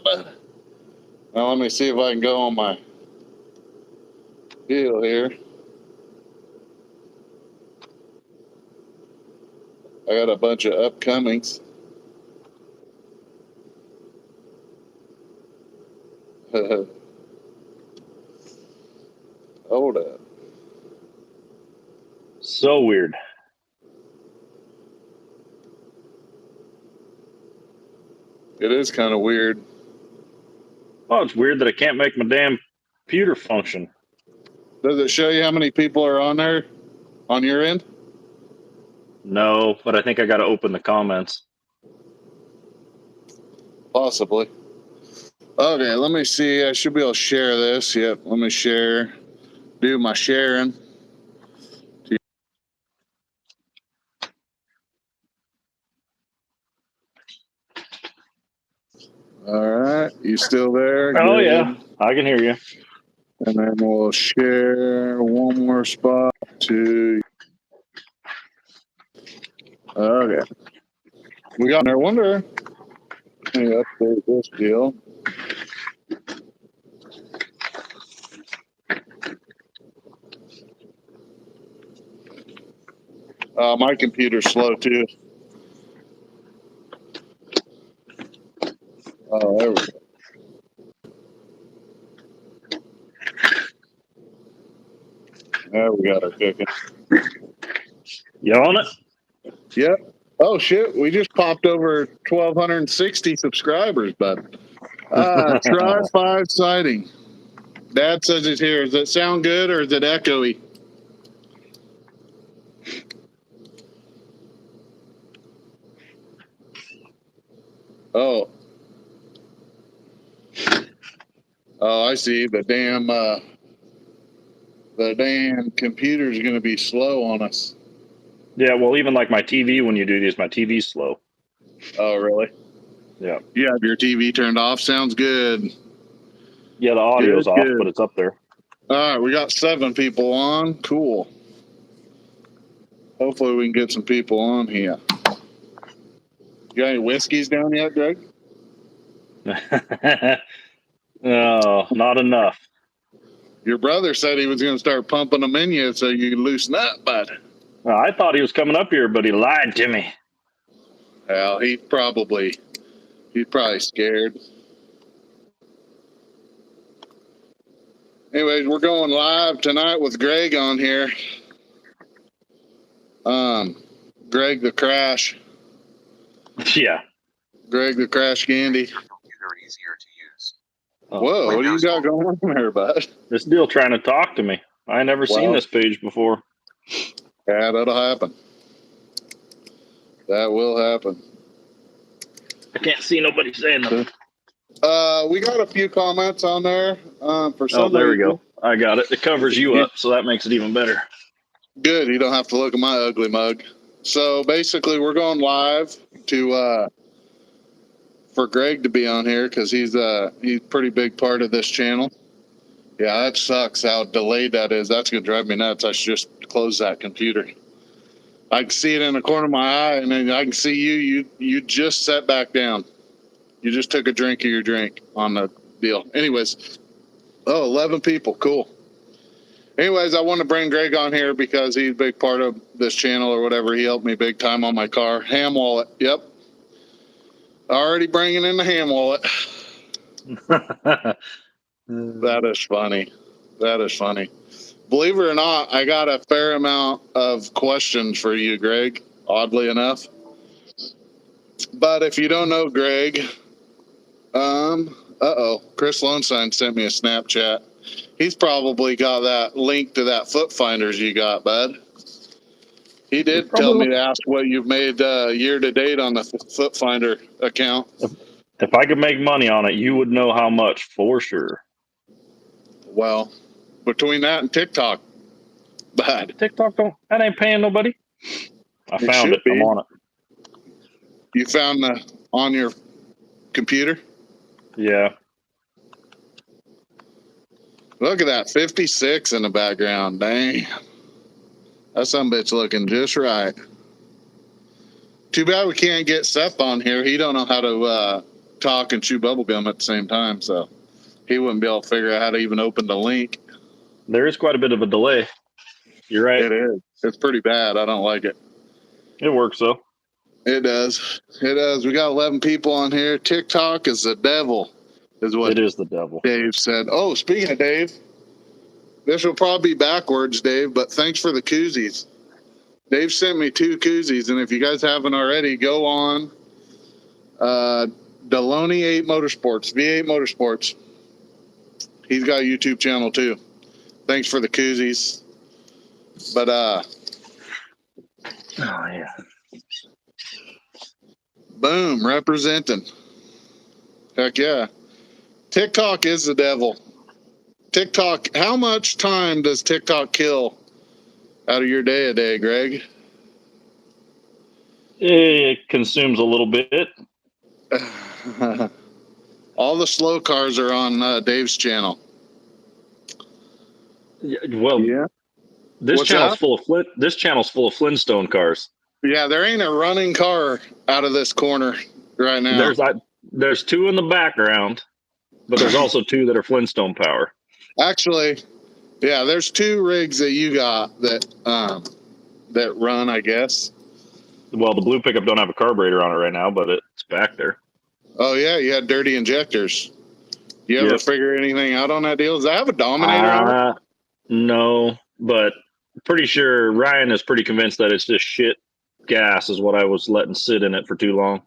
there, but now let me see if I can go on my deal here. I got a bunch of upcomings. Hold up. So weird. It is kind of weird. Oh, it's weird that I can't make my damn computer function. Does it show you how many people are on there on your end? No, but I think I got to open the comments. Possibly. Okay, let me see. I should be able to share this. Yep, let me share. Do my sharing. All right, you still there? Oh, Good. yeah, I can hear you. And then we'll share one more spot to. Okay. We got there. Wonder. Let me update this deal. My computer's slow too. Oh, there we go. There we got it cooking. You on it? Yep. Oh shit! We just popped over 1,260 subscribers, bud. Try 5 sighting. Dad says it's here. Does it sound good or is it echoey? Oh. Oh, I see. The damn computer's going to be slow on us. Yeah, well, even like my TV, when you do these, my TV's slow. Oh, really? Yeah. You have your TV turned off. Sounds good. Yeah, the audio's off, but it's up there. All right, we got 7 people on. Cool. Hopefully we can get some people on here. You got any whiskeys down yet, Greg? No, not enough. Your brother said he was going to start pumping them in you so you could loosen up, bud. I thought he was coming up here, but he lied to me. Well, he's probably scared. Anyways, we're going live tonight with Greg on here. Greg the Crash. Yeah. Greg the Crash Gandee. Whoa, what do you got going on there, bud? This deal trying to talk to me. I never seen this page before. Yeah, that'll happen. That will happen. I can't see nobody saying nothing. We got a few comments on there. For some there we go. I got it. It covers you up, so that makes it even better. Good. You don't have to look at my ugly mug. So basically, we're going live to for Greg to be on here because he's a pretty big part of this channel. Yeah, that sucks how delayed that is. That's gonna drive me nuts. I should just close that computer. I can see it in the corner of my eye, and then I can see you just sat back down. You just took a drink of your drink on the deal. Anyways, 11 people. Cool. Anyways, I want to bring Greg on here because he's a big part of this channel or whatever. He helped me big time on my car. Ham wallet. Yep. Already bringing in the ham wallet. That is funny. That is funny. Believe it or not, I got a fair amount of questions for you, Greg, oddly enough. But if you don't know Greg, Chris Lonesign sent me a Snapchat. He's probably got that link to that foot finders you got, bud. He did tell me to ask what you've made year to date on the foot finder account. If I could make money on it, you would know how much for sure. Well, between that and TikTok, bad. TikTok that ain't paying nobody. I found it. I'm on it. You found on your computer? Yeah. Look at that 56 in the background. Dang. That sumbitch looking just right. Too bad we can't get Seth on here. He don't know how to talk and chew bubble gum at the same time, so he wouldn't be able to figure out how to even open the link. There is quite a bit of a delay. You're right. It is. It's pretty bad. I don't like it. It works though. It does. It does. We got 11 people on here. TikTok is the devil, is what It is the devil. Dave said. Oh, speaking of Dave, this will probably be backwards, Dave, but thanks for the koozies. Dave sent me 2 koozies, and if you guys haven't already, go on Deloney 8 Motorsports, V8 Motorsports. He's got a YouTube channel too. Thanks for the koozies. But oh yeah. Boom, representing. Heck yeah. TikTok is the devil. TikTok, how much time does TikTok kill out of your day a day, Greg? It consumes a little bit. All the slow cars are on Dave's channel. Well, yeah. This What's channel's that? full of This channel's full of Flintstone cars. Yeah, there ain't a running car out of this corner right now. There's 2 in the background, but there's also 2 that are Flintstone power. Actually, yeah, there's 2 rigs that you got that run, I guess. Well, the blue pickup don't have a carburetor on it right now, but it's back there. Oh yeah, you had dirty injectors. You ever figure anything out on that deal? Does that have a Dominator on it? No, but pretty sure Ryan is pretty convinced that it's just shit gas is what I was letting sit in it for too long.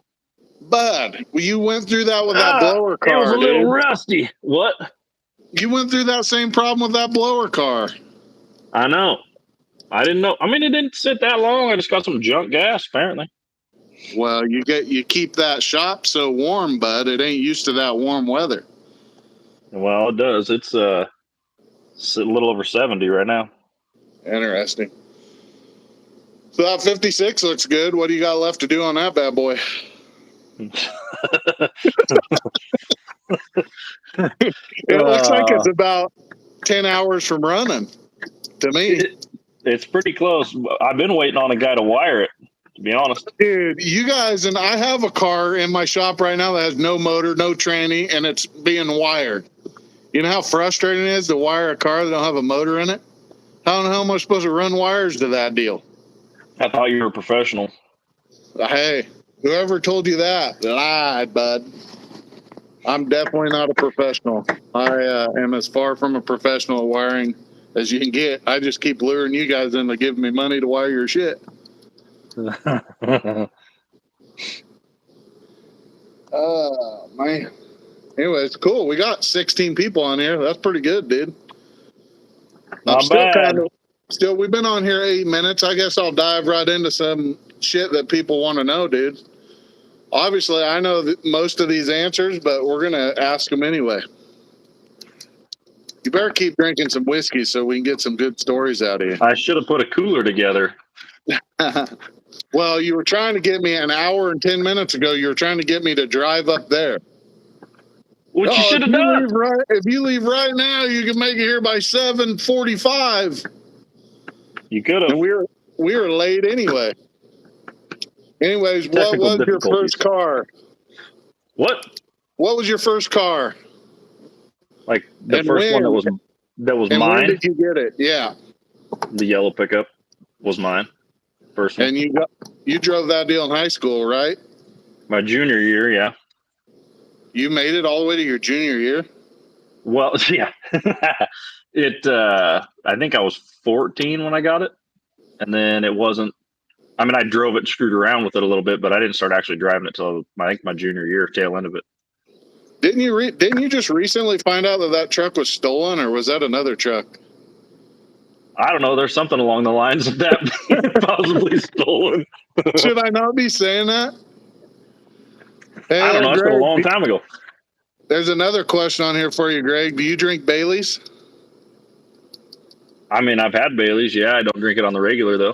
Bud, you went through that with that blower car. It was a little dude. rusty. What? You went through that same problem with that blower car. I know. I didn't know. I mean, it didn't sit that long. I just got some junk gas, apparently. Well, you keep that shop so warm, bud. It ain't used to that warm weather. Well, it does. It's a little over 70 right now. Interesting. So that 56 looks good. What do you got left to do on that bad boy? It looks like it's about 10 hours from running to me. It's pretty close. I've been waiting on a guy to wire it, to be honest. Dude, you guys, and I have a car in my shop right now that has no motor, no tranny, and it's being wired. You know how frustrating it is to wire a car that don't have a motor in it? How the hell am I supposed to run wires to that deal? I thought you were a professional. Hey, whoever told you that lied, bud. I'm definitely not a professional. I am as far from a professional at wiring as you can get. I just keep luring you guys into giving me money to wire your shit. Man. Anyways, cool. We got 16 people on here. That's pretty good, dude. Not bad. We've been on here 8 minutes. I guess I'll dive right into some shit that people want to know, dude. Obviously, I know most of these answers, but we're going to ask them anyway. You better keep drinking some whiskey so we can get some good stories out of you. I should have put a cooler together. Well, you were trying to get me an hour and 10 minutes ago. You were trying to get me to drive up there. What you should have done. If you leave right now, you can make it here by 7:45. You could have. And we were late anyway. Anyways, what was your first car? What? What was your first car? Like the first one that was mine. When did you get it? Yeah. The yellow pickup was mine. First one. And you drove that deal in high school, right? My junior year, yeah. You made it all the way to your junior year? Well, yeah. I think I was 14 when I got it. And then it wasn't, I mean, I drove it and screwed around with it a little bit, but I didn't start actually driving it till I think my junior year, tail end of it. Didn't you just recently find out that truck was stolen, or was that another truck? I don't know. There's something along the lines of that being possibly stolen. Should I not be saying that? Hey, I don't know. It's been a long time ago. There's another question on here for you, Greg. Do you drink Baileys? I mean, I've had Baileys. Yeah, I don't drink it on the regular, though.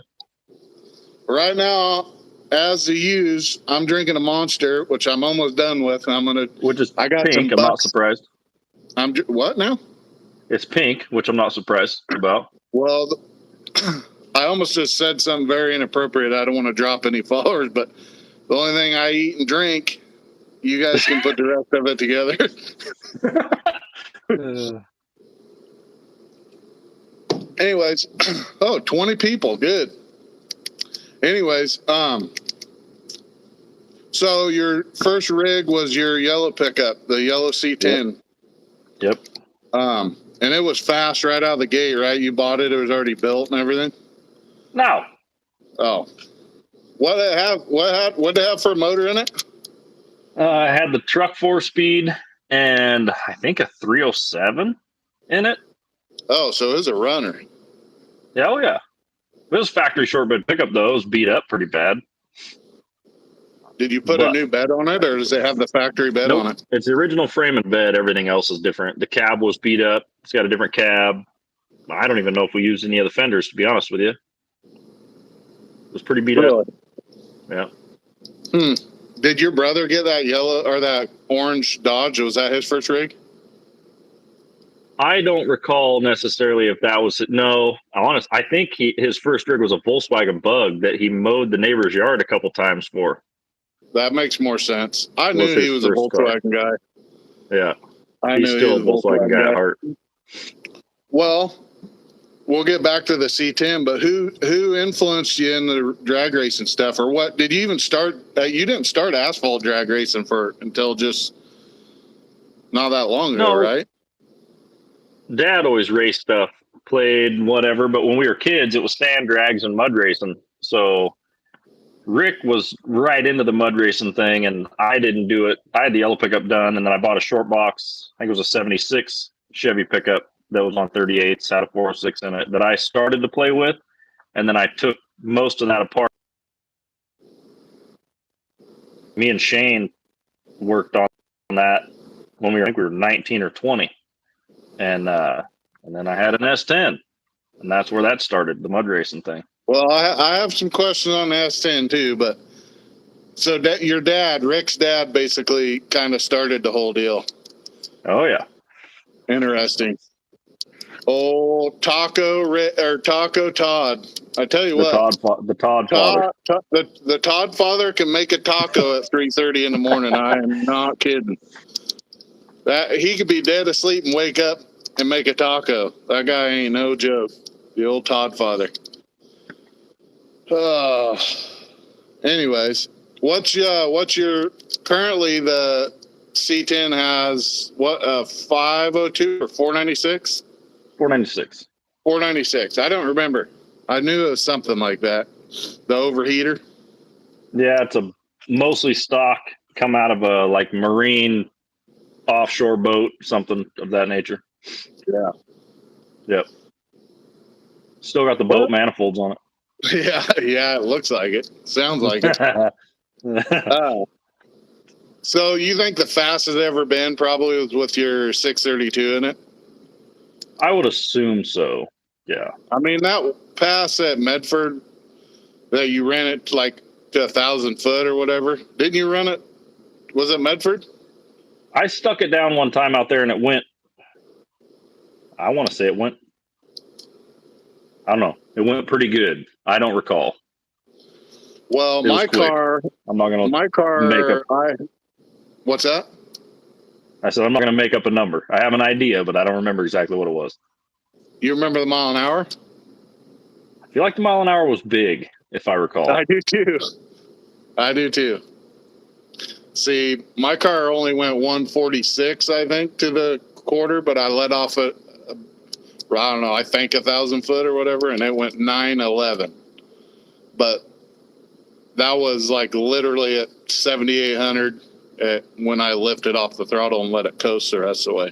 Right now, as the use, I'm drinking a Monster, which I'm almost done with. Which is pink. I'm not surprised. What now? It's pink, which I'm not surprised about. Well, I almost just said something very inappropriate. I don't want to drop any followers, but the only thing I eat and drink You guys can put the rest of it together. Anyways, 20 people. Good. Anyways, so your first rig was your yellow pickup, the yellow C10. Yep. And it was fast right out of the gate, right? You bought it; it was already built and everything. No. Oh, what did it have? What did it have for a motor in it? I had the truck 4-speed and I think a 307 in it. Oh, so it was a runner. Yeah, oh yeah. It was factory short bed pickup though. It was beat up pretty bad. Did you put a new bed on it, or does it have the factory bed on it? It's the original frame and bed. Everything else is different. The cab was beat up. It's got a different cab. I don't even know if we used any of the fenders, to be honest with you. It was pretty beat up. Yeah. Did your brother get that yellow or that orange Dodge? Was that his first rig? I don't recall necessarily if that was no. Honest, I think his first rig was a Volkswagen Bug that he mowed the neighbor's yard a couple times for. That makes more sense. I knew he was a Volkswagen guy. Yeah, he's still a Volkswagen guy at heart. Well, we'll get back to the C10, but who influenced you in the drag racing stuff, or what? Did you even start? You didn't start asphalt drag racing until just not that long ago, right? Dad always raced stuff, played whatever, but when we were kids, it was sand drags and mud racing. So Rick was right into the mud racing thing, and I didn't do it. I had the yellow pickup done, and then I bought a short box. I think it was a 76 Chevy pickup that was on 38s, had a 406 in it that I started to play with, and then I took most of that apart. Me and Shane worked on that when I think we were 19 or 20. And then I had an S10, and that's where that started, the mud racing thing. Well, I have some questions on the S10 too, but so your dad, Rick's dad, basically kind of started the whole deal. Oh yeah, interesting. Oh, Taco Todd. I tell you what, the Todd father. The Todd father can make a taco at 3:30 in the morning. I am not kidding. That he could be dead asleep and wake up and make a taco. That guy ain't no joke. The old Todd father. Anyways, what's your currently the C10 has what 502 or 496? 496. 496. I don't remember. I knew it was something like that. The overheater. Yeah, it's a mostly stock, come out of a like marine offshore boat, something of that nature. Yeah. Yep. Still got the boat manifolds on it. Yeah, it looks like it. Sounds like it. So you think the fastest ever been probably was with your 632 in it? I would assume so. Yeah. I mean, that pass at Medford that you ran it like to 1,000 foot or whatever. Didn't you run it? Was it Medford? I stuck it down one time out there and it went, I want to say it went, I don't know. It went pretty good. I don't recall. Well, my car, I'm not going to make up. What's that? I said, I'm not going to make up a number. I have an idea, but I don't remember exactly what it was. You remember the mile an hour? I feel like the mile an hour was big, if I recall. I do too. See, my car only went 146, I think, to the quarter, but I let off I don't know, I think 1,000 foot or whatever, and it went 911. But that was like literally at 7,800 when I lifted off the throttle and let it coast the rest of the way.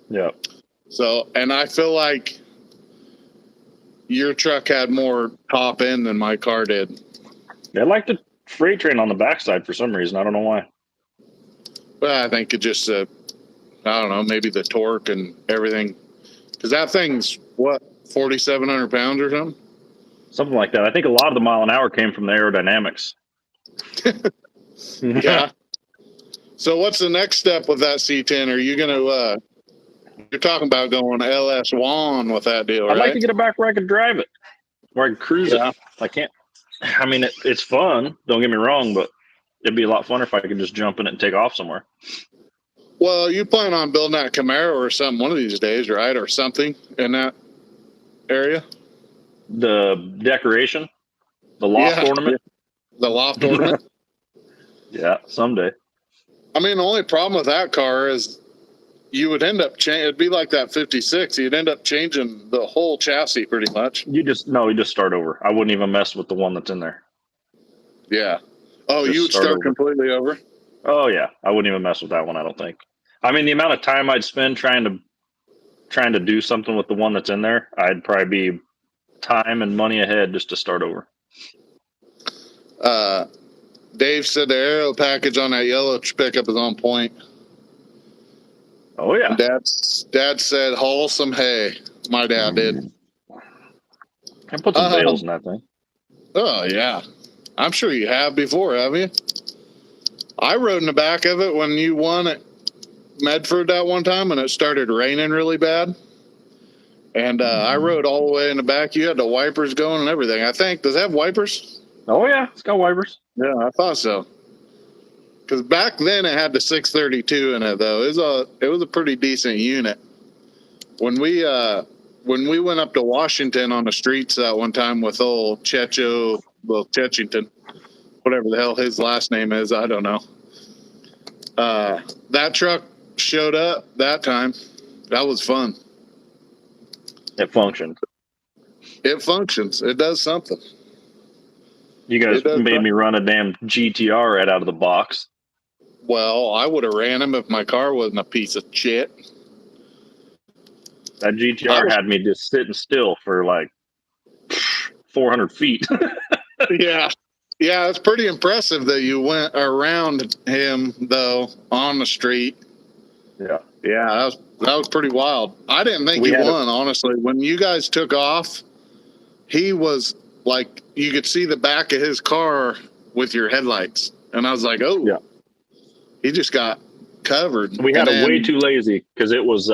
Yeah. So, and I feel like your truck had more top end than my car did. They like the freight train on the backside for some reason. I don't know why. Well, I think it just, I don't know, maybe the torque and everything. Because that thing's, what, 4,700 pounds or something? Something like that. I think a lot of the mile an hour came from the aerodynamics. Yeah. So what's the next step with that C10? Are you going to, you're talking about going LS1 with that deal, right? I'd like to get it back where I can drive it, where I can cruise it. I can't. I mean, it's fun. Don't get me wrong, but it'd be a lot funner if I could just jump in it and take off somewhere. Well, you plan on building that Camaro or something one of these days, right? Or something in that area? The decoration, the loft ornament. The loft ornament. Yeah, someday. I mean, the only problem with that car is you would end up it'd be like that 56. You'd end up changing the whole chassis pretty much. You just start over. I wouldn't even mess with the one that's in there. Yeah. Oh, Just you would start start over. completely over? Oh yeah, I wouldn't even mess with that one. I don't think. I mean, the amount of time I'd spend trying to do something with the one that's in there, I'd probably be time and money ahead just to start over. Dave said the aero package on that yellow pickup is on point. Oh yeah. Dad said haul some hay. My dad did. I put some bales in that thing. Oh yeah, I'm sure you have before, have you? I rode in the back of it when you won at Medford that one time, and it started raining really bad. And I rode all the way in the back. You had the wipers going and everything. I think, does it have wipers? Oh yeah, it's got wipers. Yeah, I thought so. Because back then it had the 632 in it, though. It was a pretty decent unit. When we went up to Washington on the streets that one time with old Chechington, whatever the hell his last name is, I don't know. That truck showed up that time. That was fun. It functioned. It functions. It does something. You guys made me run a damn GTR right out of the box. Well, I would have ran him if my car wasn't a piece of shit. That GTR had me just sitting still for like 400 feet. Yeah. Yeah, it's pretty impressive that you went around him, though, on the street. Yeah. Yeah, that was pretty wild. I didn't think he won, honestly. When you guys took off, he was like, you could see the back of his car with your headlights. And I was like, oh, yeah. He just got covered. We had it way too lazy because it was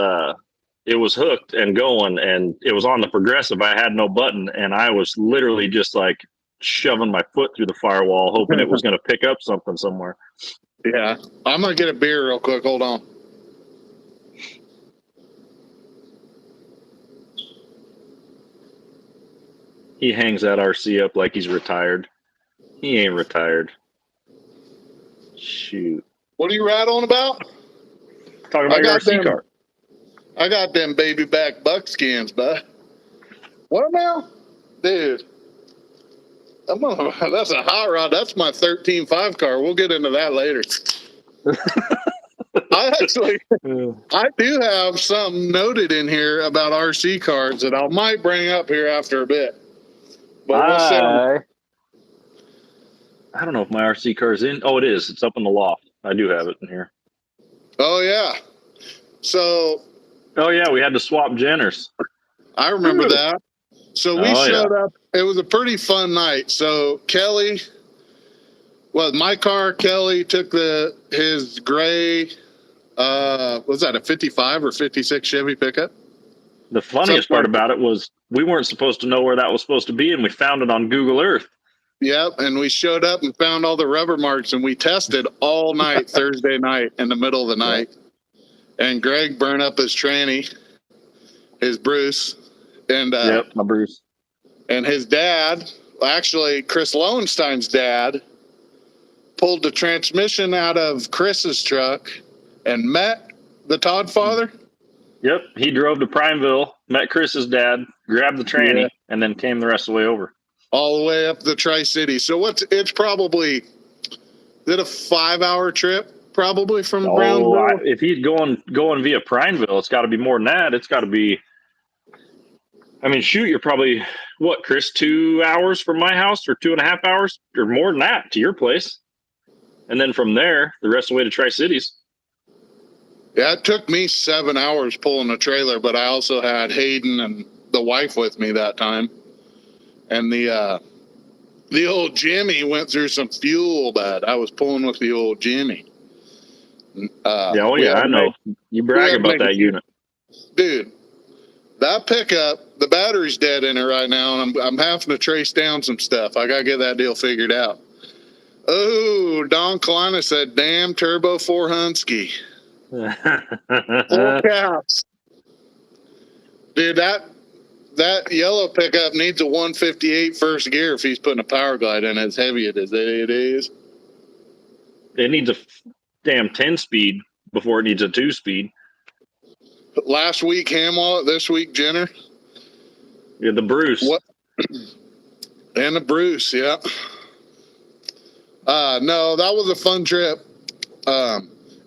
hooked and going, and it was on the progressive. I had no button, and I was literally just like shoving my foot through the firewall, hoping it was going to pick up something somewhere. Yeah. I'm going to get a beer real quick. Hold on. He hangs that RC up like he's retired. He ain't retired. Shoot. What are you rattling about? Talking about your RC car. I got them baby back buckskins, bud. What now? Dude. That's a hot rod. That's my 13.5 car. We'll get into that later. I do have something noted in here about RC cars that I might bring up here after a bit. But I don't know if my RC car is in. Oh, it is. It's up in the loft. I do have it in here. Oh, yeah. So. Oh, yeah. We had to swap Jenners. I remember that. So we showed up. It was a pretty fun night. So Kelly, my car, Kelly took his gray, was that a 55 or 56 Chevy pickup? The funniest part about it was we weren't supposed to know where that was supposed to be, and we found it on Google Earth. Yep, and we showed up and found all the rubber marks, and we tested all night Thursday night in the middle of the night. And Greg burned up his tranny, his Bruce. And my Bruce. And his dad, actually Chris Lowenstein's dad, pulled the transmission out of Chris's truck and met the Todd father. Yep, he drove to Primeville, met Chris's dad, grabbed the tranny, and then came the rest of the way over. All the way up the Tri-City. So it's probably, is it a 5-hour trip probably from Brownsville? If he's going via Primeville, it's got to be more than that. It's got to be, I mean, shoot, you're probably, what, Chris, 2 hours from my house or 2.5 hours or more than that to your place. And then from there, the rest of the way to Tri-Cities. Yeah, it took me 7 hours pulling a trailer, but I also had Hayden and the wife with me that time. And the old Jimmy went through some fuel bad. I was pulling with the old Jimmy. I know. You brag about that unit. Dude, that pickup, the battery's dead in it right now, and I'm having to trace down some stuff. I got to get that deal figured out. Oh, Don Kalina said, damn Turbo 4 Husky. Full caps. Dude, that yellow pickup needs a 158 first gear if he's putting a power glide in as heavy it is. It needs a damn 10-speed before it needs a 2-speed. Last week Hamwallet, this week Jenner. Yeah, the Bruce. What? And the Bruce, yeah. No, that was a fun trip.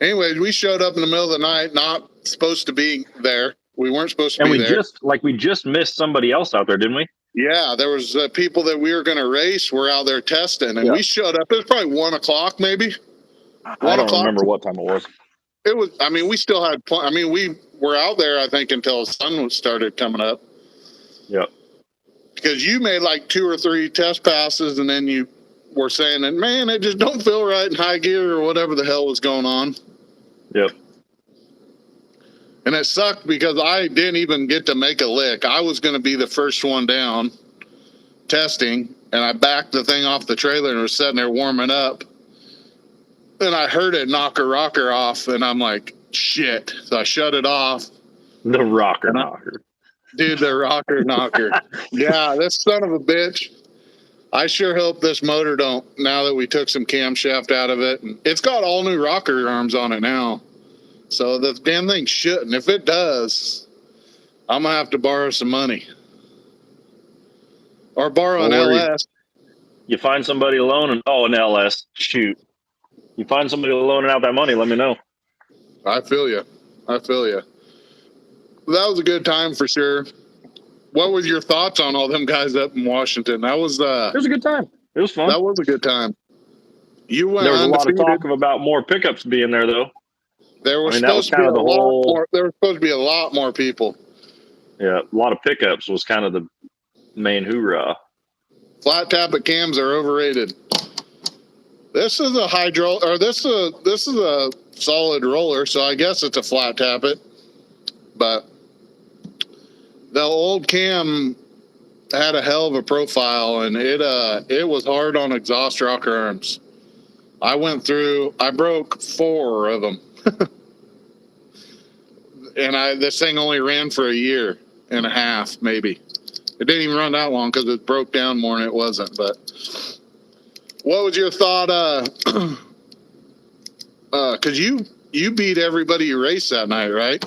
Anyways, we showed up in the middle of the night, not supposed to be there. We weren't supposed to and be we there. we just missed somebody else out there, didn't we? Yeah, there was people that we were going to race were out there testing, and we showed up. It was probably 1 o'clock, maybe. I don't remember what time it was. It was. I mean, we still had. I mean, we were out there, I think, until the sun started coming up. Yep. Because you made like 2 or 3 test passes, and then you were saying that, man, it just don't feel right in high gear or whatever the hell was going on. Yep. And it sucked because I didn't even get to make a lick. I was going to be the first one down testing, and I backed the thing off the trailer and was sitting there warming up. And I heard it knock a rocker off, and I'm like, shit. So I shut it off. The rocker knocker. Dude, the rocker knocker. Yeah, this son of a bitch. I sure hope this motor don't, now that we took some camshaft out of it. And it's got all new rocker arms on it now. So the damn thing shouldn't. If it does, I'm going to have to borrow some money. Or borrow an LS. You find somebody to loan an LS. Shoot. You find somebody to loan out that money, let me know. I feel you. That was a good time for sure. What was your thoughts on all them guys up in Washington? That was it was a good time. It was fun. That was a good time. You went there was undefeated. A lot of talk about more pickups being there, though. There was supposed to be a lot more people. Yeah, a lot of pickups was kind of the main hoorah. Flat tappet cams are overrated. This is a this is a solid roller, so I guess it's a flat tappet. But the old cam had a hell of a profile, and it was hard on exhaust rocker arms. I broke 4 of them. And this thing only ran for a year and a half, maybe. It didn't even run that long because it broke down more than it wasn't. But what was your thought? Because you beat everybody you raced that night, right?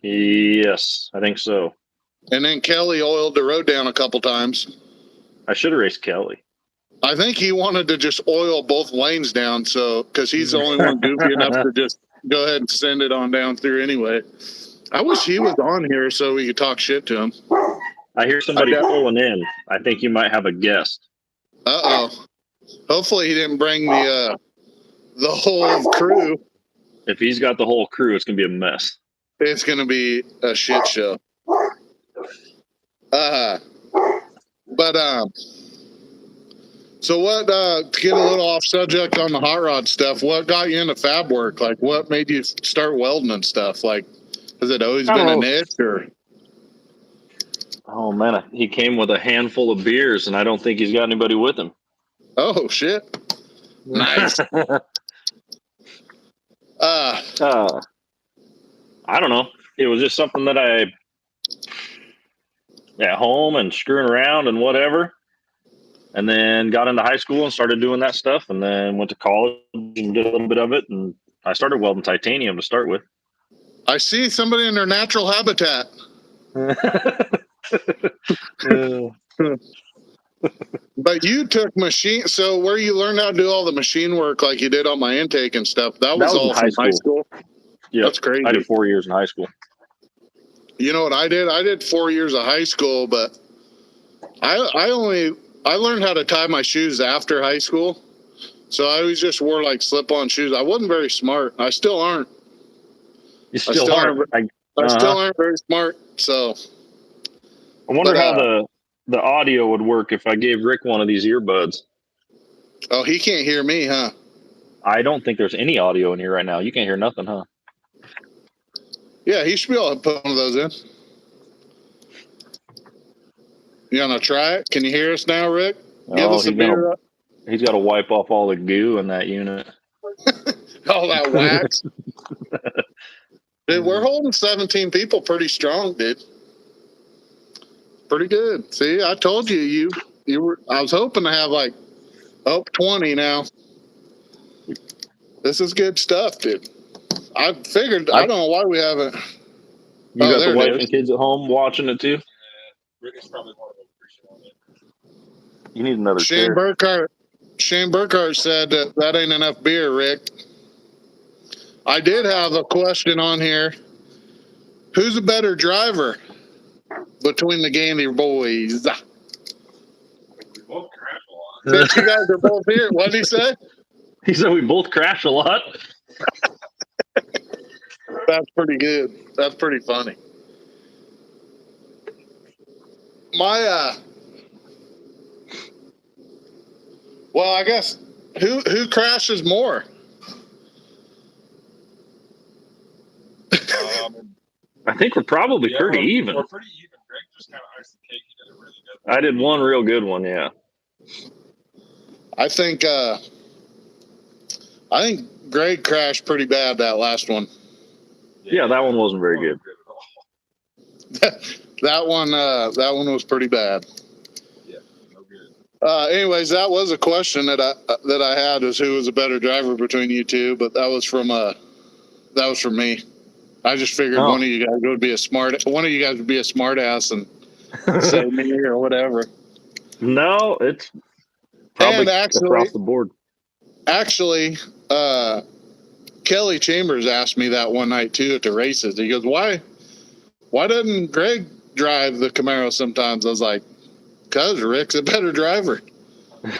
Yes, I think so. And then Kelly oiled the road down a couple times. I should have raced Kelly. I think he wanted to just oil both lanes down, because he's the only one goofy enough to just go ahead and send it on down through anyway. I wish he was on here so we could talk shit to him. I hear somebody pulling in. I think you might have a guest. Uh-oh. Hopefully he didn't bring the whole crew. If he's got the whole crew, it's going to be a mess. It's going to be a shit show. So what, to get a little off subject on the hot rod stuff, what got you into fab work? Like, what made you start welding and stuff? Like, has it always been a niche, or? Oh, man, he came with a handful of beers, and I don't think he's got anybody with him. Oh, shit. Nice. I don't know. It was just something that I, at home and screwing around and whatever. And then got into high school and started doing that stuff, and then went to college and did a little bit of it. And I started welding titanium to start with. I see somebody in their natural habitat. But you took machine. So where you learned how to do all the machine work like you did on my intake and stuff, that was all from high school? Yeah, that's crazy. I did 4 years in high school. You know what I did? I did 4 years of high school, but I learned how to tie my shoes after high school. So I always just wore like slip-on shoes. I wasn't very smart. I still aren't. You still aren't. I still aren't very smart. So I wonder how the audio would work if I gave Rick one of these earbuds. Oh, he can't hear me, huh? I don't think there's any audio in here right now. You can't hear nothing, huh? Yeah, he should be able to put one of those in. You gonna try it? Can you hear us now, Rick? Give us a beer. He's got to wipe off all the goo in that unit. All that wax. Dude, we're holding 17 people pretty strong, dude. Pretty good. See, I told you were. I was hoping to have like 20 now. This is good stuff, dude. I figured. I don't know why we haven't. You got the there wife it is. and kids at home watching it too. Brittany's probably more of a appreciate on it. You need another Shane chair. Burkhart said that ain't enough beer, Rick. I did have a question on here. Who's a better driver between the Gandee boys? We both crash a lot. Since you guys are both here, what did he say? He said we both crash a lot. That's pretty good. That's pretty funny. Well, I guess who crashes more? I think we're probably pretty even. We're pretty even. Greg just kind of iced the cake. He did a really good one. I did one real good one, yeah. I think Greg crashed pretty bad that last one. Yeah, that one wasn't very good. That one was pretty bad. Yeah, no good. Anyways, that was a question that I had, is who was a better driver between you two, but that was from me. I just figured one of you guys would be a smart ass and say me or whatever. No, it's probably across the board. Actually, Kelly Chambers asked me that one night too at the races. He goes, "Why doesn't Greg drive the Camaro sometimes?" I was like, "'Cause Rick's a better driver."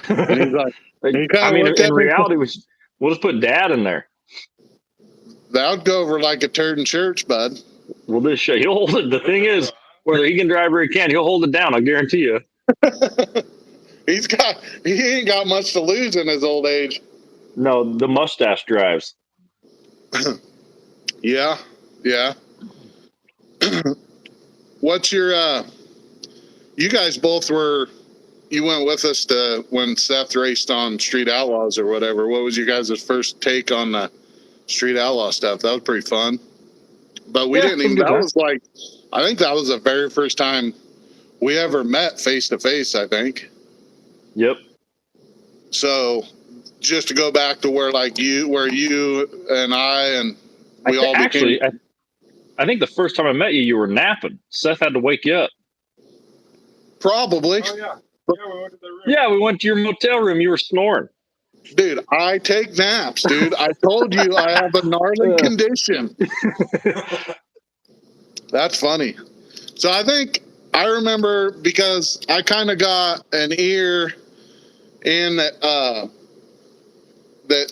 And he's like, in reality, we'll just put Dad in there. That would go over like a turd in church, bud. We'll just show he'll hold it. The thing is, whether he can drive or he can't, he'll hold it down. I guarantee you. He ain't got much to lose in his old age. No, the mustache drives. Yeah. What's your you guys both you went with us to when Seth raced on Street Outlaws or whatever. What was you guys' first take on the Street Outlaw stuff? That was pretty fun. But we didn't even, I think that was the very first time we ever met face to face, I think. Yep. So just to go back to where you and I think the first time I met you were napping. Seth had to wake you up. Probably. Oh, yeah. We went to the room. Yeah, we went to your motel room. You were snoring. Dude, I take naps, dude. I told you I have a gnarly condition. That's funny. So I think I remember, because I kind of got an ear in that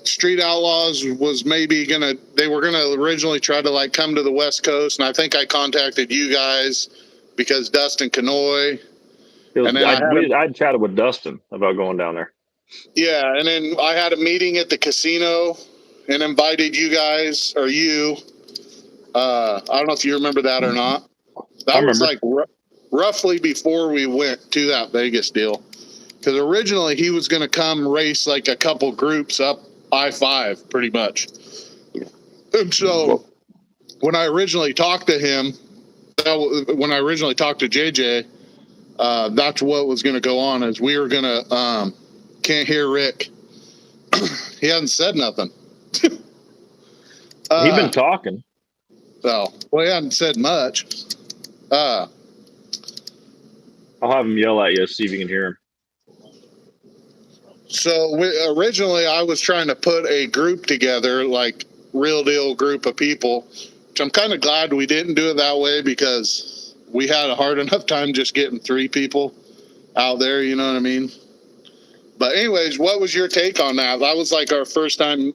Street Outlaws was maybe they were gonna originally try to like come to the West Coast, and I think I contacted you guys because Dustin Canoy. I'd chatted with Dustin about going down there. Yeah, and then I had a meeting at the casino and invited you guys, or you. I don't know if you remember that or not. That was like roughly before we went to that Vegas deal. Because originally he was going to come race like a couple groups up I-5, pretty much. And so when I originally talked to him, when I originally talked to JJ, that's what was going to go on, is we were going to can't hear Rick. He hasn't said nothing. He's been talking. So, well, he hasn't said much. I'll have him yell at you, see if you can hear him. So originally I was trying to put a group together, like real deal group of people, which I'm kind of glad we didn't do it that way, because we had a hard enough time just getting 3 people out there, you know what I mean? But anyways, what was your take on that? That was like our first time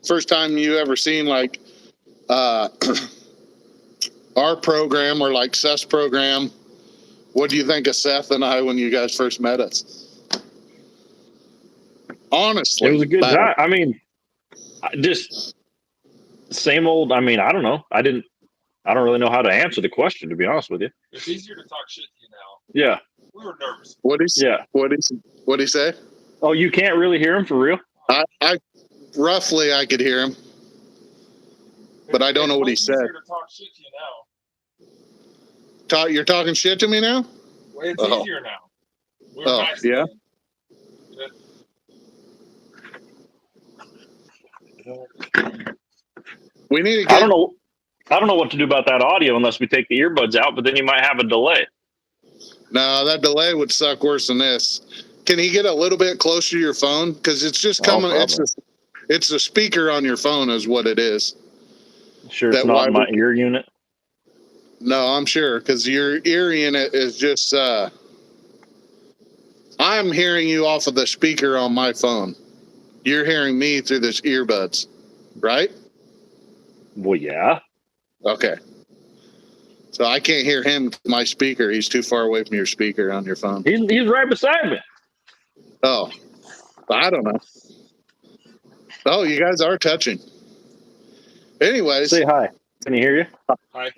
you ever seen like our program, or like Seth's program. What do you think of Seth and I when you guys first met us? Honestly, it was a good time. I mean, just same old. I mean, I don't know. I don't really know how to answer the question, to be honest with you. It's easier to talk shit to you now. Yeah. We were nervous. What'd he say? Oh, you can't really hear him for real? I roughly I could hear him, but I don't know what he said. Easier to talk shit to you now. You're talking shit to me now? Well, it's Oh. easier now. We were Oh, nice yeah? then. We need to I get. don't know. I don't know what to do about that audio unless we take the earbuds out, but then you might have a delay. No, that delay would suck worse than this. Can he get a little bit closer to your phone? Because it's just coming. It's the speaker on your phone is what it is. Sure, it's not in my ear unit. No, I'm sure because your ear unit is just. I'm hearing you off of the speaker on my phone. You're hearing me through this earbuds, right? Well, yeah. Okay. So I can't hear him with my speaker. He's too far away from your speaker on your phone. He's right beside me. Oh, I don't know. Oh, you guys are touching. Anyways. Say hi. Can he hear you? Hi.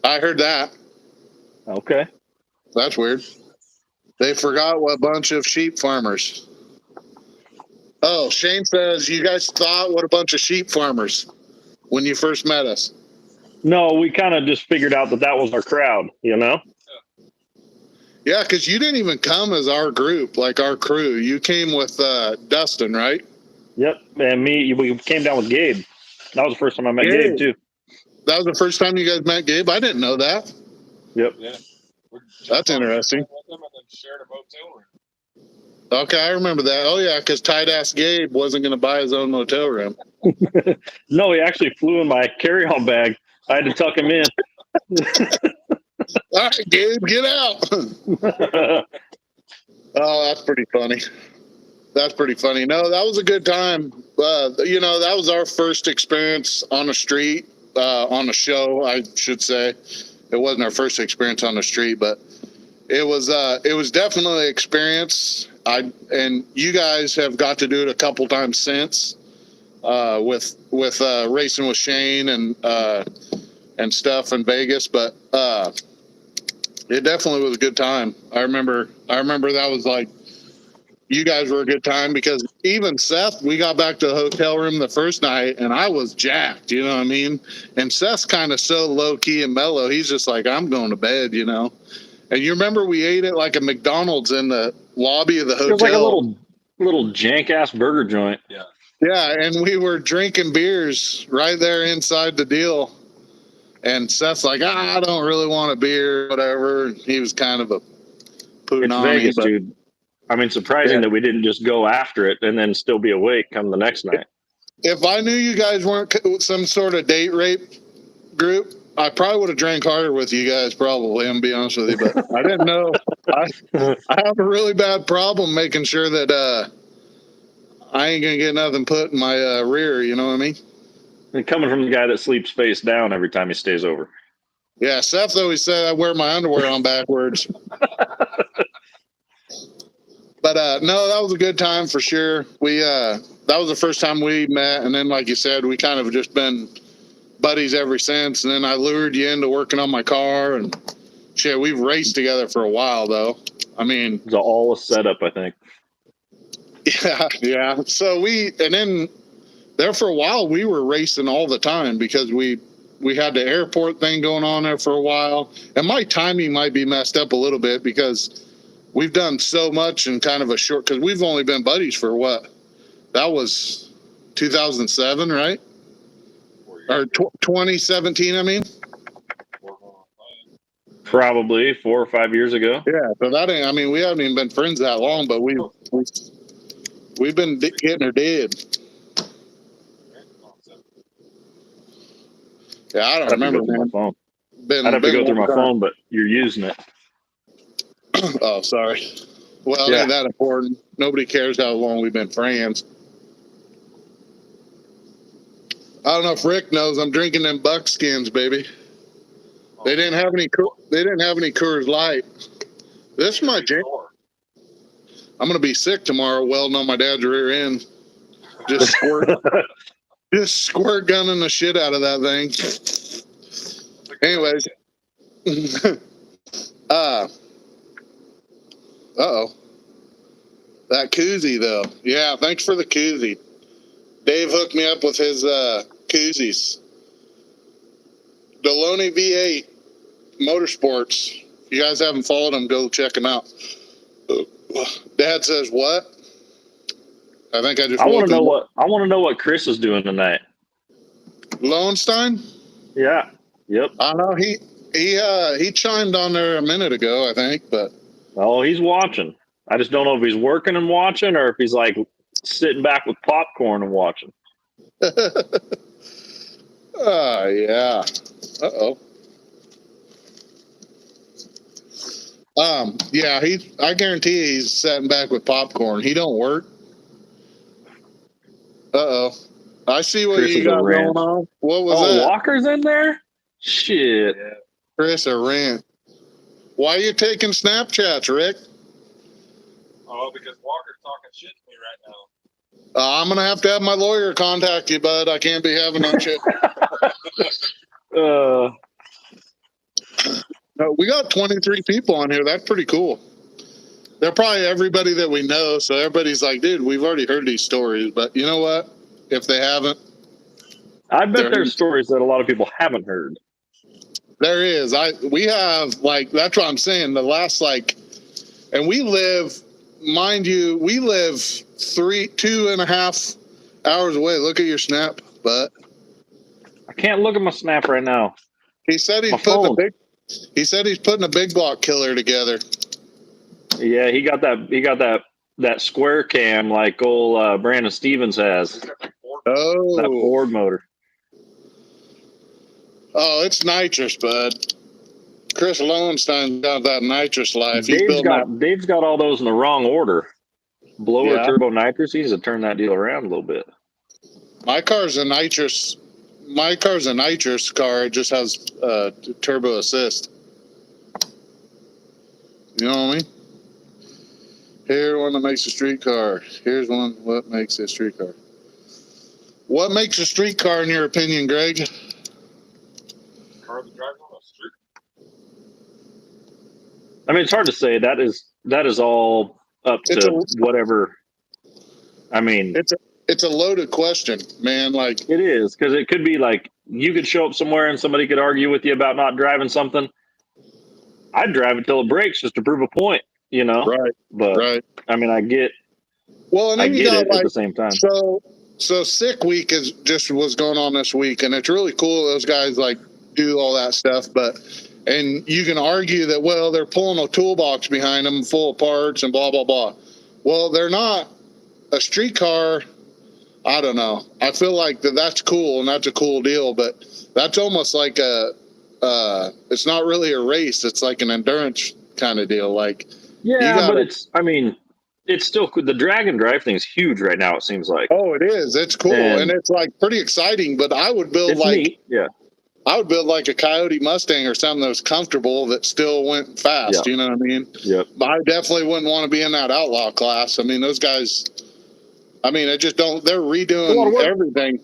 I heard that. Okay. That's weird. They forgot what bunch of sheep farmers. Oh, Shane says you guys thought what a bunch of sheep farmers when you first met us. No, we kind of just figured out that was our crowd, you know? Yeah, because you didn't even come as our group, like our crew. You came with Dustin, right? Yep. And we came down with Gabe. That was the first time I met Gabe, too. That was the first time you guys met Gabe? I didn't know that. Yep. Yeah. That's interesting. With them and then shared a motel room. Okay, I remember that. Oh, yeah, because tight-ass Gabe wasn't going to buy his own motel room. No, he actually flew in my carry-on bag. I had to tuck him in. All right, Gabe, get out. Oh, that's pretty funny. That's pretty funny. No, that was a good time. That was our first experience on the street, on a show, I should say. It wasn't our first experience on the street, but it was definitely an experience. And you guys have got to do it a couple times since, with racing with Shane and stuff in Vegas, but it definitely was a good time. I remember that was like, you guys were a good time because even Seth, we got back to the hotel room the first night and I was jacked, you know what I mean? And Seth's kind of so low key and mellow. He's just like, I'm going to bed, you know? And you remember we ate at like a McDonald's in the lobby of the hotel. It was like a little jank ass burger joint. Yeah. Yeah. And we were drinking beers right there inside the deal. And Seth's like, I don't really want a beer, whatever. He was kind of putting It's on Vegas, me, but dude. I mean, surprising that we didn't just go after it and then still be awake come the next night. if I knew you guys weren't some sort of date rape group, I probably would have drank harder with you guys, probably, I'm gonna be honest with you. But I didn't know. I have a really bad problem making sure that I ain't gonna get nothing put in my rear, you know what I mean? And coming from the guy that sleeps face down every time he stays over. Yeah, Seth always said I wear my underwear on backwards. But no, that was a good time for sure. We that was the first time we met, and then like you said, we kind of just been buddies ever since. And then I lured you into working on my car, and shit, we've raced together for a while though. I mean, It's all a setup, I think. yeah. So and then there for a while we were racing all the time because we had the airport thing going on there for a while, and my timing might be messed up a little bit because we've done so much in kind of a short, because we've only been buddies for what? That was 2007, right? Or 2017, I mean? Probably 4 or 5 years ago. Yeah, so that ain't, I mean, we haven't even been friends that long, but we've been getting her dead. Yeah, I don't remember, man. I'd have to go through my phone, but you're using it. Oh, sorry. Well, it ain't that important. Nobody cares how long we've been friends. I don't know if Rick knows. I'm drinking them buckskins, baby. They didn't have any. They didn't have any Coors Light. This is my drink. I'm gonna be sick tomorrow, welding on my dad's rear end. Just squirt gunning the shit out of that thing. Anyways, uh-oh. That koozie, though. Yeah, thanks for the koozie. Dave hooked me up with his koozies. Deloney V8 Motorsports. If you guys haven't followed him, go check him out. Dad says what? I think I just. I want to know what Chris is doing tonight. Lowenstein? Yeah. Yep. I know he chimed on there a minute ago, I think, but Oh, he's watching. I just don't know if he's working and watching or if he's like sitting back with popcorn and watching. yeah. Uh-oh. Yeah, I guarantee he's sitting back with popcorn. He don't work. Uh-oh. I see what Chris you got going on. What was that? Walker's in there? Shit. Yeah. Chris, a rant. Why are you taking Snapchats, Rick? Oh, because Walker's talking shit to me right now. I'm going to have my lawyer contact you, bud. I can't be having that shit. We got 23 people on here. That's pretty cool. They're probably everybody that we know. So everybody's like, dude, we've already heard these stories. But you know what? If they haven't, I bet there's stories that a lot of people haven't heard. There is. We have, like, that's what I'm saying. The last, like, and we live, mind you, we live 2.5 hours away. Look at your snap, but I can't look at my snap right now. he said he's putting a big block killer together. Yeah, he got that square cam like old Brandon Stevens has. Oh, that Ford motor. Oh, it's nitrous, bud. Chris Lowenstein's got that nitrous life. Dave's got all those in the wrong order. Blower, turbo, nitrous. He needs to turn that deal around a little bit. My car's a nitrous car. It just has turbo assist. You know what I mean? Here's one that makes a street car. Here's one. What makes a street car? What makes a street car, in your opinion, Greg? Car that drives on the street. I mean, it's hard to say. That is all up to whatever. I mean, it's a loaded question, man. Like, it is, because it could be like you could show up somewhere and somebody could argue with you about not driving something. I'd drive it till it breaks just to prove a point, you know. Right. But right. I mean, I get. Well, and then I get it at the same time. So sick week was going on this week, and it's really cool. Those guys like do all that stuff, and you can argue that, well, they're pulling a toolbox behind them full of parts and blah, blah, blah. Well, they're not a street car. I don't know. I feel like that's cool and that's a cool deal, but that's almost like it's not really a race. It's like an endurance kind of deal. Like, but it's still cool. The drag and drive thing's huge right now, it seems like. Oh, it is. It's cool. And it's like pretty exciting, but I would build neat. I would build like a Coyote Mustang or something that was comfortable that still went fast. You know what I mean? Yep. But I definitely wouldn't want to be in that outlaw class. I mean, those guys, I just don't, they're redoing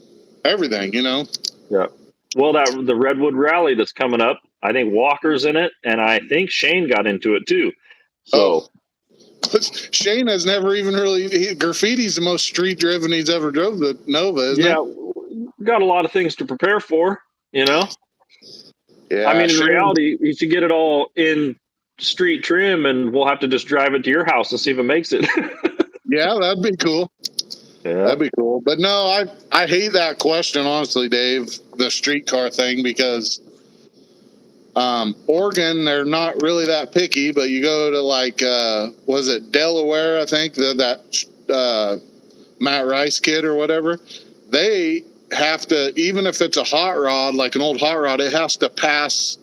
everything, you know? Yeah. Well, the Redwood Rally that's coming up, I think Walker's in it, and I think Shane got into it too. So. Shane has never even graffiti's the most street driven he's ever drove the Nova, isn't it? Got a lot of things to prepare for, you know? Yeah. I mean, in reality, you should get it all in street trim and we'll have to just drive it to your house and see if it makes it. Yeah, that'd be cool. Yeah. That'd be cool. But no, I hate that question, honestly, Dave, the street car thing, because Oregon, they're not really that picky, but you go to like, was it Delaware? I think that Matt Rice kid or whatever, they have to, even if it's a hot rod, like an old hot rod, it has to pass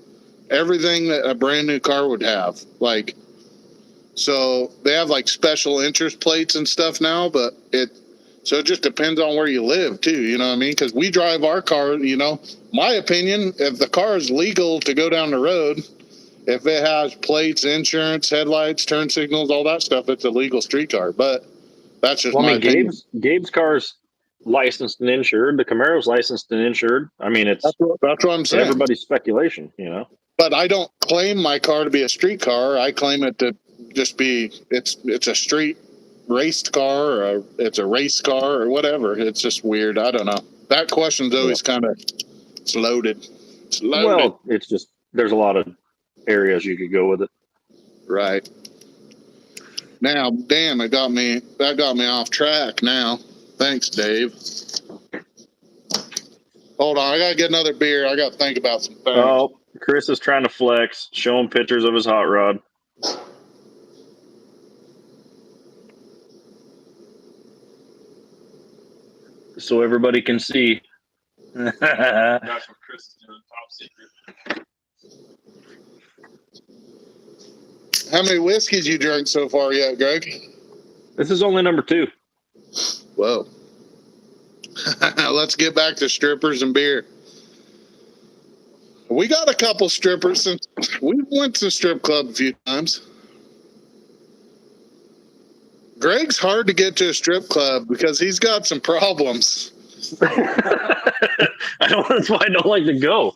everything that a brand new car would have. Like, so they have like special interest plates and stuff now, but so it just depends on where you live too, you know what I mean? Because we drive our car, you know, my opinion, if the car is legal to go down the road, if it has plates, insurance, headlights, turn signals, all that stuff, it's a legal street car. But that's just my opinion. Gabe's car's licensed and insured. The Camaro's licensed and insured. I mean, that's what I'm saying. Everybody's speculation, you know. But I don't claim my car to be a street car. I claim it to just be it's a street raced car or it's a race car or whatever. It's just weird. I don't know. That question's always kind of it's loaded. It's loaded. Well, it's just there's a lot of areas you could go with it. Right. Now, damn, that got me off track now. Thanks, Dave. Hold on, I gotta get another beer. I gotta think about some things. Oh, Chris is trying to flex, showing pictures of his hot rod. So everybody can see. That's what Chris is doing, top secret. How many whiskeys you drank so far yet, Greg? This is only number 2. Whoa. Let's get back to strippers and beer. We got a couple strippers since we went to the strip club a few times. Greg's hard to get to a strip club because he's got some problems. That's why I don't like to go.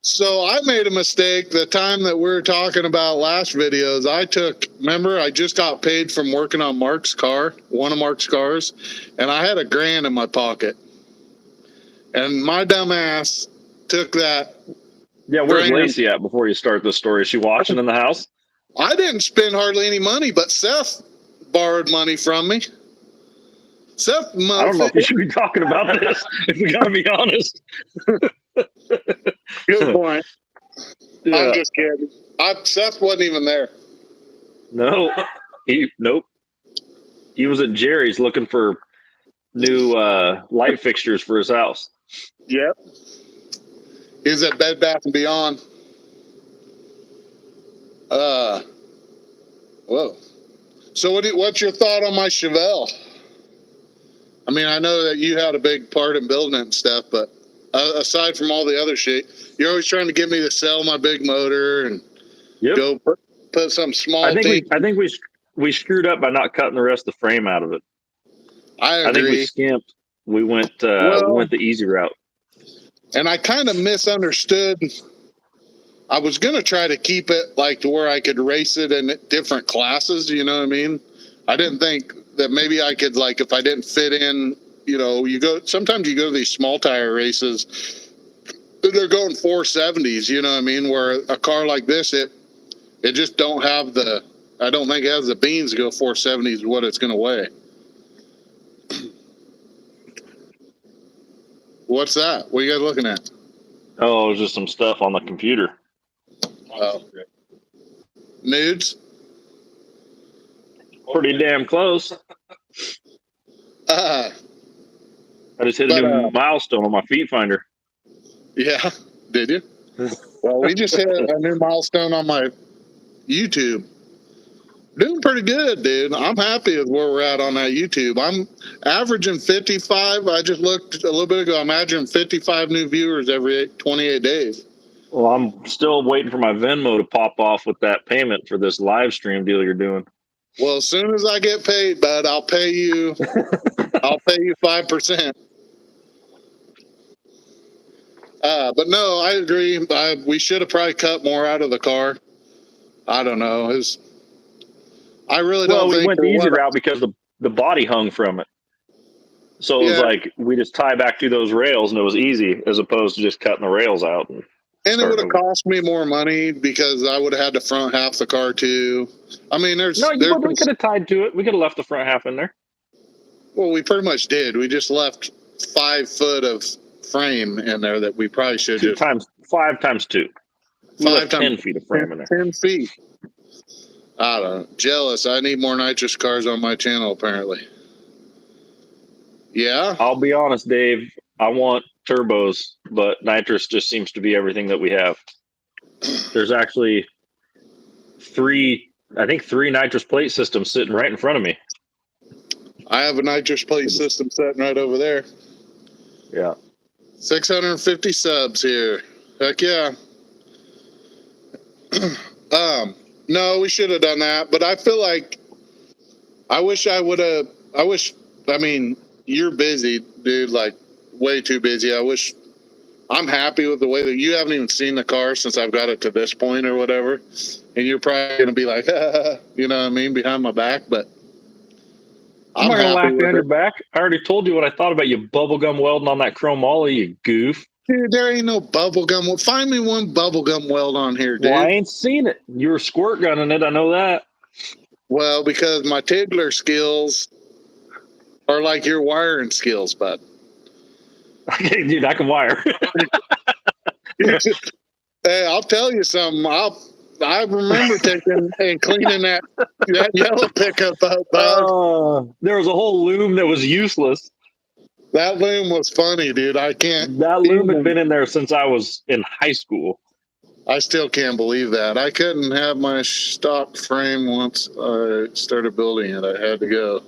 So I made a mistake the time that we were talking about last videos. Remember, I just got paid from working on Mark's car, one of Mark's cars, and I had $1,000 in my pocket. And my dumb ass took that. Yeah, where's Lacey at before you start this story? Is she watching in the house? I didn't spend hardly any money, but Seth borrowed money from me. Seth, I don't know if we should be talking about this, if we gotta be honest. Good point. Yeah. I'm just kidding. Seth wasn't even there. No, nope. He was at Jerry's looking for new light fixtures for his house. Yep. He's at Bed Bath & Beyond. Whoa. So what's your thought on my Chevelle? I mean, I know that you had a big part in building it and stuff, but aside from all the other shit, you're always trying to get me to sell my big motor and go put some small. I think we screwed up by not cutting the rest of the frame out of it. I agree. I think we skimped. We went the easy route. And I kind of misunderstood. I was going to try to keep it like to where I could race it in different classes. You know what I mean? I didn't think that maybe I could, like, if I didn't fit in, sometimes you go to these small tire races, they're going 470s, you know what I mean? Where a car like this, it just don't have I don't think it has the beans to go 470s what it's going to weigh. What's that? What are you guys looking at? Oh, it was just some stuff on the computer. Oh. Nudes? Pretty damn close. I just hit a new milestone on my feet finder. Yeah, did you? Well, we just hit a new milestone on my YouTube. Doing pretty good, dude. I'm happy with where we're at on that YouTube. I'm averaging 55. I just looked a little bit ago. I'm averaging 55 new viewers every 28 days. Well, I'm still waiting for my Venmo to pop off with that payment for this live stream deal you're doing. Well, as soon as I get paid, bud, I'll pay you. I'll pay you 5%. But no, I agree. We should have probably cut more out of the car. I don't know. I really don't think. Well, we went the easy route because the body hung from it. So it was like we just tie back through those rails and it was easy as opposed to just cutting the rails out. And it would have cost me more money because I would have had the front half of the car too. I mean, we could have tied to it. We could have left the front half in there. Well, we pretty much did. We just left 5 foot of frame in there that we probably should have. 5 times 2. 5 times 10 feet of frame in there. 10 feet. I don't know. Jealous. I need more nitrous cars on my channel, apparently. Yeah? I'll be honest, Dave. I want turbos, but nitrous just seems to be everything that we have. There's actually 3 nitrous plate systems sitting right in front of me. I have a nitrous plate system sitting right over there. Yeah. 650 subs here. Heck yeah. No, we should have done that, but I feel like I mean, you're busy, dude, like way too busy. I'm happy with the way that you haven't even seen the car since I've got it to this point or whatever. And you're probably going to be like, you know what I mean, behind my back, but I'm not gonna happy laugh with behind your it. back. I already told you what I thought about you bubblegum welding on that chrome ollie, you goof. Dude, there ain't no bubble gum. Well, find me one bubble gum weld on here, dude. Well, I ain't seen it. You were squirt gunning it. I know that. Well, because my tickler skills are like your wiring skills, bud. Dude, I can wire. Hey, I'll tell you something. I remember taking and cleaning that yellow pickup up, bud. There was a whole loom that was useless. That loom was funny, dude. I can't That loom had even. been in there since I was in high school. I still can't believe that. I couldn't have my stock frame once I started building it. I had to go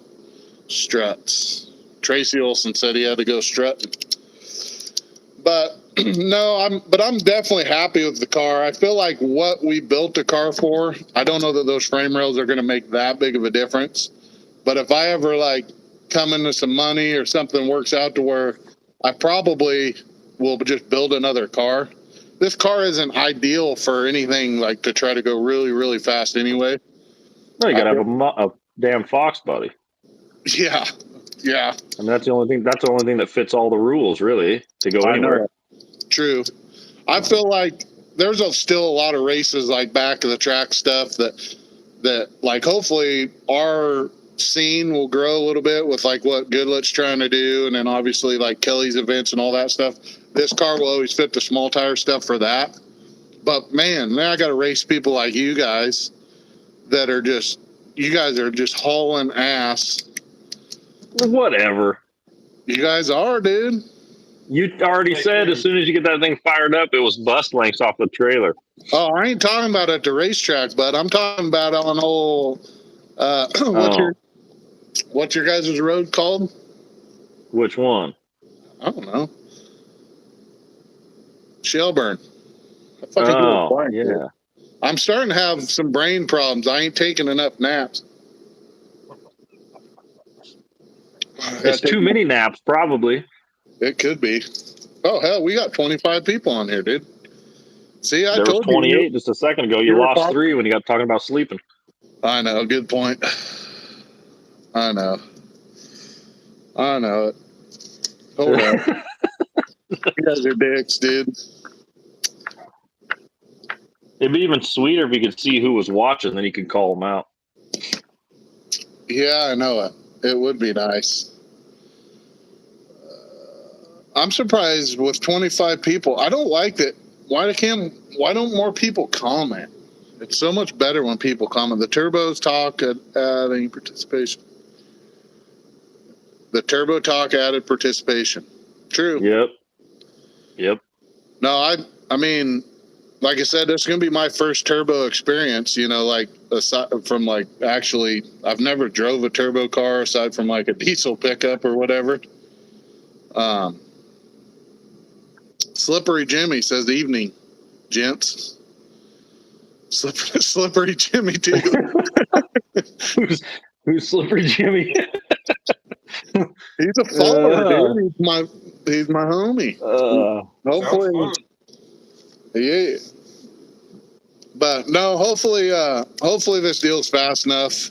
struts. Tracy Olson said he had to go strutting. But no, I'm definitely happy with the car. I feel like what we built the car for, I don't know that those frame rails are going to make that big of a difference. But if I ever like come into some money or something works out to where I probably will just build another car. This car isn't ideal for anything like to try to go really, really fast anyway. No, you gotta have a damn Fox buddy. Yeah. Yeah. And that's the only thing. That's the only thing that fits all the rules, really, to go anywhere. True. I feel like there's still a lot of races like back of the track stuff that like hopefully our scene will grow a little bit with like what Goodlet's trying to do, and then obviously like Kelly's events and all that stuff. This car will always fit the small tire stuff for that. But man, now I got to race people like you guys that are just hauling ass. Whatever. You guys are, dude. You already said as soon as you get that thing fired up, it was bust lengths off the trailer. Oh, I ain't talking about at the racetrack, but I'm talking about on old. What's your guys' road called? Which one? I don't know. Shelburne. Oh, yeah. I'm starting to have some brain problems. I ain't taking enough naps. It's too many naps, probably. It could be. Oh, hell, we got 25 people on here, dude. See, I there told was 28 you. just a second ago. You lost 3 when you got talking about sleeping. I know. Good point. I know it. Hold on. You guys are dicks, dude. It'd be even sweeter if you could see who was watching, then you could call them out. Yeah, I know it. It would be nice. I'm surprised with 25 people. I don't like that. Why don't more people comment? It's so much better when people comment. The turbos talk adding participation. The turbo talk added participation. True. Yep. No, I mean, like I said, this is gonna be my first turbo experience. You know, like aside from like actually, I've never drove a turbo car aside from like a diesel pickup or whatever. Slippery Jimmy says evening, gents. Slippery Jimmy too. Who's Slippery Jimmy? He's a follower, dude. He's my homie. Hopefully, yeah. But no, hopefully this deal's fast enough.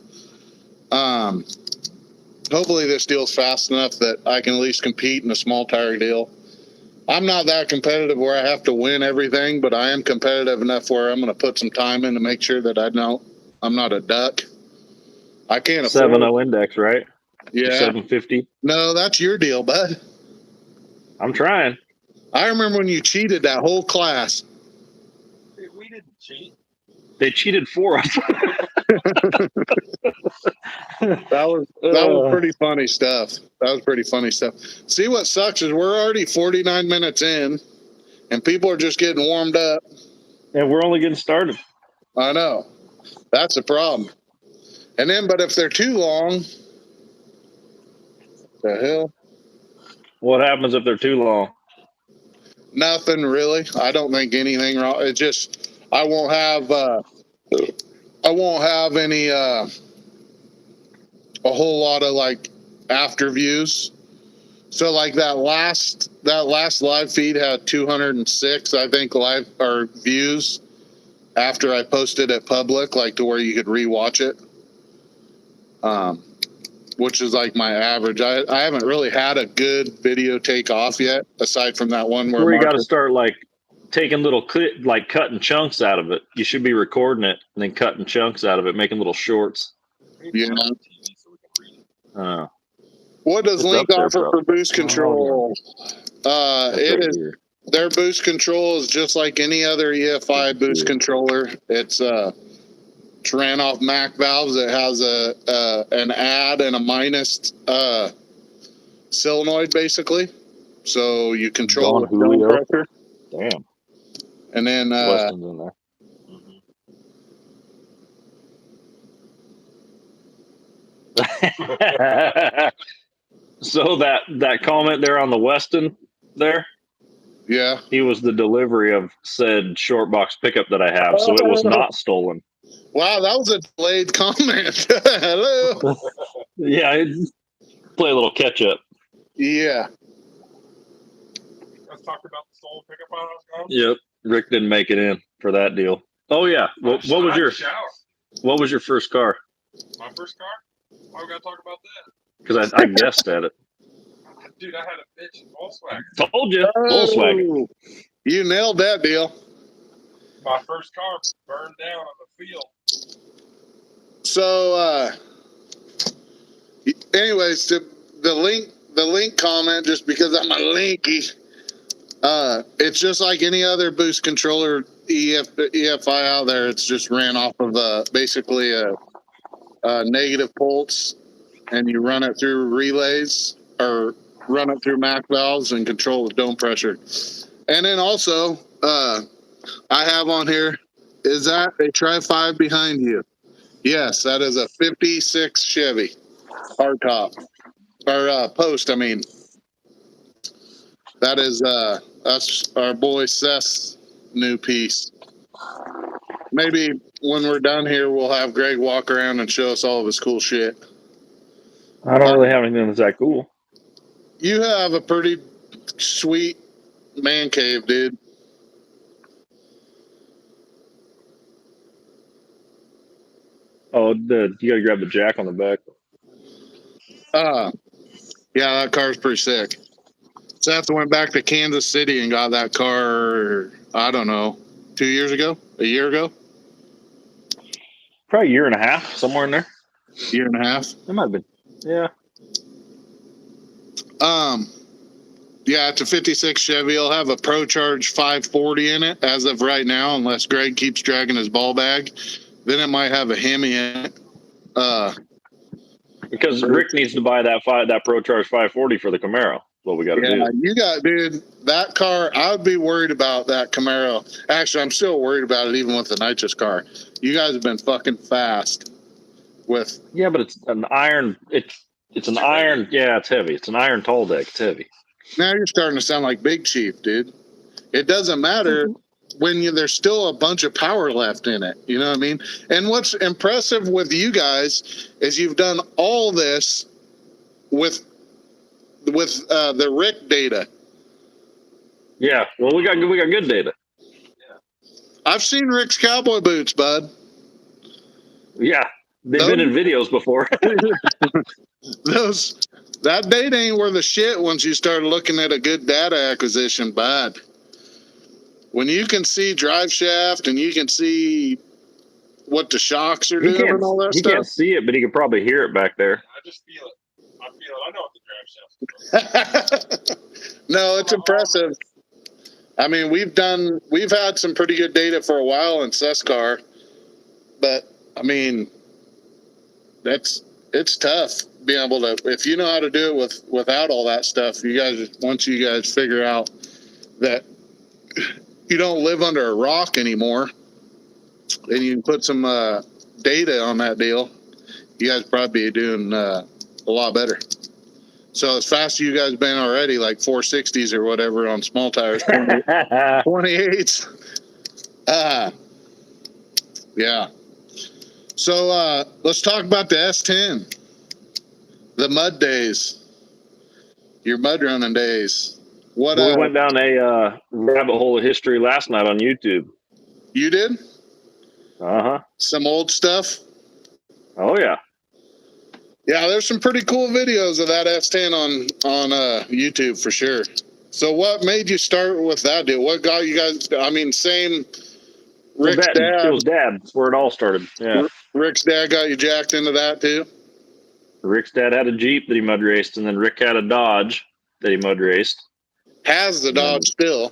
Hopefully this deal's fast enough that I can at least compete in a small tire deal. I'm not that competitive where I have to win everything, but I am competitive enough where I'm going to put some time in to make sure that I'm not a duck. I can't afford 7.0 index, right? Yeah. 750. No, that's your deal, bud. I'm trying. I remember when you cheated that whole class. We didn't cheat. They cheated for us. That was pretty funny stuff. See, what sucks is we're already 49 minutes in, and people are just getting warmed up. And we're only getting started. I know. That's a problem. And then, but if they're too long, the hell? What happens if they're too long? Nothing really. I don't think anything wrong. It's just I won't have any a whole lot of like after views. So like that last live feed had 206, I think, live or views after I posted it public, like to where you could rewatch it. which is like my average. I haven't really had a good video take off yet, aside from that one where Where you got to Marcus- start like taking little like cutting chunks out of it. You should be recording it and then cutting chunks out of it, making little shorts. Yeah. What does It's Link up there, offer for boost control? That's It right is here. their boost control is just like any other EFI boost controller. It's ran off Mac valves. It has an add and a minus solenoid basically, so you control Don with dome Julio. pressure. Damn. And then Weston's in there. So that comment there on the Weston there, yeah. he was the delivery of said short box pickup that I have, so it was not stolen. Wow, that was a delayed comment. Hello. Yeah, play a little catch up. Yeah. Let's talk about the stolen pickup while I was gone. Yep, Rick didn't make it in for that deal. Oh yeah, what was your first car? My first car? Why we gotta talk about that? Because I guessed at it. Dude, I had a bitch Volkswagen. Told you, Volkswagen. You nailed that deal. My first car burned down on the field. So, anyways, to the link comment, just because I'm a linky, it's just like any other boost controller EFI out there. It's just ran off of basically a negative pulse, and you run it through relays or run it through Mac valves and control the dome pressure. And then also, I have on here, is that a Tri-5 behind you? Yes, that is a 56 Chevy hardtop or post. I mean, that is that's our boy Seth's new piece. Maybe when we're done here, we'll have Greg walk around and show us all of his cool shit. I don't really have anything that's that cool. You have a pretty sweet man cave, dude. Oh, you got to grab the jack on the back. Yeah, that car's pretty sick. Seth went back to Kansas City and got that car, I don't know, 2 years ago? A year ago? Probably a year and a half, somewhere in there. Year and a half? It might have been. Yeah. Yeah, it's a 56 Chevy. It'll have a ProCharge 540 in it as of right now, unless Greg keeps dragging his ball bag. Then it might have a Hemi in it. Because Rick needs to buy that ProCharge 540 for the Camaro. What we got to do. You got, dude, that car, I would be worried about that Camaro. Actually, I'm still worried about it even with the nitrous car. You guys have been fucking fast with. Yeah, but it's an iron. It's an iron. Yeah, it's heavy. It's an iron tall deck. It's heavy. Now you're starting to sound like Big Chief, dude. It doesn't matter when there's still a bunch of power left in it. You know what I mean? And what's impressive with you guys is you've done all this with the Rick data. Yeah. Well, we got good data. I've seen Rick's cowboy boots, bud. Yeah, they've been in videos before. That data ain't worth a shit once you start looking at a good data acquisition, bud. When you can see drive shaft and you can see what the shocks are doing and all that stuff. He can't see it, but he can probably hear it back there. I just feel it. I feel it. I know what the drive shaft is. No, it's impressive. I mean, we've had some pretty good data for a while in Seth's car, but I mean, it's tough being able to, if you know how to do it without all that stuff. Once you guys figure out that you don't live under a rock anymore, and you can put some data on that deal, you guys probably be doing a lot better. So as fast as you guys been already, like 460s or whatever on small tires, 28s. Yeah. So let's talk about the S10, the mud days, your mud running days. We went down a rabbit hole of history last night on YouTube. You did? Uh-huh. Some old stuff? Oh, yeah. Yeah, there's some pretty cool videos of that S10 on YouTube for sure. So what made you start with that deal? What got you guys? I mean, same. Rick's Betting. dad. It was Dad. That's where it all started. Yeah. Rick's dad got you jacked into that too. Rick's dad had a Jeep that he mud raced, and then Rick had a Dodge that he mud raced. Has the Dodge still,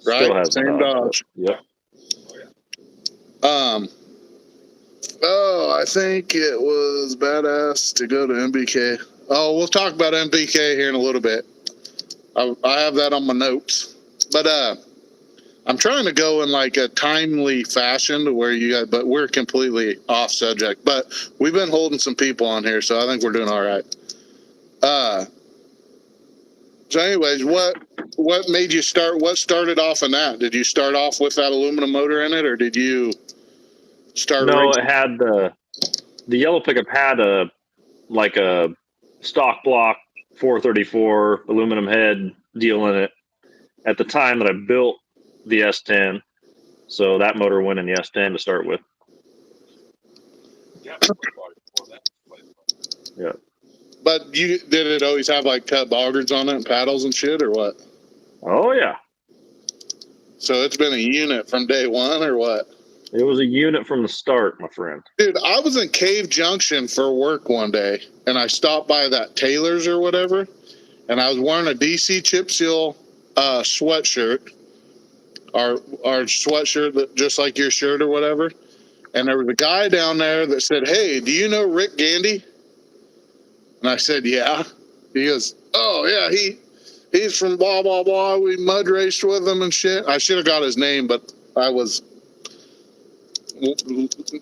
right? Still has Same the Dodge. Yep. Oh, I think it was badass to go to MBK. Oh, we'll talk about MBK here in a little bit. I have that on my notes, but I'm trying to go in like a timely fashion to where you guys, but we're completely off subject. But we've been holding some people on here, so I think we're doing all right. So, anyways, what made you start? What started off in that? Did you start off with that aluminum motor in it, or did you start? No, racing? it had the yellow pickup had a stock block 434 aluminum head deal in it at the time that I built the S10. So that motor went in the S10 to start with. Yeah. But did it always have like cut boggards on it and paddles and shit, or what? Oh yeah. So it's been a unit from day one, or what? It was a unit from the start, my friend. Dude, I was in Cave Junction for work one day, and I stopped by that Taylor's or whatever, and I was wearing a DC chip seal sweatshirt, our sweatshirt that just like your shirt or whatever. And there was a guy down there that said, "Hey, do you know Rick Gandee?" And I said, "Yeah." He goes, "Oh yeah, he's from blah blah blah. We mud raced with him and shit." I should have got his name, but I was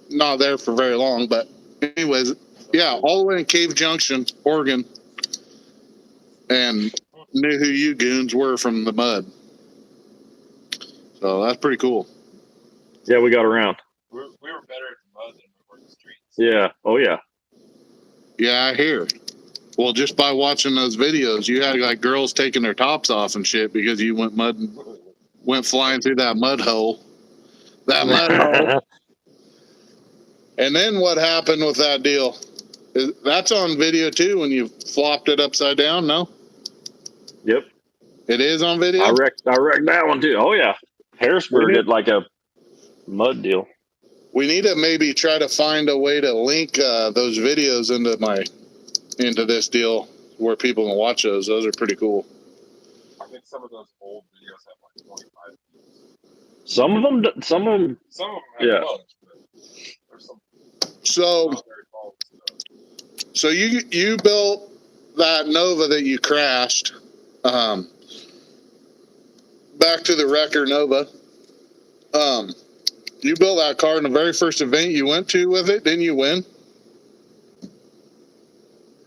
not there for very long. But anyways, yeah, all the way in Cave Junction, Oregon, and knew who you goons were from the mud. So that's pretty cool. Yeah, we got around. We were better at the mud than we were in the streets. Yeah. Oh yeah. Yeah, I hear. Well, just by watching those videos, you had like girls taking their tops off and shit because you went flying through that mud hole. That mud hole. And then what happened with that deal? That's on video too when you flopped it upside down, no? Yep. It is on video? I wrecked that one too. Oh yeah. Harrisburg did like a mud deal. We need to maybe try to find a way to link those videos into this deal where people can watch those. Those are pretty cool. I think some of those old videos have like 25 views. Some of them have yeah. bugs, but there's some So not very tall stuff. So you built that Nova that you crashed. Back to the wrecker Nova. You built that car in the very first event you went to with it. Didn't you win?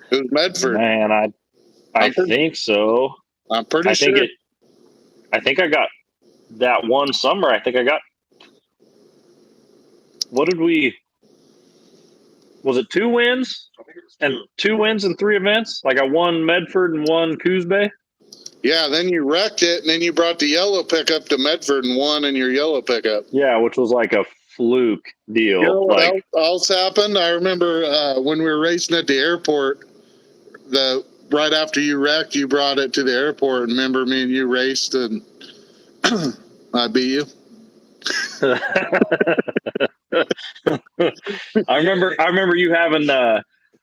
It was Medford. Man, I think so. I'm pretty sure. I think I got that one summer. I think I got. What did we? Was it 2 wins? I think it was And 2 wins in 3 events? Like I won Medford and won Coos Bay? Yeah, then you wrecked it, and then you brought the yellow pickup to Medford and won in your yellow pickup. Yeah, which was like a fluke deal. You know what else happened? I remember when we were racing at the airport, right after you wrecked, you brought it to the airport. Remember me and you raced, and I beat you. I remember you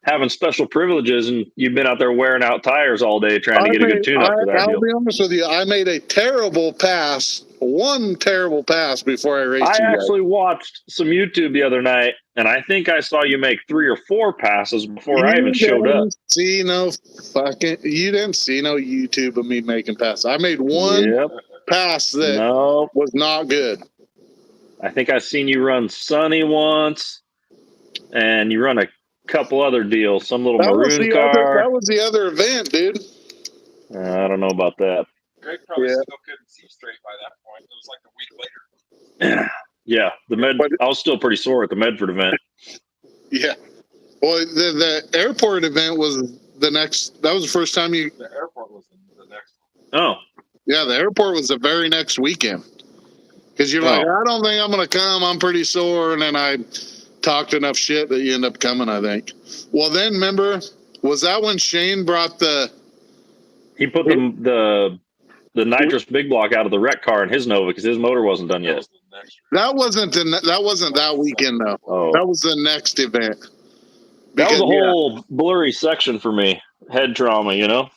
having special privileges, and you've been out there wearing out tires all day trying to get a good tune-up for that I'll deal. be honest with you. I made a terrible pass, one terrible pass before I raced you. I actually watched some YouTube the other night, and I think I saw you make 3 or 4 passes before I even showed up. You didn't see no YouTube of me making passes. I made one pass that was not good. I think I seen you run Sunny once, and you run a couple other deals, some little maroon car. That was the other event, dude. I don't know about that. Greg probably still couldn't see straight by that point. It was like a week later. Yeah, I was still pretty sore at the Medford event. Yeah. Well, the airport event was the next. That was the first time you. The airport was the next one. Oh. Yeah, the airport was the very next weekend. Because you're like, I don't think I'm going to come. I'm pretty sore. And then I talked enough shit that you end up coming, I think. Well, then remember, was that when Shane brought He put the nitrous big block out of the wreck car in his Nova because his motor wasn't done yet. that wasn't that weekend though. Oh, That was the next event. that was Because, a whole blurry section for me. Head trauma,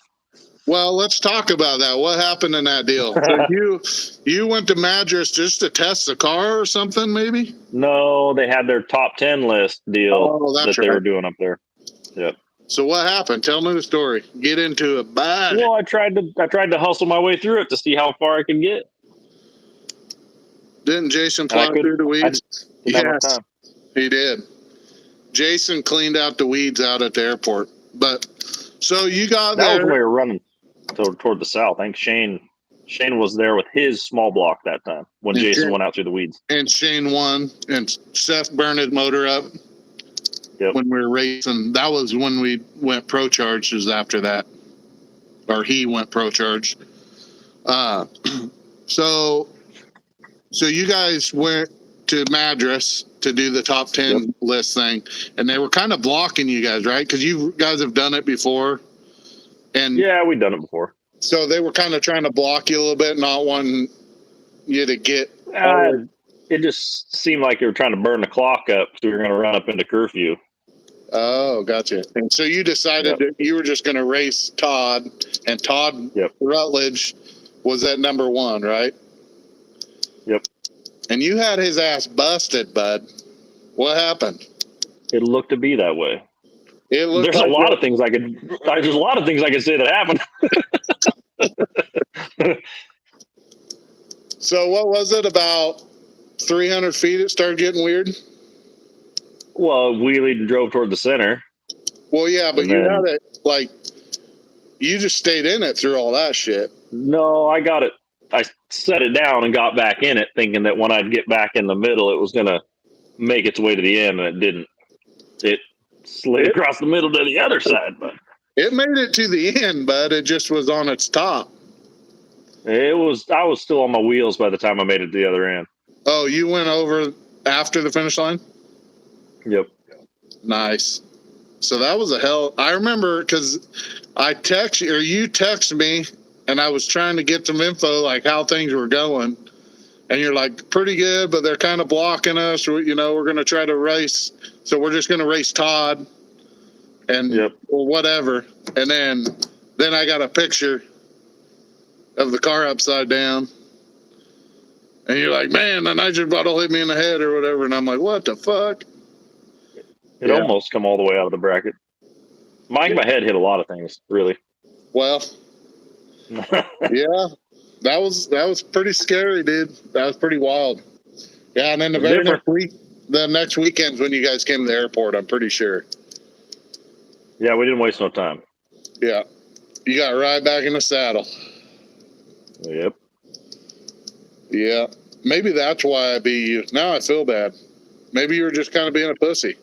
well, let's talk about that. What happened in that deal? So you went to Madras just to test the car or something, maybe? No, they had their top 10 list deal that's that they right. were doing up there. Yep. So what happened? Tell me the story. Get into it, bud. Well, I tried to hustle my way through it to see how far I could get. Didn't Jason plow through the weeds? Yes, he did. Jason cleaned out the weeds out at the airport. But so you got That there. was when we were running toward the south. I think Shane was there with his small block that time when Jason went out through the weeds. And Shane won, and Seth burned his motor up. Yep. When we were racing. That was when we went pro charges after that. Or he went pro charged. So you guys went to Madras to do the top 10 list thing, and they were kind of blocking you guys, right? Because you guys have done it before. And yeah, we've done it before. So they were kind of trying to block you a little bit, not wanting you to get. It just seemed like they were trying to burn the clock up, so we were going to run up into curfew. Oh, gotcha. And so you decided that you were just going to race Todd, and Todd Rutledge was at number 1, right? Yep. And you had his ass busted, bud. What happened? It looked to be that way. There's a lot of things I could say that happened. So what was it, about 300 feet it started getting weird? Well, wheelied and drove toward the center. Well, yeah, but you had it, like, you just stayed in it through all that shit. No, I got it. I set it down and got back in it, thinking that when I'd get back in the middle, it was going to make its way to the end, and it didn't. It slid across the middle to the other side, but it made it to the end, but it just was on its top. I was still on my wheels by the time I made it to the other end. Oh, you went over after the finish line? Yep. Nice. So that was I remember because you text me, and I was trying to get some info, like how things were going. And you're like, pretty good, but they're kind of blocking us. We're going to try to race. So we're just going to race Todd and or whatever. And then I got a picture of the car upside down. And you're like, man, the nitrogen bottle hit me in the head or whatever. And I'm like, what the fuck? It almost come all the way out of the bracket. My head hit a lot of things, really. Well, yeah. That was pretty scary, dude. That was pretty wild. Yeah, and then the next weekend's when you guys came to the airport, I'm pretty sure. Yeah, we didn't waste no time. Yeah. You got right back in the saddle. Yep. Yeah. Maybe that's why I beat you. Now I feel bad. Maybe you were just kind of being a pussy.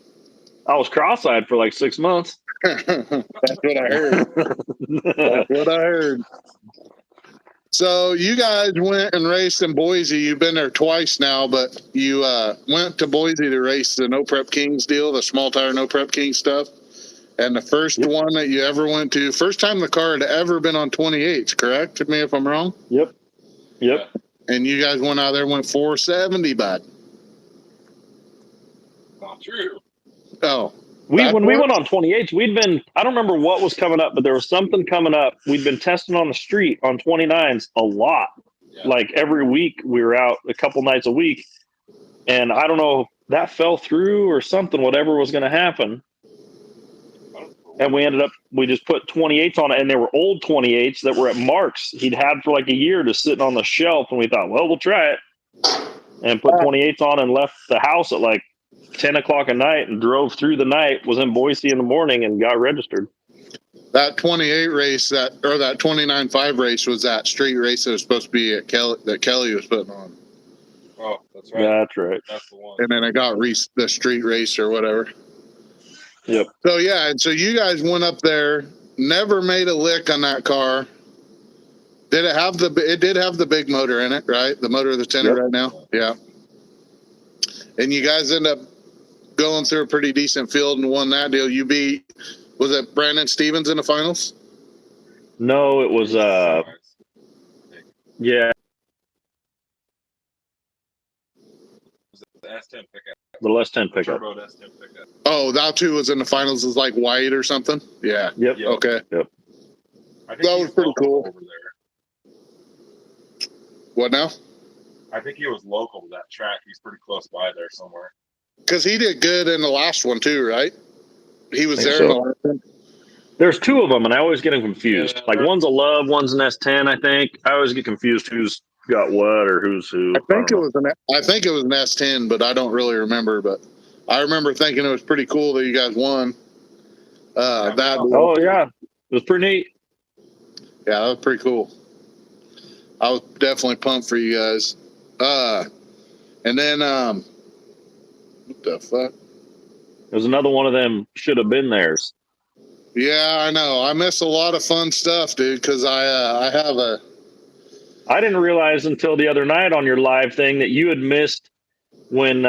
I was cross-eyed for like 6 months. That's what I heard. So you guys went and raced in Boise. You've been there twice now, but you went to Boise to race the No Prep Kings deal, the small tire No Prep King stuff. And the first one that you ever went to, first time the car had ever been on 28s, correct? Tell me if I'm wrong. Yep. And you guys went out there and went 470, bud. Not true. Oh. When we went on 28s, I don't remember what was coming up, but there was something coming up. We'd been testing on the street on 29s a lot. Yeah. Like every week we were out a couple nights a week. And I don't know, that fell through or something, whatever was going to happen. And we just put 28s on it, and they were old 28s that were at Mark's. He'd had for like a year just sitting on the shelf, and we thought, well, we'll try it. And put 28s on and left the house at like 10 o'clock at night and drove through the night, was in Boise in the morning, and got registered. That 28 race, that 29.5 race was that street race that was supposed to be at that Kelly was putting on. Oh, that's right. That's right. That's the one. And then it got the street race or whatever. Yep. So, yeah, and so you guys went up there, never made a lick on that car. It did have the big motor in it, right? The motor that's in it right now? Yeah. And you guys end up going through a pretty decent field and won that deal. You beat, was it Brandon Stevens in the finals? No, it was yeah, The S10 pickup. the less 10 pickup. Turbo S10 pickup. Oh, that too was in the finals as like white or something. Yeah. Yep. Yep. Okay. I think That he's was pretty local cool. over there. What now? I think he was local to that track. He's pretty close by there somewhere. Because he did good in the last one too, right? He was Think there so. in the last one. There's two of them, and I always get them confused. Yeah. Like one's a Love, one's an S10. I think I always get confused who's got what or who's who. I think don't it know. was an S10, but I don't really remember. But I remember thinking it was pretty cool that you guys won. That deal. Oh yeah, it was pretty neat. Yeah, that was pretty cool. I was definitely pumped for you guys. And then what the fuck? It was another one of them should have been theirs. Yeah, I know. I miss a lot of fun stuff, dude. Because I have a. I didn't realize until the other night on your live thing that you had missed when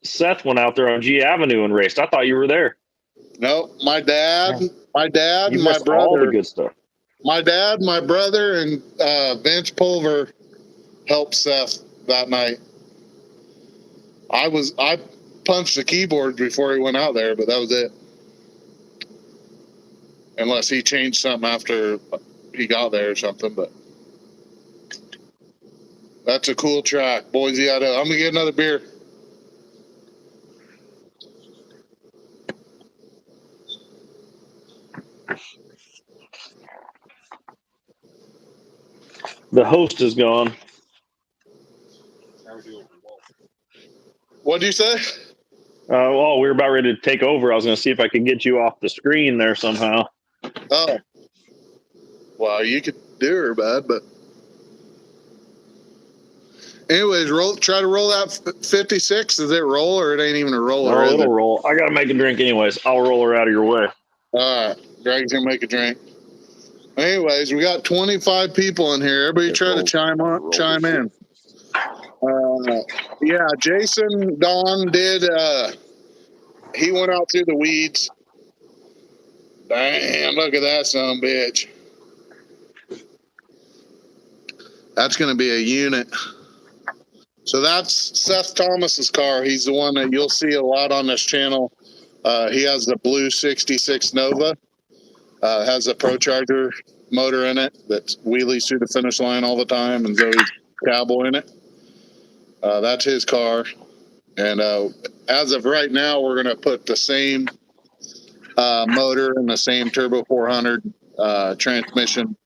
Seth went out there on G Avenue and raced. I thought you were there. No, my dad, You my missed all the brother, good stuff. my dad, my brother, and Vince Pulver helped Seth that night. I punched the keyboard before he went out there, but that was it. Unless he changed something after he got there or something, but that's a cool track. Boise, Idaho. I'm gonna get another beer. The host is gone. How we doing for Wolf? What'd you say? Well, we were about ready to take over. I was going to see if I could get you off the screen there somehow. Oh, well, you could do her, bud, but anyways, try to roll that 56. Does it roll or it ain't even a roller? No, is it'll it? roll. I got to make a drink anyways. I'll roll her out of your way. All right, Greg's gonna make a drink. Anyways, we got 25 people in here. Everybody try to chime in. Yeah, Jason Don did. He went out through the weeds. Damn! Look at that son of a bitch. That's gonna be a unit. So that's Seth Thomas's car. He's the one that you'll see a lot on this channel. He has the blue 66 Nova. Has a Pro Charger motor in it that wheelies through the finish line all the time, and Zoe's cowboy in it. That's his car. And as of right now, we're going to put the same motor and the same Turbo 400 transmission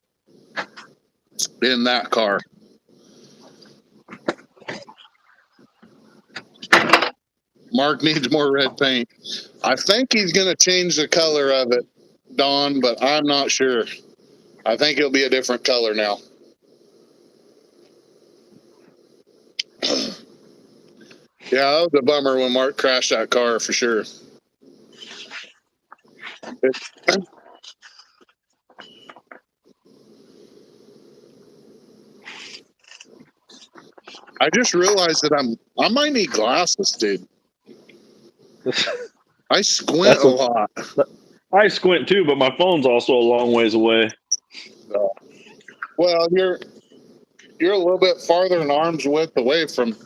in that car. Mark needs more red paint. I think he's going to change the color of it, Don, but I'm not sure. I think it'll be a different color now. Yeah, that was a bummer when Mark crashed that car for sure. I just realized that I might need glasses, dude. I squint a lot. I squint too, but my phone's also a long ways away. Well, you're a little bit farther than arm's width away from.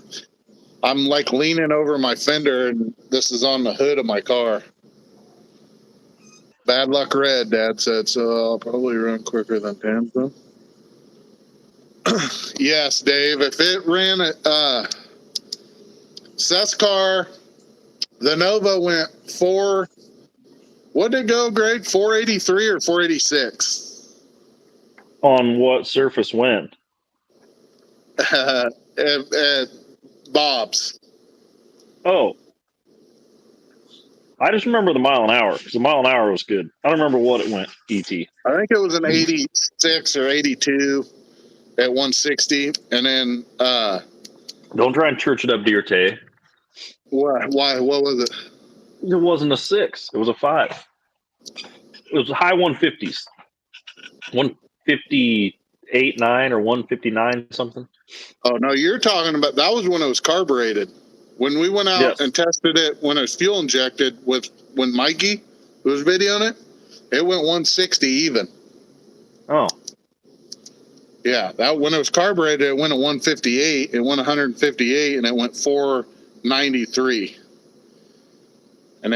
I'm like leaning over my fender, and this is on the hood of my car. Bad luck red, Dad said, so I'll probably run quicker than 10. So. Yes, Dave. If it ran Seth's car, the Nova went 4. What did it go, Greg? 483 or 486? On what surface when? At Bob's. Oh. I just remember the mile an hour because the mile an hour was good. I don't remember what it went, ET. I think it was an 86 or 82 at 160. And then Don't try and church it up, dear Tay. what was it? It wasn't a 6. It was a 5. It was high 150s. 158, 9 or 159 something. Oh no, you're talking about that was when it was carbureted. When we went out Yes. and tested it when it was fuel injected when Mikey was videoing it, it went 160 even. Oh, Yeah, that when it was carbureted, it went at 158. It went 158, and it went 493. And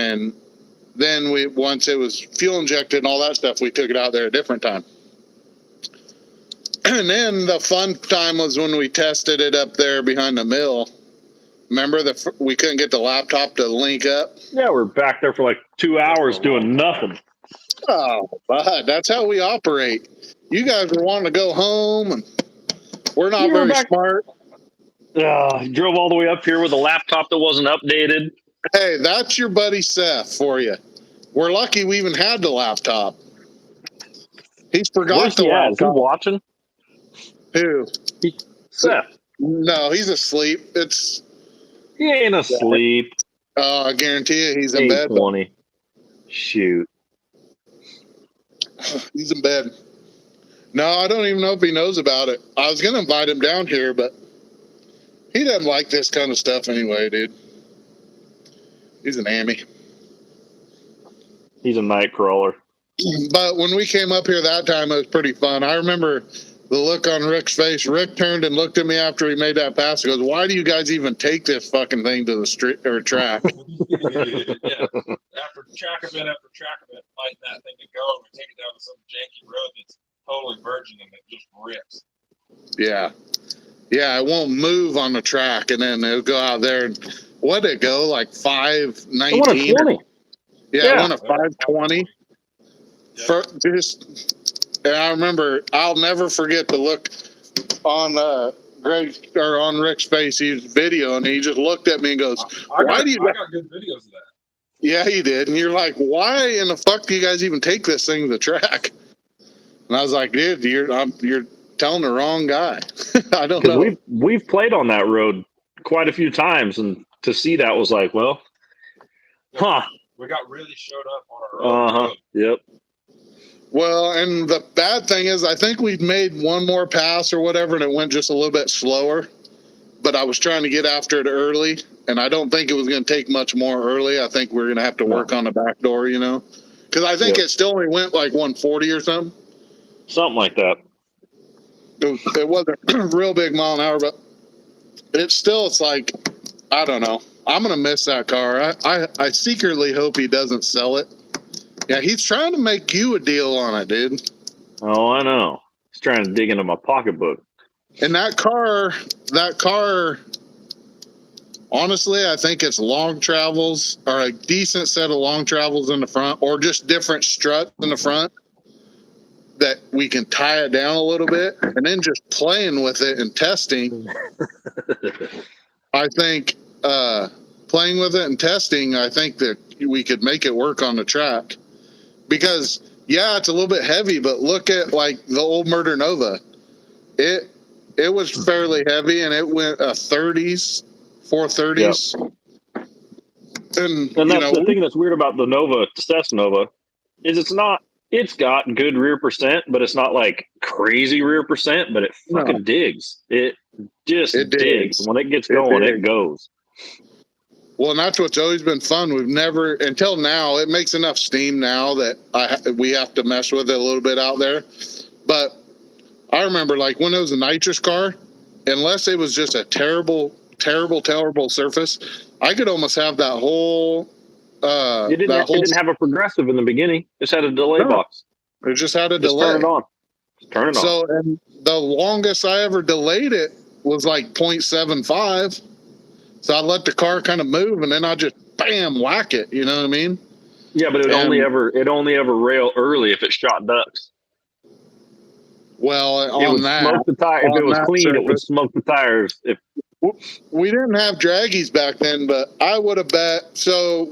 then we once it was fuel injected and all that stuff, we took it out there a different time. And then the fun time was when we tested it up there behind the mill. Remember we couldn't get the laptop to link up. yeah, we're back there for like 2 hours doing nothing. Oh, but that's how we operate. You guys were wanting to go home, and we're not very smart. Drove all the way up here with a laptop that wasn't updated. Hey, that's your buddy Seth for you. We're lucky we even had the laptop. He's forgot Where's the he at? laptop. Is he watching? Who? Seth. No, he's asleep. He ain't asleep. I guarantee you he's in bed. 8:20. Shoot. He's in bed. No, I don't even know if he knows about it. I was going to invite him down here, but he doesn't like this kind of stuff anyway, dude. He's an hammy. He's a night crawler. But when we came up here that time, it was pretty fun. I remember the look on Rick's face. Rick turned and looked at me after he made that pass. He goes, "Why do you guys even take this fucking thing to the street or track?" Yeah. After track event, fighting that thing to go, and we take it down to some janky road that's totally virgin and it just rips. Yeah. Yeah, it won't move on the track, and then it'll go out there. And what'd it go, like 519? Yeah, it went a 520. And I remember, I'll never forget the look on on Rick's face. He's videoing, and he just looked at me and goes, I got good videos of that. Yeah, he did. And you're like, why in the fuck do you guys even take this thing to the track? And I was like, dude, you're telling the wrong guy. I don't know. We've played on that road quite a few times, and to see that was like, well, huh. We got really showed up on our road. Yep. Well, and the bad thing is, I think we'd made one more pass or whatever, and it went just a little bit slower. But I was trying to get after it early, and I don't think it was going to take much more early. I think we're going to have to work on the back door, because I think it still only went like 140 or something. Something like that. It wasn't a real big mile an hour, but it's like, I don't know. I'm going to miss that car. I secretly hope he doesn't sell it. Yeah, he's trying to make you a deal on it, dude. Oh, I know. He's trying to dig into my pocketbook. And that car, honestly, I think it's long travels or a decent set of long travels in the front, or just different struts in the front that we can tie it down a little bit, and then just playing with it and testing. I think playing with it and testing, I think that we could make it work on the track. Because, yeah, it's a little bit heavy, but look at, like, the old Murder Nova. It was fairly heavy, and it went 30s, 430s. Yep. And that's the thing that's weird about the Nova, Cessna Nova, is it's got good rear percent, but it's not, like, crazy rear percent, but it fucking digs. It just digs. When it gets going, it goes. Well, and that's what's always been fun. We've never, until now, it makes enough steam now that we have to mess with it a little bit out there. But I remember, like, when it was a nitrous car, unless it was just a terrible surface, I could almost have that whole. It didn't have a progressive in the beginning. It just had a delay box. It just had a delay. Turn it on. Turn it on. So, and the longest I ever delayed it was like 0.75. So I let the car kind of move, and then I just bam whack it. You know what I mean? Yeah, but it only ever rail early if it shot ducks. Well, If it was clean, it would smoke the tires. We didn't have draggies back then, but I would have bet. So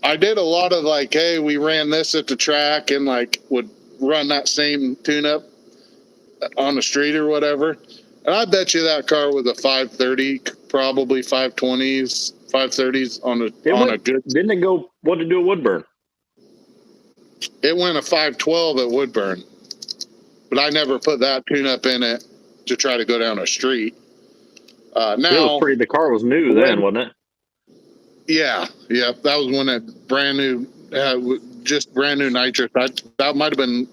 I did a lot of like, hey, we ran this at the track and like would run that same tune-up on the street or whatever. And I bet you that car was a 530, probably 520s, 530s on a good. Didn't it go? What did it do at Woodburn? It went a 512 at Woodburn, but I never put that tune-up in it to try to go down a street. Now the car was new then, wasn't it? Yeah, that was when that brand new, just brand new nitrous. That might have been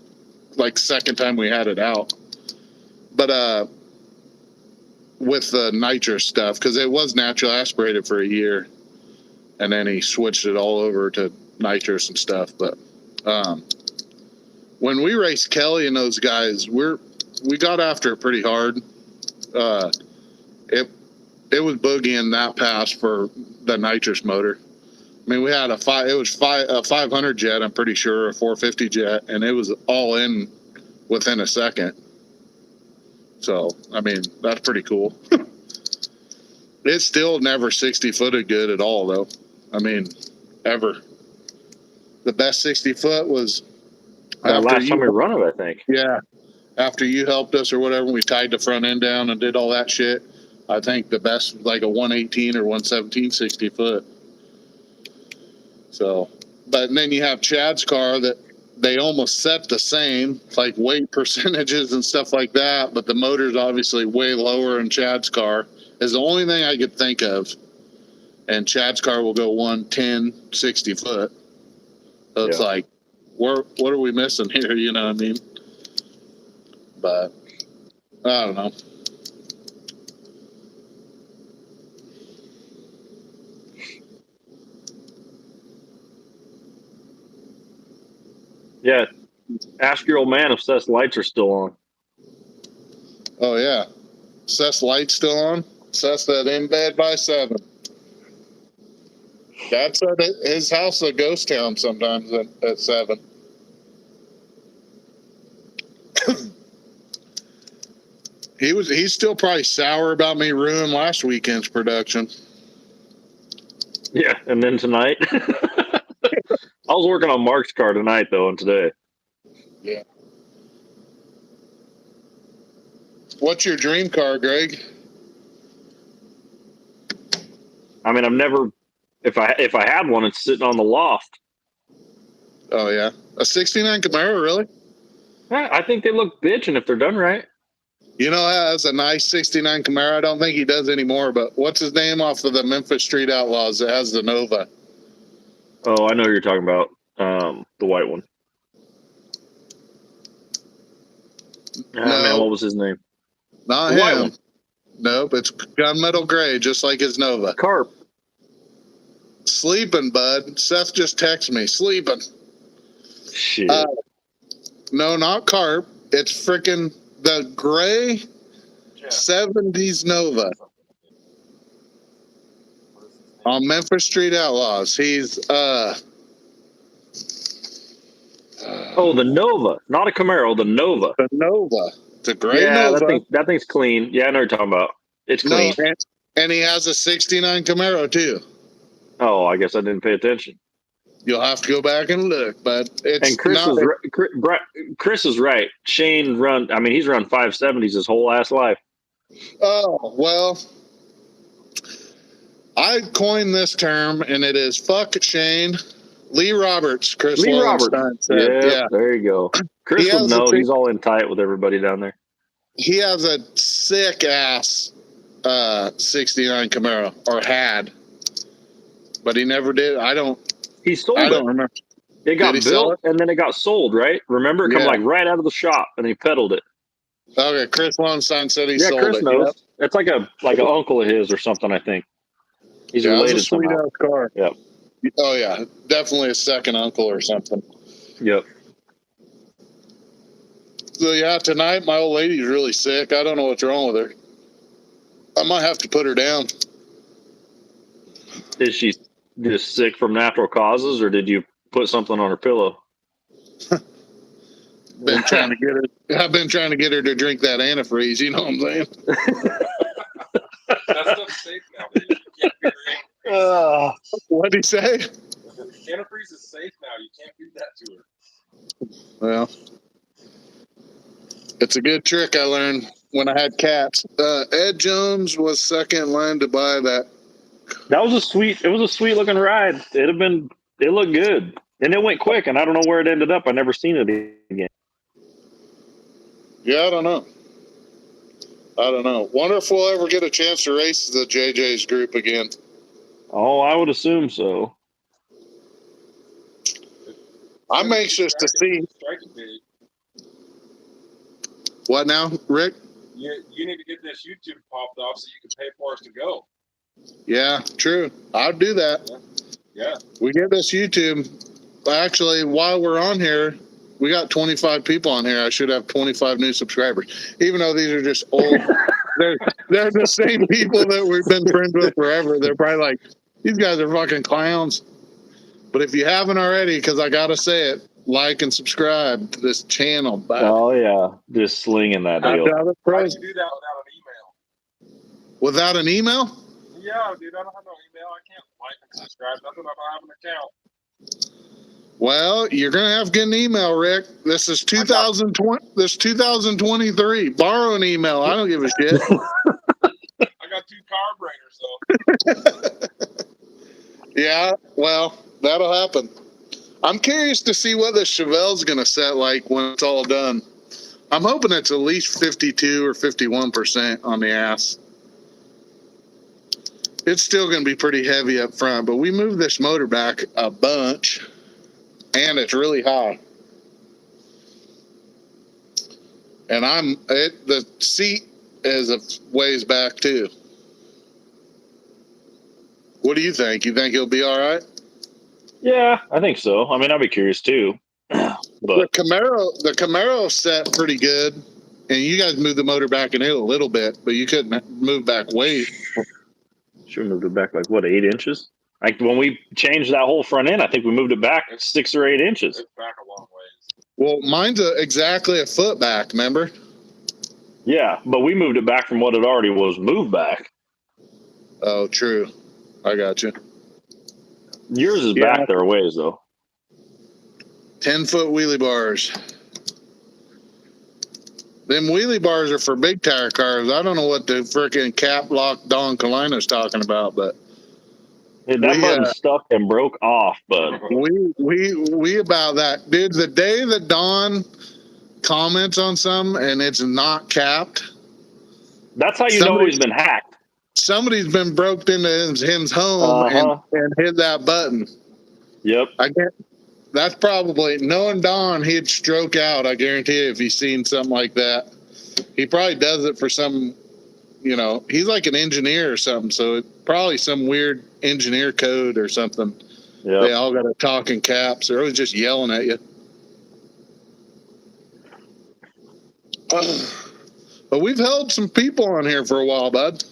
like second time we had it out. But with the nitrous stuff, because it was natural aspirated for a year, and then he switched it all over to nitrous and stuff. But when we raced Kelly and those guys, we got after it pretty hard. It was boogieing that pass for the nitrous motor. I mean, we had a 500 jet, I'm pretty sure, a 450 jet, and it was all in within a second. So, I mean, that's pretty cool. It still never 60 footed good at all, though. I mean, ever. The best 60 foot was last time we run it, I think. Yeah, after you helped us or whatever, we tied the front end down and did all that shit. I think the best was like a 118 or 117 60 foot. So, but then you have Chad's car that they almost set the same, like weight percentages and stuff like that, but the motor's obviously way lower in Chad's car is the only thing I could think of. And Chad's car will go 110, 60 foot. So it's like, what are we missing here? You know what I mean? But I don't know. Yeah. Ask your old man if Seth's lights are still on. Oh, yeah. Seth's lights still on? Seth's that in bed by 7. That's at his house, a ghost town sometimes at 7. He's still probably sour about me ruining last weekend's production. Yeah, and then tonight. I was working on Mark's car tonight, though, and today. Yeah. What's your dream car, Greg? I mean, I've never. If I had one, it's sitting on the loft. Oh yeah, a '69 Camaro, really? Yeah, I think they look bitchin' if they're done right. You know, that's a nice '69 Camaro. I don't think he does anymore. But what's his name off of the Memphis Street Outlaws that has the Nova? Oh, I know who you're talking about. The white one. Man, what was his name? Not the him. White one. Nope, it's gunmetal gray, just like his Nova. Carp. Sleeping, bud. Seth just texted me. Sleeping. Shit. No, not Carp. It's freaking the gray 70s Nova on Memphis Street Outlaws. He's the Nova, not a Camaro. The Nova. The Nova. The gray Nova. That thing's clean. Yeah, I know what you're talking about. It's clean. No, and he has a '69 Camaro too. Oh, I guess I didn't pay attention. You'll have to go back and look, but it's and Chris is right. Shane he's run 570s his whole ass life. Oh, well, I coined this term, and it is fuck Shane. Lee Roberts, Chris Lee Roberts. Said, yeah, there you go. Chris would know. He's all in tight with everybody down there. He has a sick ass 69 Camaro, or had, but he never did. He sold it. I don't remember. It got built and then it got sold, right? Remember, it come like right out of the shop and he peddled it. Okay, Chris Lowenstein said he sold it. Yeah, Chris knows. Yep. It's like an uncle of his or something, I think. He's related somehow. Sweet ass car. Yep. Oh yeah, definitely a second uncle or something. Yep. So yeah, tonight my old lady's really sick. I don't know what's wrong with her. I might have to put her down. Is she just sick from natural causes, or did you put something on her pillow? I've been trying to get her to drink that antifreeze. You know what I'm saying? That stuff's safe now. You can't do that. What'd he say? Antifreeze is safe now. You can't do that to her. Well, it's a good trick I learned when I had cats. Ed Jones was second in line to buy that. It was a sweet looking ride. It looked good. And it went quick, and I don't know where it ended up. I never seen it again. Yeah, I don't know. Wonder if we'll ever get a chance to race the JJ's group again. Oh, I would assume so. I'm anxious to see. Strike it big. What now, Rick? You need to get this YouTube popped off so you can pay for us to go. Yeah, true. I'll do that. Yeah. We get this YouTube. Actually, while we're on here, we got 25 people on here. I should have 25 new subscribers, even though these are just old. they're the same people that we've been friends with forever. They're probably like, these guys are fucking clowns. But if you haven't already, because I gotta say it, like and subscribe to this channel. Bye. Oh yeah, just slinging that deal. How do you do that without an email? Without an email? Yeah, dude, I don't have no email. I can't like and subscribe. Nothing. I don't have an account. Well, you're gonna have to get an email, Rick. This is 2020. This 2023. Borrow an email. I don't give a shit. I got 2 carburetors, though. Yeah, well, that'll happen. I'm curious to see what the Chevelle's gonna set like when it's all done. I'm hoping it's at least 52 or 51% on the ass. It's still gonna be pretty heavy up front, but we moved this motor back a bunch, and it's really high. And the seat is a ways back too. What do you think? You think it'll be all right? Yeah, I think so. I mean, I'd be curious too. But the Camaro set pretty good, and you guys moved the motor back in it a little bit, but you couldn't move back weight. Sure, moved it back like what, 8 inches? Like when we changed that whole front end, I think we moved it back 6 or 8 inches. It's back a long ways. Well, mine's exactly a foot back. Remember? Yeah, but we moved it back from what it already was moved back. Oh, true. I got you. Yours is back there a ways though. 10-foot wheelie bars. Them wheelie bars are for big tire cars. I don't know what the freaking cap lock Don Kalina's talking about, but That button stuck and broke off, but we about that, dude. The day that Don comments on something and it's not capped, that's how you know he's been hacked. Somebody's been broke into his home and hit that button. Yep. That's probably, knowing Don, he'd stroke out. I guarantee you, if he's seen something like that. He probably does it for some, he's like an engineer or something. So it's probably some weird engineer code or something. Yep. They all got to talk in caps. They're always just yelling at you. But we've held some people on here for a while, bud.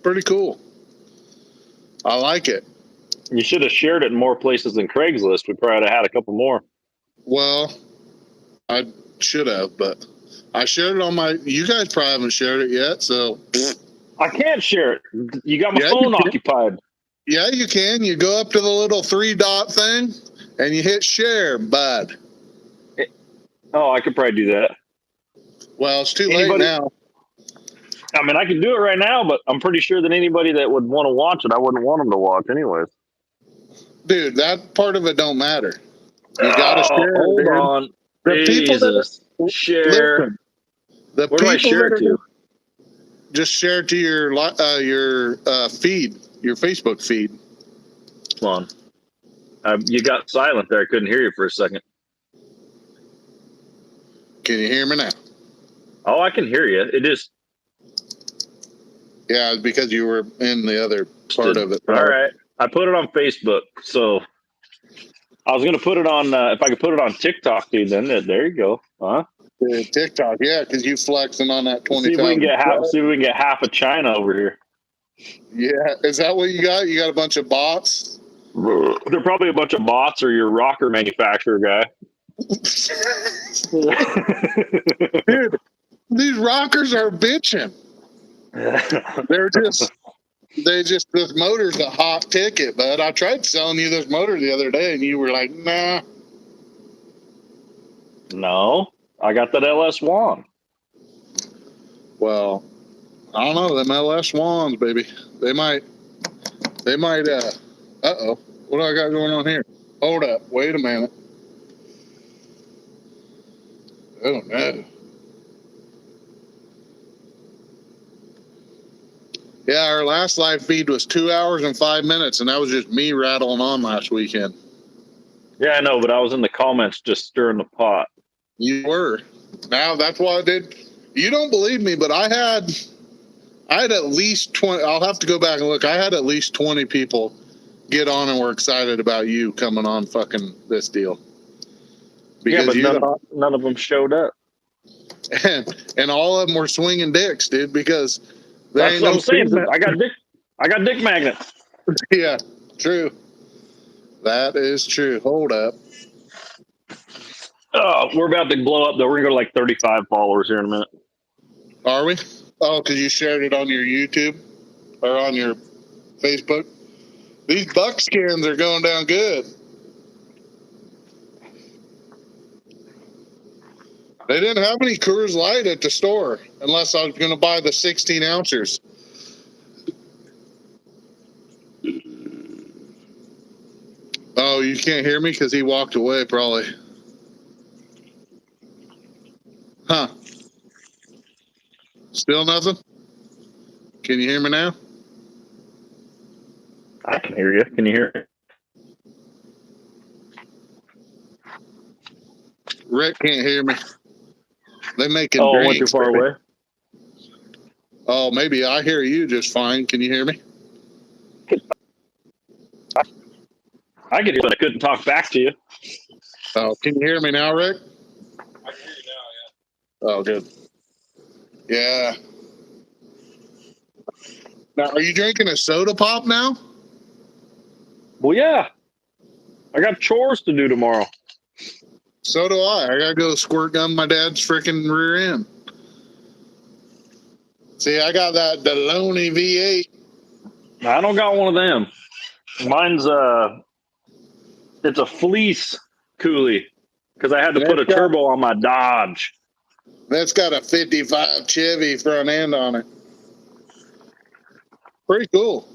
Pretty cool. I like it. You should have shared it in more places than Craigslist. We probably would have had a couple more. Well, I should have, but I shared it on you guys probably haven't shared it yet, so. I can't share it. You got my phone occupied. Yeah, you can. You go up to the little 3-dot thing and you hit share, bud. Oh, I could probably do that. Well, it's too late now. I mean, I could do it right now, but I'm pretty sure that anybody that would want to watch it, I wouldn't want them to watch anyways. Dude, that part of it don't matter. You gotta share. Hold on. The people that share. Listen, the Where do I share it to? Just share it to your feed, your Facebook feed. Come on. You got silent there. I couldn't hear you for a second. Can you hear me now? Oh, I can hear you. It just. Yeah, it's because you were in the other part of it. All right. I put it on Facebook, so I was gonna put it on. If I could put it on TikTok, dude, then there you go. Huh? TikTok, yeah, because you flexing on that 20. See if we can get half of China over here. Yeah, is that what you got? You got a bunch of bots? They're probably a bunch of bots or your rocker manufacturer guy. Dude, these rockers are bitching. This motor's a hot ticket, bud. I tried selling you this motor the other day and you were like, nah. No, I got that LS Swan. Well, I don't know, them LS Swans, baby. They might, uh-oh. What do I got going on here? Hold up, wait a minute. Oh, no. Yeah, our last live feed was 2 hours and 5 minutes, and that was just me rattling on last weekend. Yeah, I know, but I was in the comments just stirring the pot. You were. Now that's why I did. You don't believe me, but I had at least 20. I'll have to go back and look. I had at least 20 people get on and were excited about you coming on fucking this deal. Yeah, but you none of them showed up. and all of them were swinging dicks, dude, because there That's ain't what no I'm saying. female. I got dick magnets. Yeah, true. That is true. Hold up. Oh, we're about to blow up though. We're gonna go to like 35 followers here in a minute. Are we? Oh, because you shared it on your YouTube or on your Facebook. These buckskins are going down good. They didn't have any Coors Light at the store unless I was going to buy the 16 ounces. Oh, you can't hear me because he walked away probably. Huh. Still nothing? Can you hear me now? I can hear you. Can you hear it? Rick can't hear me. They making Oh, I went too drinks. far away. Oh, maybe I hear you just fine. Can you hear me? I could hear, but I couldn't talk back to you. Oh, can you hear me now, Rick? I can hear you now, Oh, good. Yeah. Now, are you drinking a soda pop now? Well, yeah. I got chores to do tomorrow. So do I. I gotta go squirt gun my dad's freaking rear end. See, I got that Deloney V8. I don't got one of them. Mine's it's a fleece coolie because I had to put a turbo on my Dodge. That's got a 55 Chevy front end on it. Pretty cool.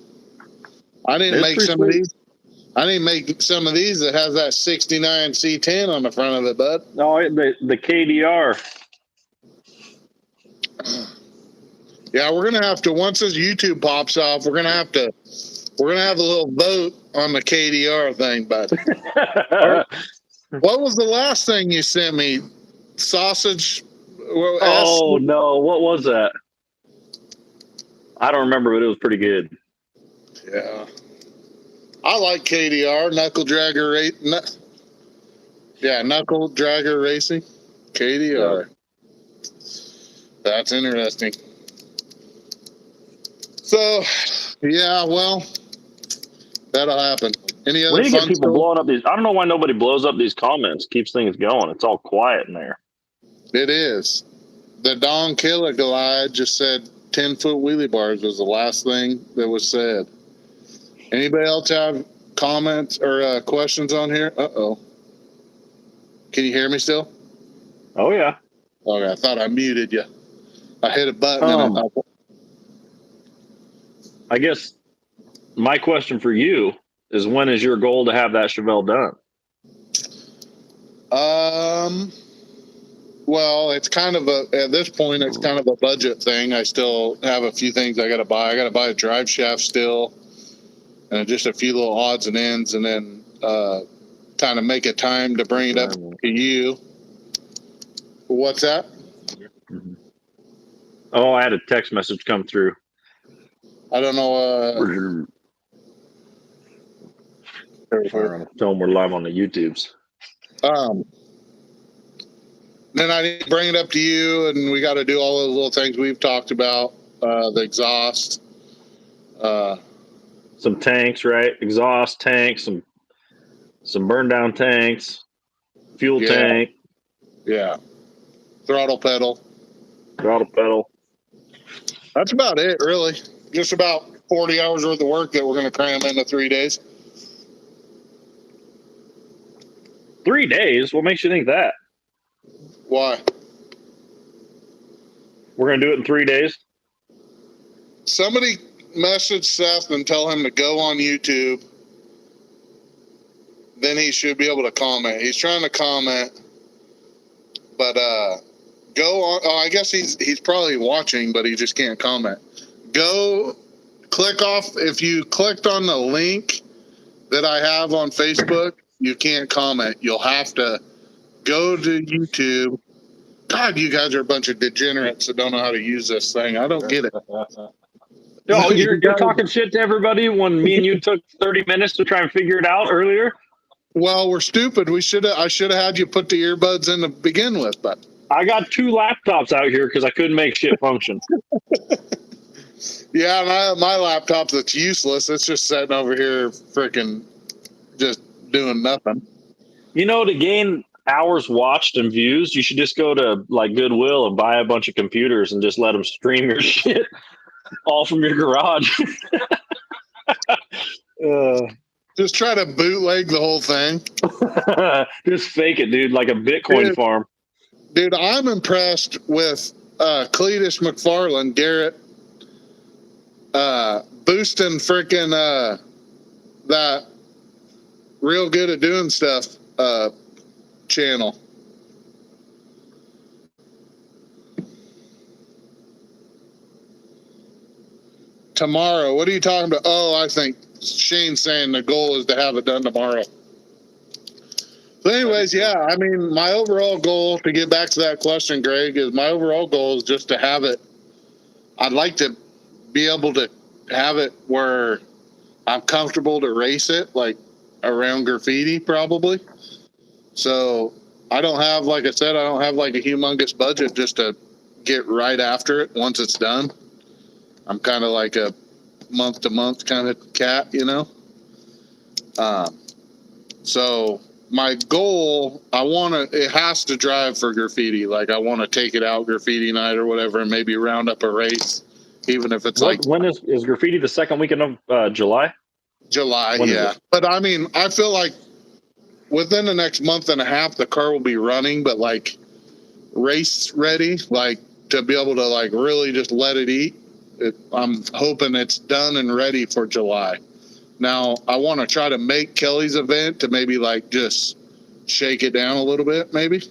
I didn't make some of these. I didn't make some of these that has that 69 C10 on the front of it, bud. No, the KDR. Yeah, we're gonna have to, once this YouTube pops off, we're gonna have a little vote on the KDR thing, bud. What was the last thing you sent me? Sausage? Well, oh no, what was that? I don't remember, but it was pretty good. Yeah. I like KDR, Knuckle Dragger Knuckle Dragger Racing. KDR. Yeah. That's interesting. So, yeah, well, that'll happen. Any other we need to fun get people stuff? blowing up these. I don't know why nobody blows up these comments. Keeps things going. It's all quiet in there. It is. The Don Killer Goliath just said 10-foot wheelie bars was the last thing that was said. Anybody else have comments or questions on here? Uh-oh. Can you hear me still? Oh, yeah. Okay, I thought I muted you. I hit a button. I guess my question for you is, when is your goal to have that Chevelle done? Well, it's kind of at this point, it's kind of a budget thing. I still have a few things I got to buy. I got to buy a drive shaft still, and just a few little odds and ends, and then kind of make a time to bring it up to you. What's that? Oh, I had a text message come through. I don't know. Tell them we're live on the YouTubes. Then I need to bring it up to you, and we got to do all those little things we've talked about. The exhaust. Some tanks, right? Exhaust tanks, some burn down tanks, fuel tank. Yeah. Throttle pedal. That's about it, really. Just about 40 hours worth of work that we're going to cram into 3 days. 3 days? What makes you think that? Why? We're going to do it in 3 days? Somebody message Seth and tell him to go on YouTube. Then he should be able to comment. He's trying to comment, but go on. Oh, I guess he's probably watching, but he just can't comment. Go if you clicked on the link that I have on Facebook, you can't comment. You'll have to go to YouTube. God, you guys are a bunch of degenerates that don't know how to use this thing. I don't get it. No, you're guys- talking shit to everybody when me and you took 30 minutes to try and figure it out earlier. Well, we're stupid. I should have had you put the earbuds in to begin with, but I got 2 laptops out here because I couldn't make shit function. yeah, my laptop that's useless. It's just sitting over here, freaking, just doing nothing. You know, to gain hours watched and views, you should just go to like Goodwill and buy a bunch of computers and just let them stream your shit all from your garage. Just try to bootleg the whole thing. Just fake it, dude, like a Bitcoin farm. Dude, I'm impressed with Cletus McFarland, Garrett, boosting freaking that real good at doing stuff channel. Tomorrow, what are you talking about? Oh, I think Shane's saying the goal is to have it done tomorrow. So anyways, yeah, I mean, my overall goal, to get back to that question, Greg, is my overall goal is just to have it. I'd like to be able to have it where I'm comfortable to race it, like around graffiti, probably. So I don't have, like I said, I don't have like a humongous budget just to get right after it once it's done. I'm kind of like a month to month kind of cat, you know? So my goal, it has to drive for graffiti. Like I want to take it out graffiti night or whatever and maybe round up a race, even if it's When is graffiti the second weekend of July? July, yeah. But I mean, I feel like within the next month and a half, the car will be running, but like race ready, like to be able to like really just let it eat. I'm hoping it's done and ready for July. Now, I want to try to make Kelly's event to maybe like just shake it down a little bit, maybe.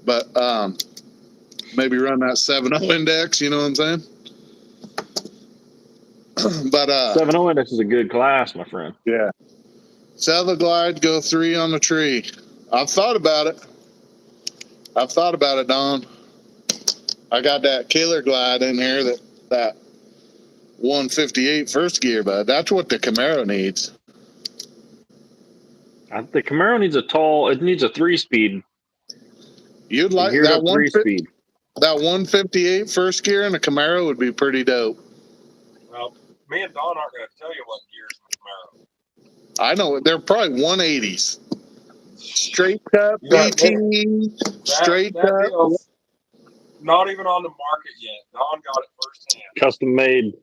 But maybe run that 7.0 index, you know what I'm saying? But 7.0 index is a good class, my friend. Yeah. Sell the glide, go 3 on the tree. I've thought about it. Don. I got that killer glide in here, that 158 first gear, bud. That's what the Camaro needs. The Camaro needs it needs a 3-speed. You'd like that 3-speed. That 158 first gear in a Camaro would be pretty dope. Well, me and Don aren't going to tell you what gears in the Camaro. I know they're probably 180s. Straight cut, BT, straight cut. Not even on the market yet. Don got it firsthand. Custom made.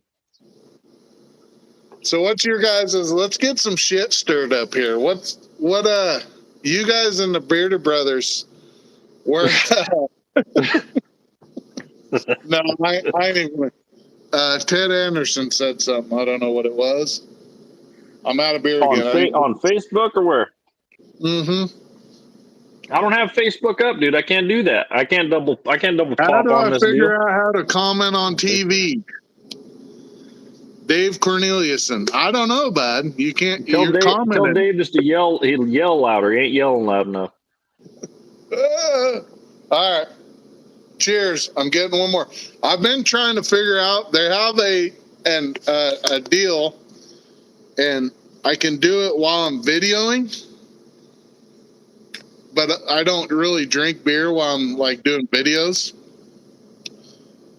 So what's your guys' let's get some shit stirred up here. What you guys and the Bearded Brothers were no, I ain't even Ted Anderson said something. I don't know what it was. I'm out of beer again. On Facebook or where? Mm-hmm. I don't have Facebook up, dude. I can't do that. I can't double pop on this deal. How do I figure out how to comment on TV? Dave Corneliuson. I don't know, bud. You can't. Tell Dave just to yell. He'll yell louder. He ain't yelling loud enough. All right. Cheers. I'm getting one more. I've been trying to figure out. They have a deal, and I can do it while I'm videoing. But I don't really drink beer while I'm like doing videos.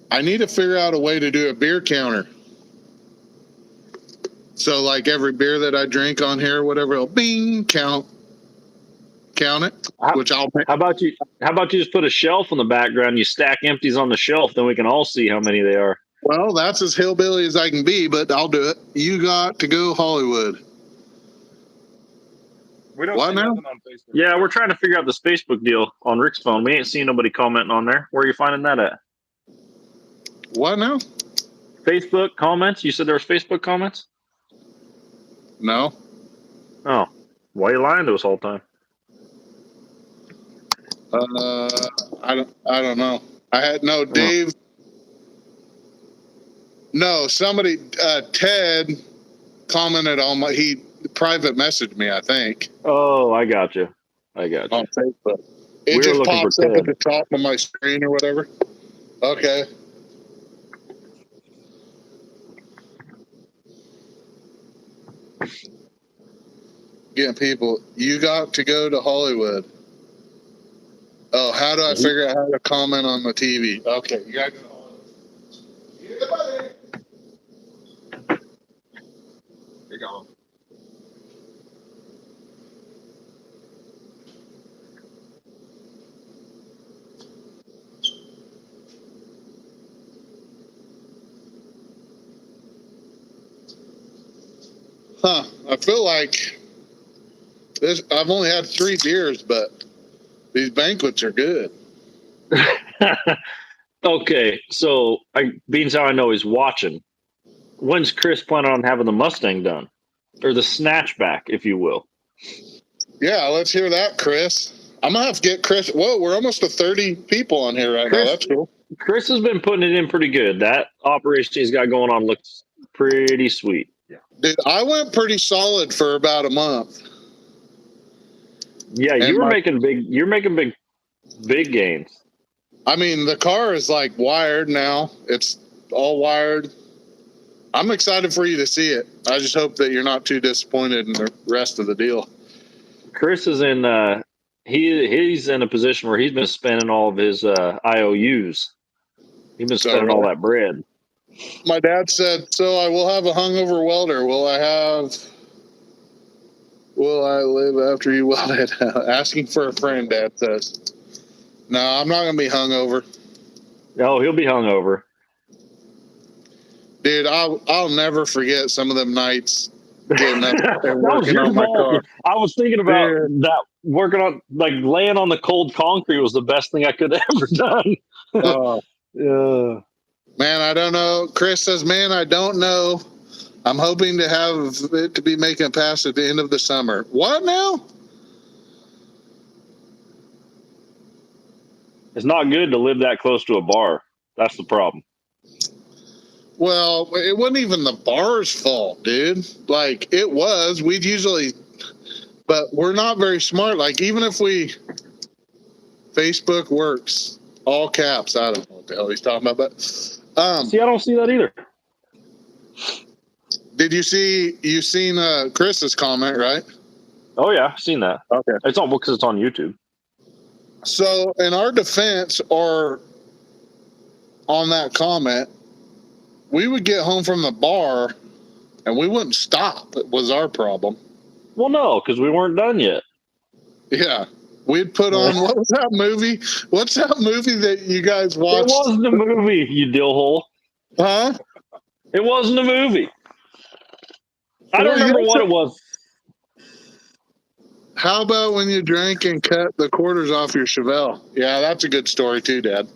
I need to figure out a way to do a beer counter. So like every beer that I drink on here, whatever, it'll bing count it. How about you just put a shelf on the background? You stack empties on the shelf, then we can all see how many they are. Well, that's as hillbilly as I can be, but I'll do it. You got to go Hollywood. We don't see nothing on Facebook. Yeah, we're trying to figure out this Facebook deal on Rick's phone. We ain't seen nobody commenting on there. Where are you finding that at? What now? Facebook comments? You said there was Facebook comments? No. Oh. Why are you lying to us all the time? I don't know. Dave. No, somebody, Ted commented on he private messaged me, I think, Oh, I got you. on Facebook. It We were just looking for pops up Ted. at the top of my screen or whatever. Okay. Getting people, you got to go to Hollywood. Oh, how do I figure out how to comment on the TV? Okay, you got to go to Hollywood. Yeah, buddy. You're going. Huh. I feel like this. I've only had 3 beers, but these banquets are good. Okay, so Beans, how I know he's watching. When's Chris planning on having the Mustang done, or the snatchback, if you will? Yeah, let's hear that, Chris. I'm gonna have to get Chris. Whoa, we're almost to 30 people on here right now. That's cool. Chris has been putting it in pretty good. That operation he's got going on looks pretty sweet. Dude, I went pretty solid for about a month. Yeah, you're making big gains. I mean, the car is like wired now. It's all wired. I'm excited for you to see it. I just hope that you're not too disappointed in the rest of the deal. Chris is in he's in a position where he's been spending all of his IOUs. He's been spending all that bread. My dad said, so I will have a hungover welder. Will I live after you weld it? Asking for a friend, Dad says. No, I'm not going to be hungover. Oh, he'll be hungover. Dude, I'll never forget some of them nights getting up and that was working your on my fault. car. I was thinking about that. Working on, like, laying on the cold concrete was the best thing I could have ever done. Yeah. Man, I don't know. Chris says, man, I don't know. I'm hoping to have it to be making past at the end of the summer. What now? It's not good to live that close to a bar. That's the problem. Well, it wasn't even the bar's fault, dude. Like, it was. We'd usually, but we're not very smart. Like, even if Facebook works, all caps. I don't know what the hell he's talking about, but see, I don't see that either. Did you seen Chris's comment, right? Oh yeah, I've seen that. Okay. It's on because it's on YouTube. So in our defense, or on that comment, we would get home from the bar and we wouldn't stop. It was our problem. Well, no, because we weren't done yet. Yeah. We'd put on, what was that movie? What's that movie that you guys watched? It wasn't a movie, you dillhole. Huh? It wasn't a movie. I don't remember what it was. How about when you drank and cut the quarters off your Chevelle? Yeah, that's a good story too, Dad.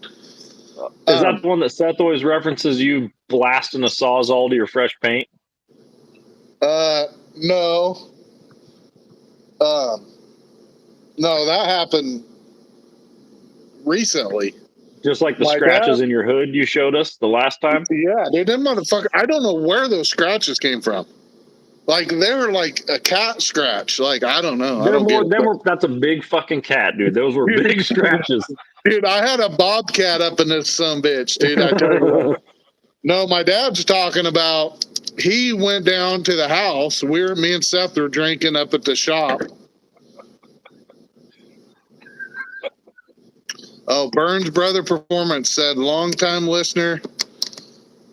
Is that the one that Seth always references you blasting a Sawzall to your fresh paint? No. No, that happened recently. Just like the scratches in your hood you showed us the last time? Yeah, dude, them motherfucker. I don't know where those scratches came from. Like, they were like a cat scratch. Like, I don't know. That's a big fucking cat, dude. Those were big scratches. Dude, I had a bobcat up in this sumbitch, dude. I tell you what. No, my dad's talking about, he went down to the house. Me and Seth were drinking up at the shop. Oh, Burns Brother Performance said, long-time listener,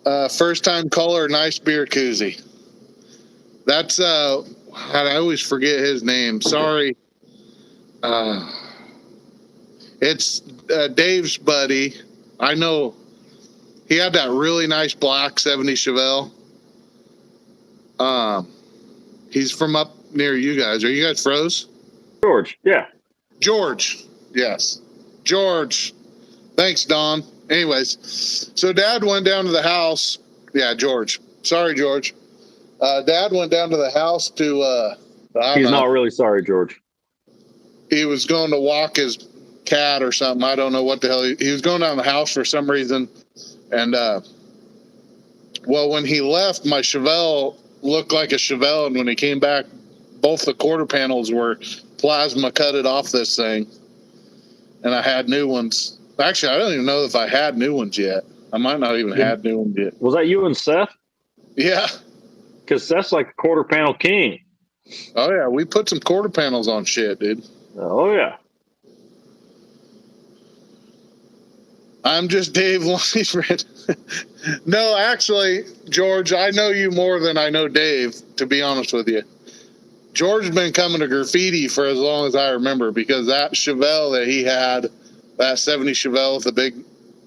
first-time caller, nice beer koozie. That's, I always forget his name. Sorry. It's Dave's buddy. I know he had that really nice black 70 Chevelle. He's from up near you guys. Are you guys froze? George, yeah. George, yes. George. Thanks, Don. Anyways, so Dad went down to the house. Yeah, George. Sorry, George. Dad went down to the house to, He's not really sorry, George. He was going to walk his cat or something. I don't know what the hell. He was going down the house for some reason. And Well, when he left, my Chevelle looked like a Chevelle, and when he came back, both the quarter panels were plasma cutted off this thing, and I had new ones. Actually, I don't even know if I had new ones yet. I might not even had new ones yet. Was that you and Seth? Yeah. Because Seth's like a quarter panel king. Oh yeah, we put some quarter panels on shit, dude. Oh yeah. I'm just Dave Loneyfred. No, actually, George, I know you more than I know Dave, to be honest with you. George's been coming to graffiti for as long as I remember, because that Chevelle that he had, that 70 Chevelle with the big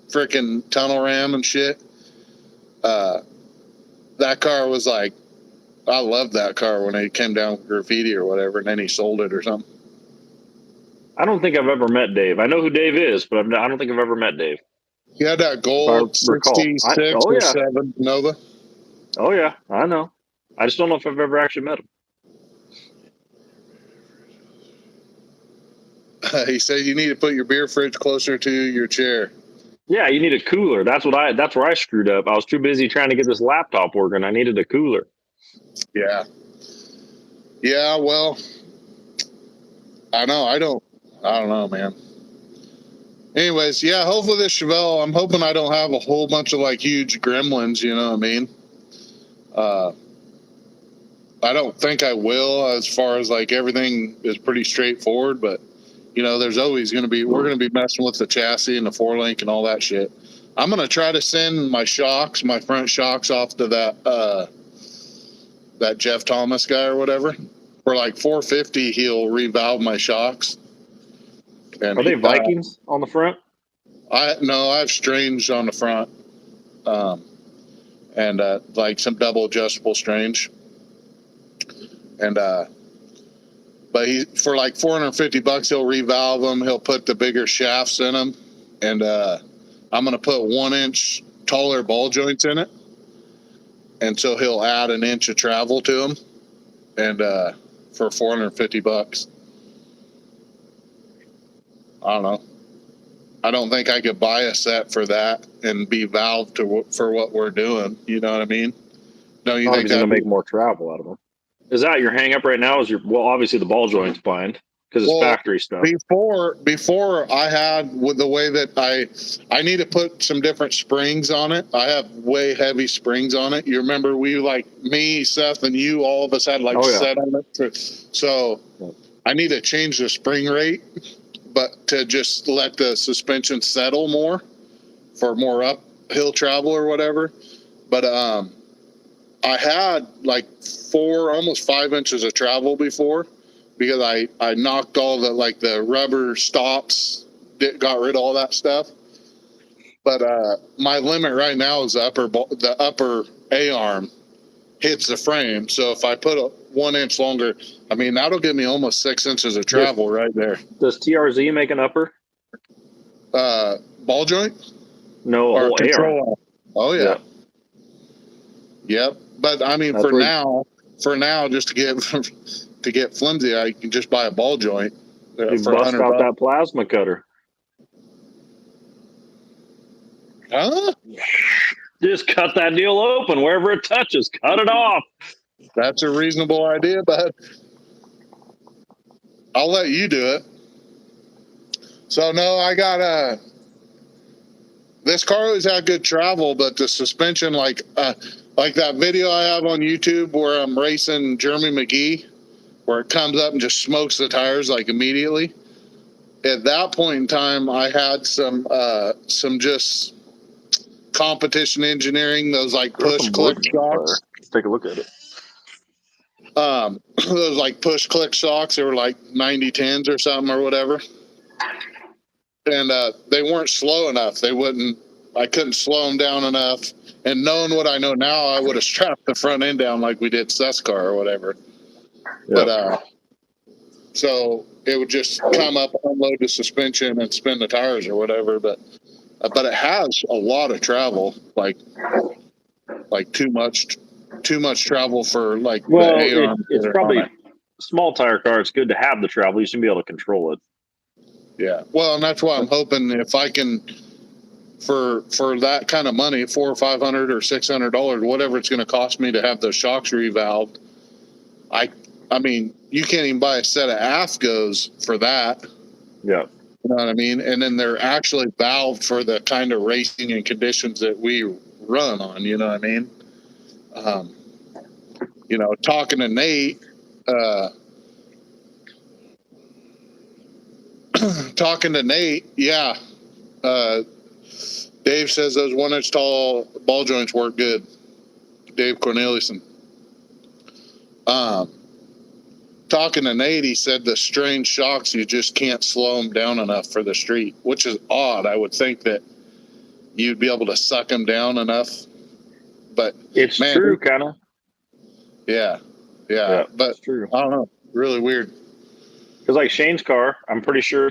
freaking tunnel ram and shit, that car was like, I loved that car when it came down with graffiti or whatever, and then he sold it or something. I don't think I've ever met Dave. I know who Dave is, but I don't think I've ever met Dave. He had that gold 66 or 7 Nova. Oh yeah, I know. I just don't know if I've ever actually met him. He said you need to put your beer fridge closer to your chair. Yeah, you need a cooler. That's where I screwed up. I was too busy trying to get this laptop working. I needed a cooler. Yeah. Yeah, well, I know. I don't know, man. Anyways, yeah, hopefully this Chevelle, I'm hoping I don't have a whole bunch of like huge gremlins, you know what I mean? I don't think I will, as far as like everything is pretty straightforward, but you know, there's always going to be, we're going to be messing with the chassis and the 4-link and all that shit. I'm going to try to send my shocks, my front shocks off to that Jeff Thomas guy or whatever. For like $450, he'll revalve my shocks. And are they Vikings on the front? I have Strange on the front, and like some double adjustable Strange. And but he, for like $450, he'll revalve them. He'll put the bigger shafts in them, and I'm gonna put 1-inch taller ball joints in it, and so he'll add an inch of travel to them, and for $450. I don't know. I don't think I could buy a set for that and be valved for what we're doing. You know what I mean? No, you think he's gonna make more travel out of them? Is that your hang up right now? Obviously the ball joint's fine because it's factory stuff. Before I had, with the way that I need to put some different springs on it. I have way heavy springs on it. You remember me, Seth, and you, all of us had set on it. So I need to change the spring rate, but to just let the suspension settle more for more uphill travel or whatever. But I had like 4, almost 5 inches of travel before, because I knocked all the rubber stops, got rid of all that stuff. But my limit right now is the upper A-arm hits the frame. So if I put 1 inch longer, I mean, that'll give me almost 6 inches of travel right there. Does TRZ make an upper? Ball joint? No, a whole A-arm. Oh yeah. Yep. But I mean, for now, just to get flimsy, I can just buy a ball joint. You bust out that plasma cutter. Huh? Just cut that deal open wherever it touches. Cut it off. That's a reasonable idea, but I'll let you do it. So no, I got this car always had good travel, but the suspension, like that video I have on YouTube where I'm racing Jeremy McGee, where it comes up and just smokes the tires like immediately. At that point in time, I had some just competition engineering, those like push click shocks. Let's take a look at it. Those like push click shocks, they were like 90-10s or something or whatever. And they weren't slow enough. I couldn't slow them down enough. And knowing what I know now, I would have strapped the front end down like we did Seth's car or whatever. Yep. But so it would just come up, unload the suspension, and spin the tires or whatever. But it has a lot of travel, like too much travel for like. Well, it's probably small tire car. It's good to have the travel. You should be able to control it. Yeah. Well, and that's why I'm hoping if I can for that kind of money, $400 or $500 or $600, whatever it's going to cost me to have those shocks revalved. I mean, you can't even buy a set of AFGOs for that. Yeah. You know what I mean? And then they're actually valved for the kind of racing and conditions that we run on. You know what I mean? You know, talking to Nate, yeah. Dave says those 1 inch tall ball joints work good. Dave Corneliuson. Talking to Nate, he said the strange shocks, you just can't slow them down enough for the street, which is odd. I would think that you'd be able to suck them down enough, but It's true, kind of. Yeah, but it's true. I don't know. Really weird. Because like Shane's car, I'm pretty sure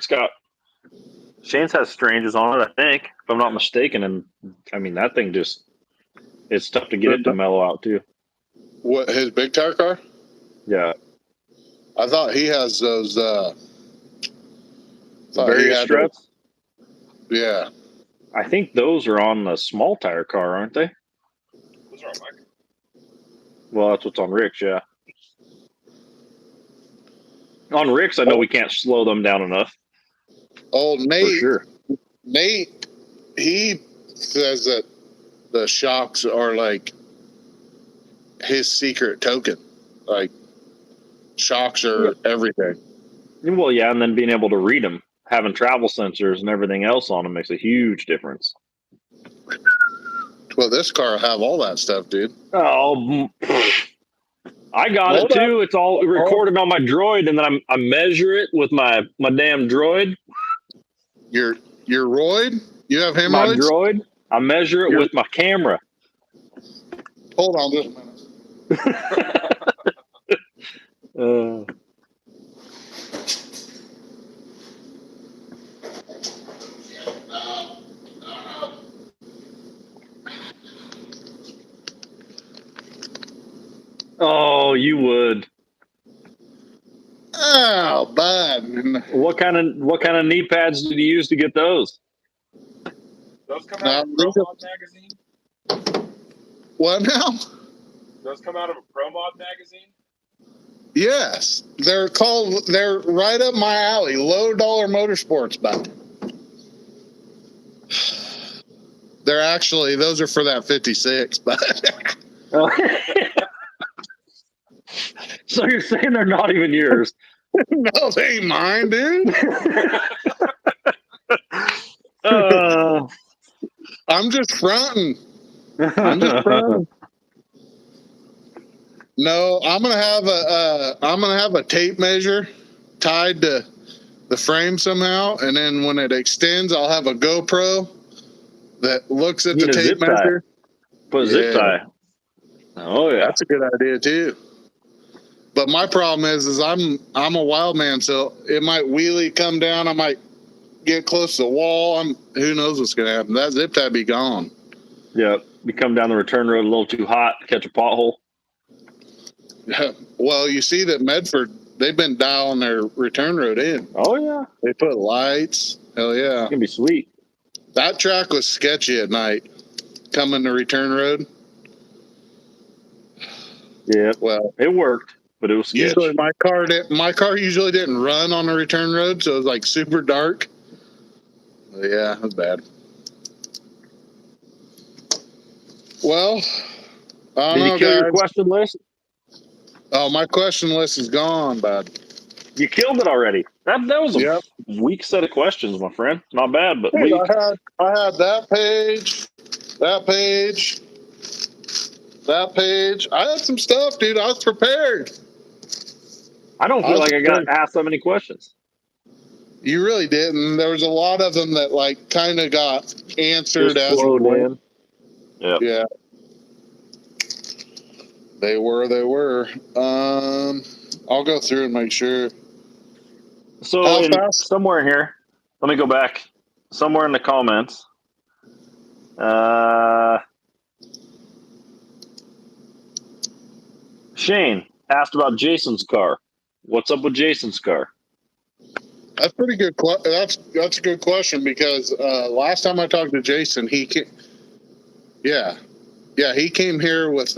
Shane's has stranges on it, I think, if I'm not mistaken. And I mean, that thing it's tough to get it to mellow out too. What, his big tire car? Yeah. I thought he has those. Various struts. Yeah. I think those are on the small tire car, aren't they? Those are on my car. Well, that's what's on Rick's, yeah. On Rick's, I know we can't slow them down enough. Oh, Nate. For sure. Nate, he says that the shocks are like his secret token. Like, shocks are everything. Well, yeah, and then being able to read them, having travel sensors and everything else on them makes a huge difference. Well, this car will have all that stuff, dude. Oh, I got it too. It's all recorded on my droid, and then I measure it with my damn droid. Your roid? You have hemorrhoids? My droid. I measure it with my camera. Hold on just a minute. Oh, you would. Oh, bud. What kind of knee pads did you use to get those? Those come out of a Pro Mod magazine? What now? Those come out of a Pro Mod magazine? Yes. They're right up my alley. Low dollar motorsports, bud. Those are for that 56, but So you're saying they're not even yours? No, they ain't mine, dude. I'm just fronting. No, I'm gonna have a tape measure tied to the frame somehow, and then when it extends, I'll have a GoPro that looks at the tape measure. Put a zip tie. Oh yeah, that's a good idea too. But my problem is I'm a wild man, so it might wheelie come down. I might get close to the wall. Who knows what's going to happen? That zip tie be gone. Yeah, you come down the return road a little too hot, catch a pothole. Well, you see that Medford, they've been dialing their return road in. Oh yeah, they put lights. Hell yeah, it's gonna be sweet. That track was sketchy at night. Coming to return road. Yeah, well, it worked. But it was sketchy. Usually my car usually didn't run on a return road, so it was like super dark. Yeah, it was bad. Well, did you kill your question list? Oh, my question list is gone, bud. You killed it already. That was a weak set of questions, my friend. Not bad, but weak. I had that page. I had some stuff, dude. I was prepared. I don't feel like I got asked so many questions. You really didn't. There was a lot of them that like kind of got answered as flowed in. Yeah. They were. I'll go through and make sure. So somewhere in here, let me go back. Somewhere in the comments. Shane asked about Jason's car. What's up with Jason's car? That's pretty good. That's a good question because last time I talked to Jason, yeah, he came here with.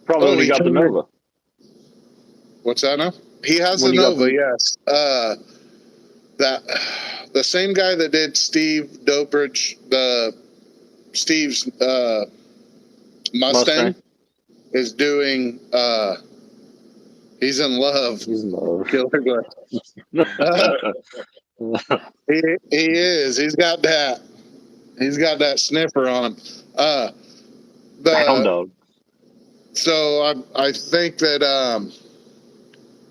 Probably when He you got the came here. Nova. What's that now? He has When the you got Nova. the- Yes. That the same guy that did Steve Dopridge, Steve's Mustang is doing. He's in love. He's in love. Killer he is. He's got that. He's got that sniffer on him. Hound dog. So I think that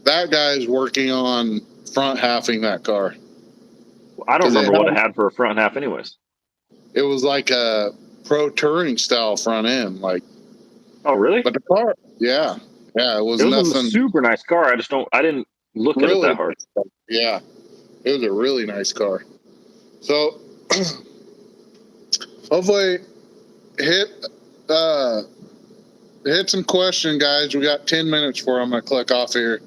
that guy is working on front halving that car. I don't remember what it had for a front half, anyways. It was like a pro touring style front end, like. Oh, really? But the car, yeah, it was It was nothing. a super nice car. I didn't look at it that hard. Yeah, it was a really nice car. So hopefully hit some question, guys. We got 10 minutes for. I'm gonna click off here,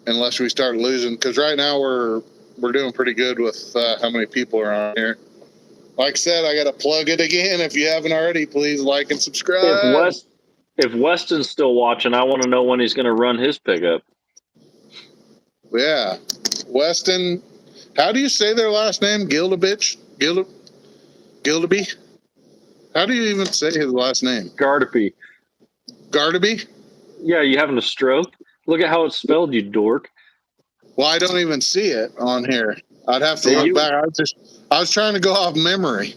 unless we start losing, because right now we're doing pretty good with how many people are on here. Like I said, I got to plug it again. If you haven't already, please like and subscribe. If Weston's still watching, I want to know when he's going to run his pickup. Yeah, Weston. How do you say their last name? Gildeby? How do you even say his last name? Gardepy. Gardeby? Yeah, you having a stroke? Look at how it's spelled, you dork. Well, I don't even see it on here. I'd have to look back. I was trying to go off memory.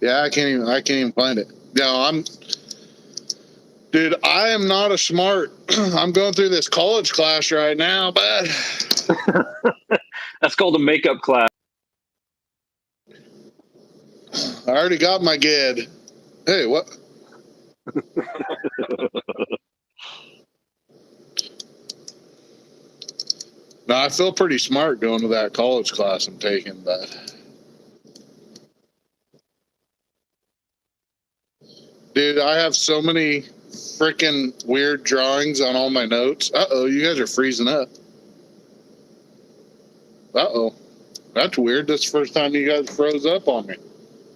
Yeah, I can't even find it. No, dude, I am not a smart. I'm going through this college class right now, but that's called a makeup class. I already got my GED. Hey, what? No, I feel pretty smart going to that college class I'm taking, but dude, I have so many freaking weird drawings on all my notes. Uh-oh, you guys are freezing up. Uh-oh. That's weird. That's the first time you guys froze up on me.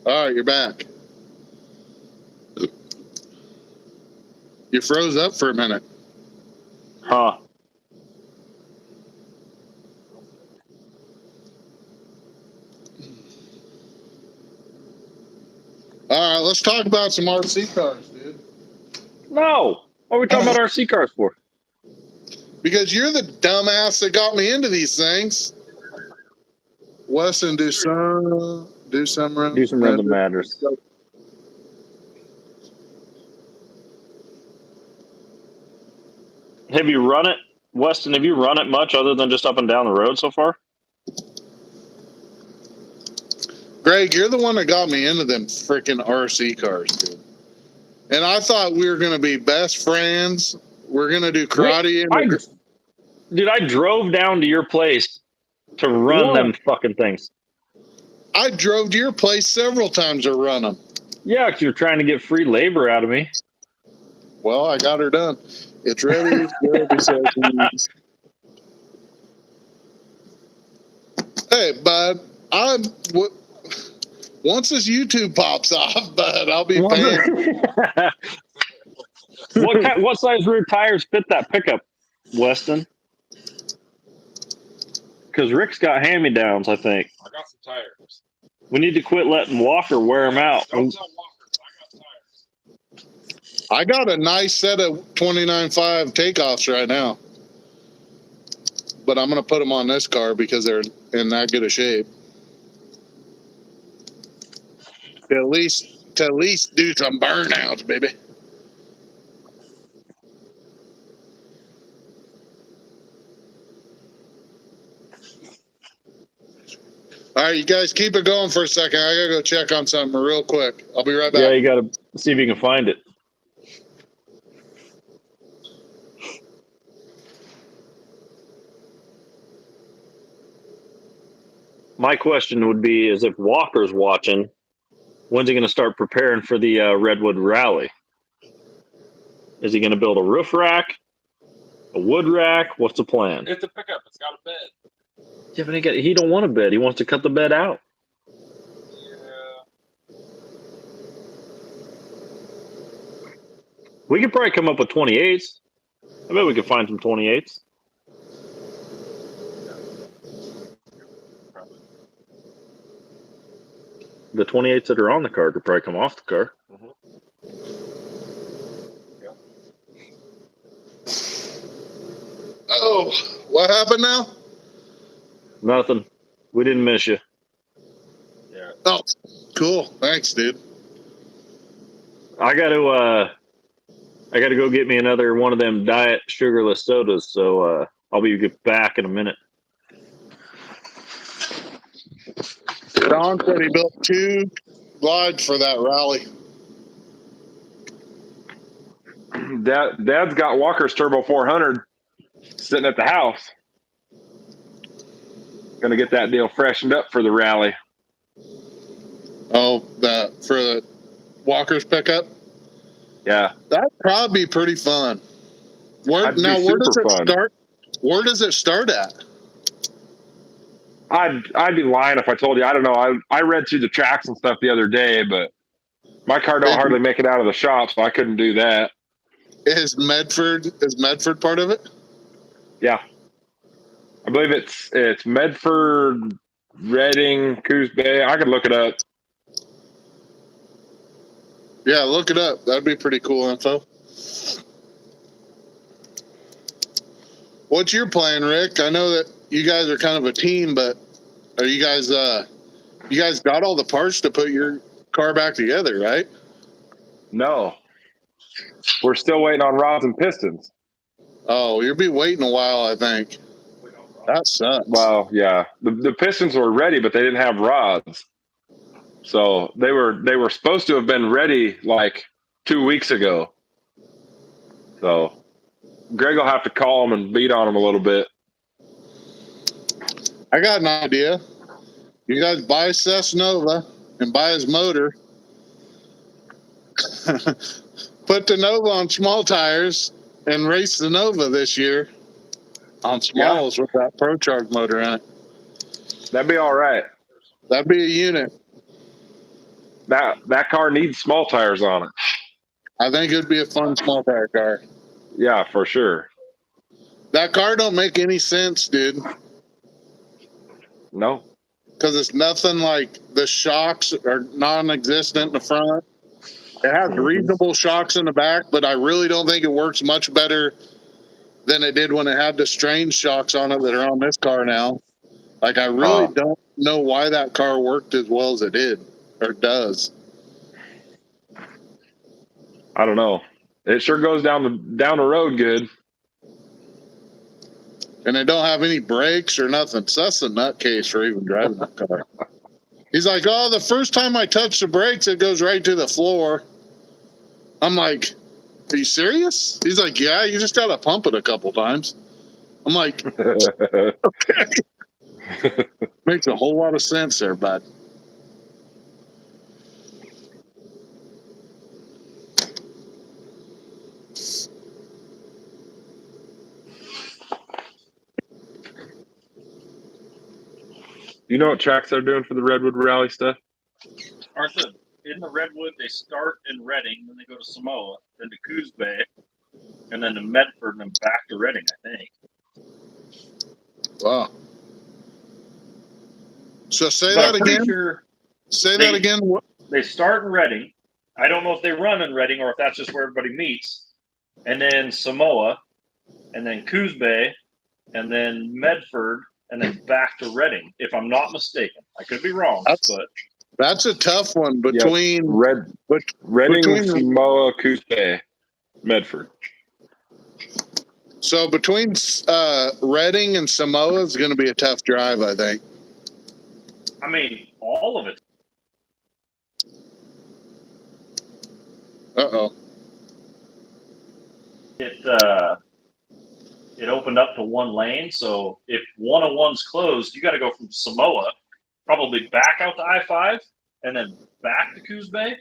All right, you're back. You froze up for a minute. Huh. All right, let's talk about some RC cars, dude. No. What are we talking about RC cars for? Because you're the dumbass that got me into these things. Weston, do some random matters. Have you run it, Weston? Have you run it much other than just up and down the road so far? Greg, you're the one that got me into them freaking RC cars, dude. And I thought we were going to be best friends. We're going to do karate. Dude, I drove down to your place to run them fucking things. I drove to your place several times to run them. Yeah, because you're trying to get free labor out of me. Well, I got her done. It's ready. Hey, bud, once this YouTube pops off, bud, I'll be paying. What size rear tires fit that pickup, Weston? Because Rick's got hand-me-downs, I think. I got some tires. We need to quit letting Walker wear them out. Don't tell Walker, I got tires. I got a nice set of 29.5 takeoffs right now. But I'm going to put them on this car because they're in that good a shape. To at least do some burnouts, baby. All right, you guys keep it going for a second. I gotta go check on something real quick. I'll be right back. Yeah, you got to see if you can find it. My question would be: is if Walker's watching, when's he going to start preparing for the Redwood Rally? Is he going to build a roof rack, a wood rack? What's the plan? It's a pickup. It's got a bed. Yeah, but he don't want a bed. He wants to cut the bed out. Yeah. We could probably come up with 28s. I bet we could find some 28s. Probably. The 28s that are on the car could probably come off the car. Oh, what happened now? Nothing. We didn't miss you. Yeah. Oh, cool. Thanks, dude. I got to go get me another one of them diet sugarless sodas. So I'll be back in a minute. Don said he built 2 glides for that rally. Dad's got Walker's Turbo 400 sitting at the house. Gonna get that deal freshened up for the rally. Oh, for the Walker's pickup? Yeah. That'd probably be pretty fun. Where That'd be does super it fun. start? Where does it start at? I'd be lying if I told you. I don't know. I read through the tracks and stuff the other day, but my car don't hardly make it out of the shop, so I couldn't do that. Is Medford part of it? Yeah. I believe it's Medford, Reading, Coos Bay. I could look it up. Yeah, look it up. That'd be pretty cool info. What's your plan, Rick? I know that you guys are kind of a team, but are you guys got all the parts to put your car back together, right? No. We're still waiting on rods and pistons. Oh, you'll be waiting a while, I think. That sucks. Well, yeah. The pistons were ready, but they didn't have rods. So they were supposed to have been ready like 2 weeks ago. So Greg will have to call them and beat on them a little bit. I got an idea. You guys buy Nova and buy his motor. Put the Nova on small tires and race the Nova this year on smalls with that Pro Charge motor in it. That'd be all right. That'd be a unit. That car needs small tires on it. I think it'd be a fun small tire car. Yeah, for sure. That car don't make any sense, dude. No. Because it's nothing like the shocks are non-existent in the front. It has reasonable shocks in the back, but I really don't think it works much better than it did when it had the strange shocks on it that are on this car now. Like, I really don't know why that car worked as well as it did or does. I don't know. It sure goes down the road good. And it don't have any brakes or nothing. So that's a nutcase for even driving that car. He's like, oh, the first time I touch the brakes, it goes right to the floor. I'm like, are you serious? He's like, yeah, you just got to pump it a couple times. I'm like, okay. Makes a whole lot of sense there, bud. You know what tracks they're doing for the Redwood Rally stuff? In the Redwood, they start in Reading, then they go to Samoa, then to Coos Bay, and then to Medford, and then back to Reading, I think. Wow. So say that again. Say that again. They start in Reading. I don't know if they run in Reading or if that's just where everybody meets. And then Samoa, and then Coos Bay, and then Medford, and then back to Reading, if I'm not mistaken. I could be wrong, but that's a tough one between Reading, Samoa, Coos Bay, Medford. So between Reading and Samoa is going to be a tough drive, I think. I mean, all of it. Uh-oh. It opened up to one lane, so if 101's closed, you got to go from Samoa, probably back out to I-5, and then back to Coos Bay.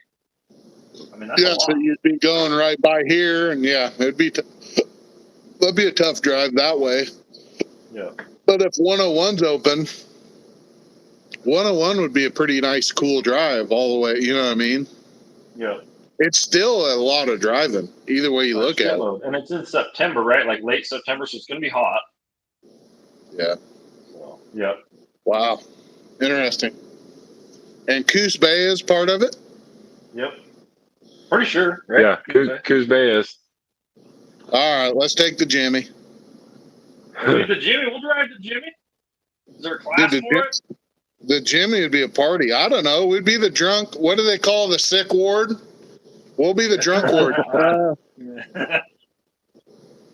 I mean, that's a Yeah, lot. so you'd be going right by here, and yeah, that'd be a tough drive that way. Yeah. But if 101's open, 101 would be a pretty nice, cool drive all the way. You know what I mean? Yeah. It's still a lot of driving, either way you look at it. And it's in September, right? Like late September, so it's going to be hot. Yeah. So, yeah. Wow. Interesting. And Coos Bay is part of it? Yep. Pretty sure, right? Yeah, Coos Bay is. All right, let's take the Jimmy. We'll do the Jimmy. We'll drive the Jimmy. Is there a class Dude, for it? the Jimmy would be a party. I don't know. We'd be the drunk. What do they call the sick ward? We'll be the drunk ward.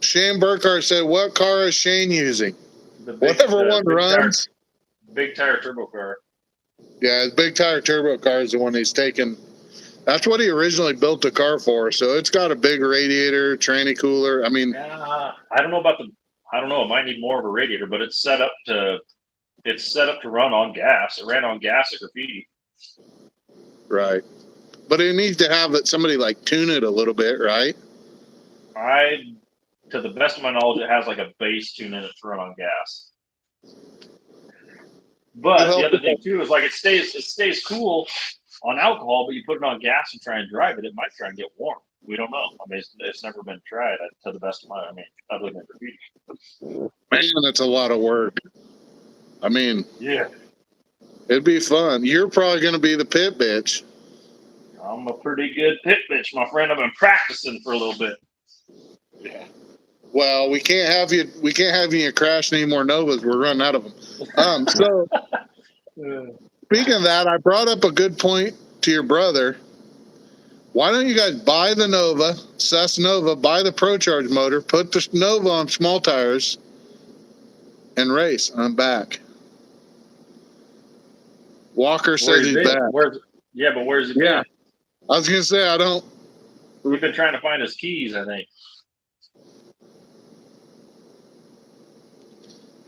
Shane Burkhardt said, "What car is Shane using? Whatever one runs." Big tire turbo car. Yeah, his big tire turbo car is the one he's taken. That's what he originally built the car for. So it's got a big radiator, tranny cooler. I mean, I don't know about the. I don't know. It might need more of a radiator, but it's set up to. It's set up to run on gas. It ran on gas at Graffiti. right. But it needs to have somebody like tune it a little bit, right? To the best of my knowledge, it has like a base tune in it to run on gas. But the other thing too is like it stays cool on alcohol, but you put it on gas and try and drive it, it might try and get warm. We don't know. I mean, it's never been tried to the best of my. I mean, other than Graffiti. Man, it's a lot of work. I mean, yeah, it'd be fun. You're probably going to be the pit bitch. I'm a pretty good pit bitch, my friend. I've been practicing for a little bit. Yeah. Well, we can't have you in crash any more Novas. We're running out of them. So speaking of that, I brought up a good point to your brother. Why don't you guys buy the Nova, Cess Nova, buy the Pro Charge motor, put the Nova on small tires, and race? I'm back. Walker says he's back. But where's he been? Yeah. I was going to say, I don't. We've been trying to find his keys, I think.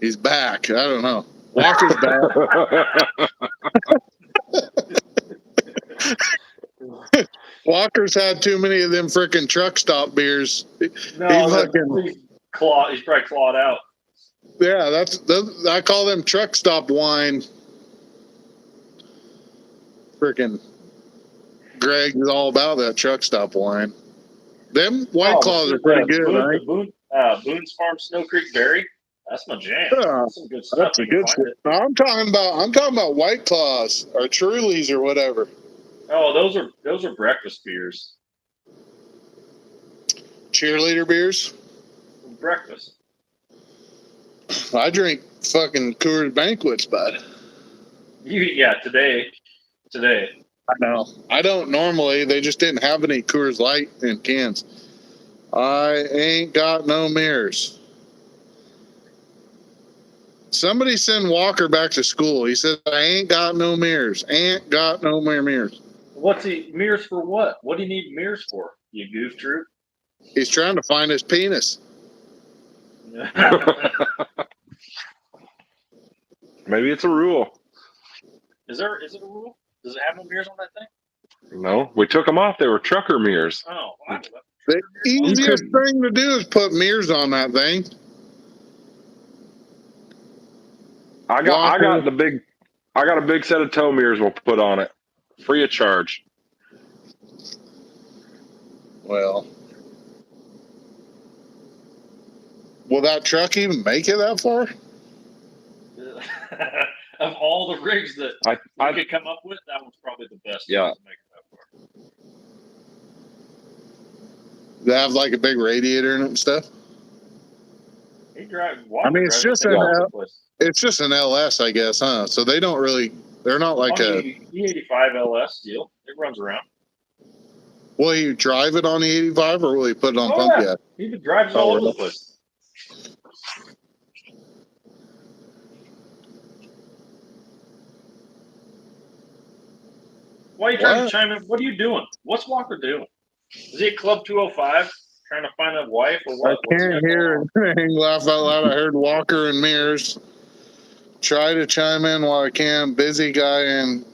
He's back. I don't know. Walker's back. Walker's had too many of them freaking truck stop beers. No, he's probably clawed out. Yeah, I call them truck stop wine. Freaking Greg is all about that truck stop wine. Them White Claws are pretty good, right? Boone's Farm Snow Creek Berry. That's my jam. Yeah, that's some good stuff. That's a good shit. No, I'm talking about White Claws or Trulies or whatever. Oh, those are breakfast beers. Cheerleader beers. Breakfast. I drink fucking Coors Banquets, bud. Today. I know. I don't normally. They just didn't have any Coors Light in cans. I ain't got no mirrors. Somebody send Walker back to school. He said, I ain't got no mirrors. Ain't got no more mirrors. What's mirrors for what? What do you need mirrors for? You goof, Drew? He's trying to find his penis. Maybe it's a rule. Is it a rule? Does it have no mirrors on that thing? No, we took them off. They were trucker mirrors. Oh, wow. The easiest thing to do is put mirrors on that thing. I got a big set of tow mirrors we'll put on it. Free of charge. Well, will that truck even make it that far? Of all the rigs that I could come up with, that one's probably the best. Yeah. To make it that far. They have like a big radiator in it and stuff. I mean, it's just an LS, I guess, huh? So they're not like a E85 LS deal. It runs around. Will he drive it on the 85 or will he put it on pump yet? He drives all over the place. Why are you trying to chime in? What are you doing? What's Walker doing? Is he at Club 205 trying to find a wife or what? I can't hear anything. Laugh out loud. I heard Walker and Mears. Try to chime in while I can. Busy guy and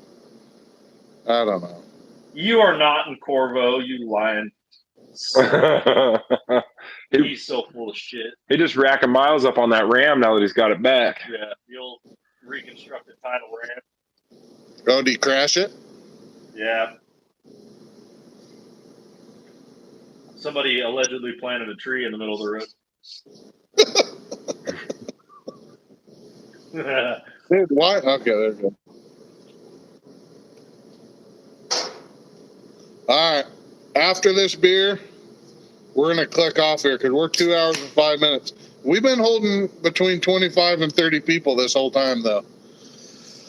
I don't know. You are not in Corvo, you lying. son. He's so full of shit. He just racking miles up on that Ram now that he's got it back. Yeah, the old reconstructed title Ram. Oh, did he crash it? Yeah. Somebody allegedly planted a tree in the middle of the road. Dude, why? Okay, there we go. All right. After this beer, we're going to click off here because we're 2 hours and 5 minutes. We've been holding between 25 and 30 people this whole time, though.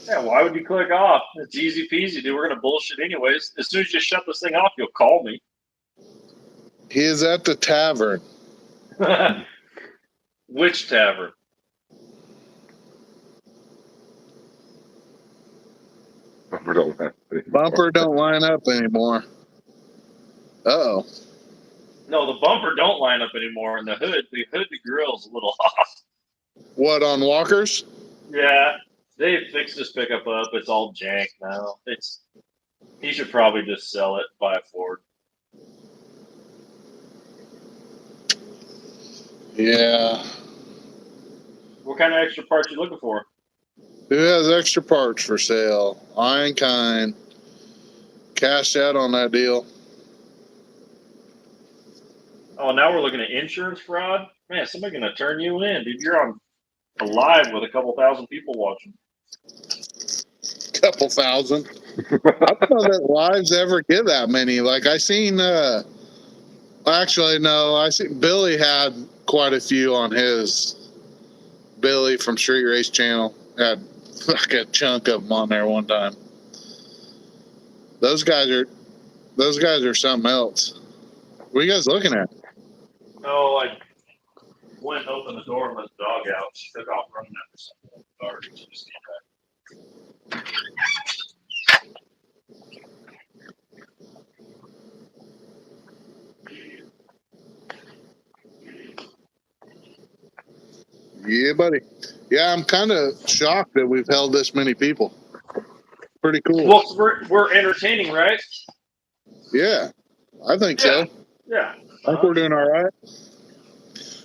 Yeah, why would you click off? It's easy peasy, dude. We're going to bullshit anyways. As soon as you shut this thing off, you'll call me. He is at the tavern. Which tavern? Bumper don't line up anymore. Uh-oh. No, the bumper don't line up anymore, and the hood the grill's a little off. What, on Walkers? Yeah, they fixed this pickup up. It's all jank now. He should probably just sell it, buy a Ford. Yeah. What kind of extra parts you looking for? Who has extra parts for sale? I ain't kind. Cash out on that deal. Oh, now we're looking at insurance fraud? Man, somebody's going to turn you in, dude. You're on live with a couple thousand people watching. Couple thousand. I don't know that lives ever get that many. Like, I seen, actually, no, I see Billy had quite a few on his. Billy from Street Race Channel had like a chunk of them on there one time. Those guys are something else. What are you guys looking at? Oh, I went and opened the door and let the dog out. She took off running after something. Garbage. She just came back. Yeah, buddy. Yeah, I'm kind of shocked that we've held this many people. Pretty cool. Well, we're entertaining, right? Yeah, I think so. Yeah. I think we're doing all right.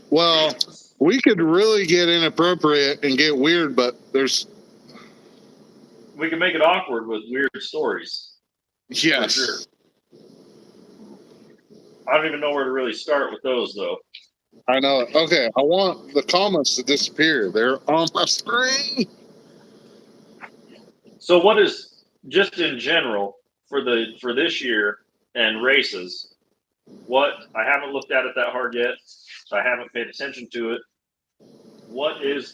Well, we could really get inappropriate and get weird, but We can make it awkward with weird stories. yes. For sure. I don't even know where to really start with those, though. I know it. Okay, I want the comments to disappear. They're on my screen. So, what is just in general for this year and races? What I haven't looked at it that hard yet. I haven't paid attention to it. What is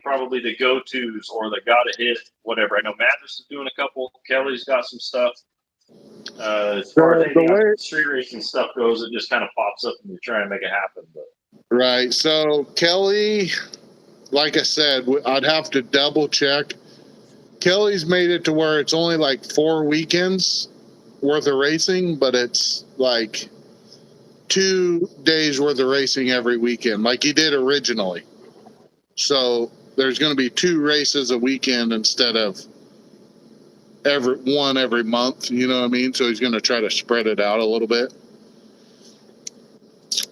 probably the go-tos or the gotta hit, whatever? I know Madras is doing a couple. Kelly's got some stuff. As far as anything street racing stuff goes, it just kind of pops up and you try and make it happen. But. Right. So Kelly, like I said, I'd have to double check. Kelly's made it to where it's only like 4 weekends worth of racing, but it's like 2 days worth of racing every weekend, like he did originally. So there's going to be 2 races a weekend instead of every month. You know what I mean? So he's going to try to spread it out a little bit.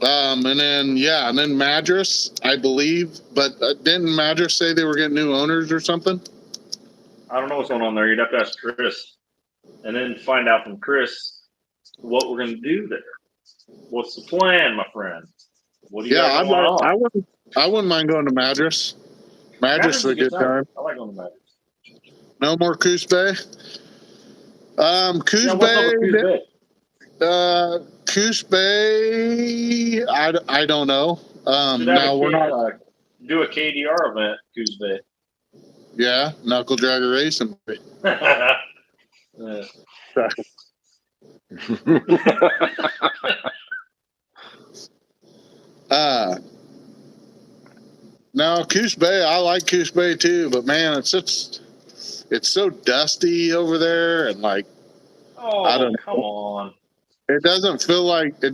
And then Madras, I believe, but didn't Madras say they were getting new owners or something? I don't know what's going on there. You'd have to ask Chris, and then find out from Chris what we're going to do there. What's the plan, my friend? What do you got going on? I wouldn't mind going to Madras. Madras is a good time. I like going to Madras. No more Coos Bay. Coos Bay. Coos Bay. I don't know. Now we're not do a KDR event, Coos Bay. Yeah, knuckle dragger racing. Now Coos Bay, I like Coos Bay too, but man, it's so dusty over there, and like, I don't know. Come on. It doesn't feel like I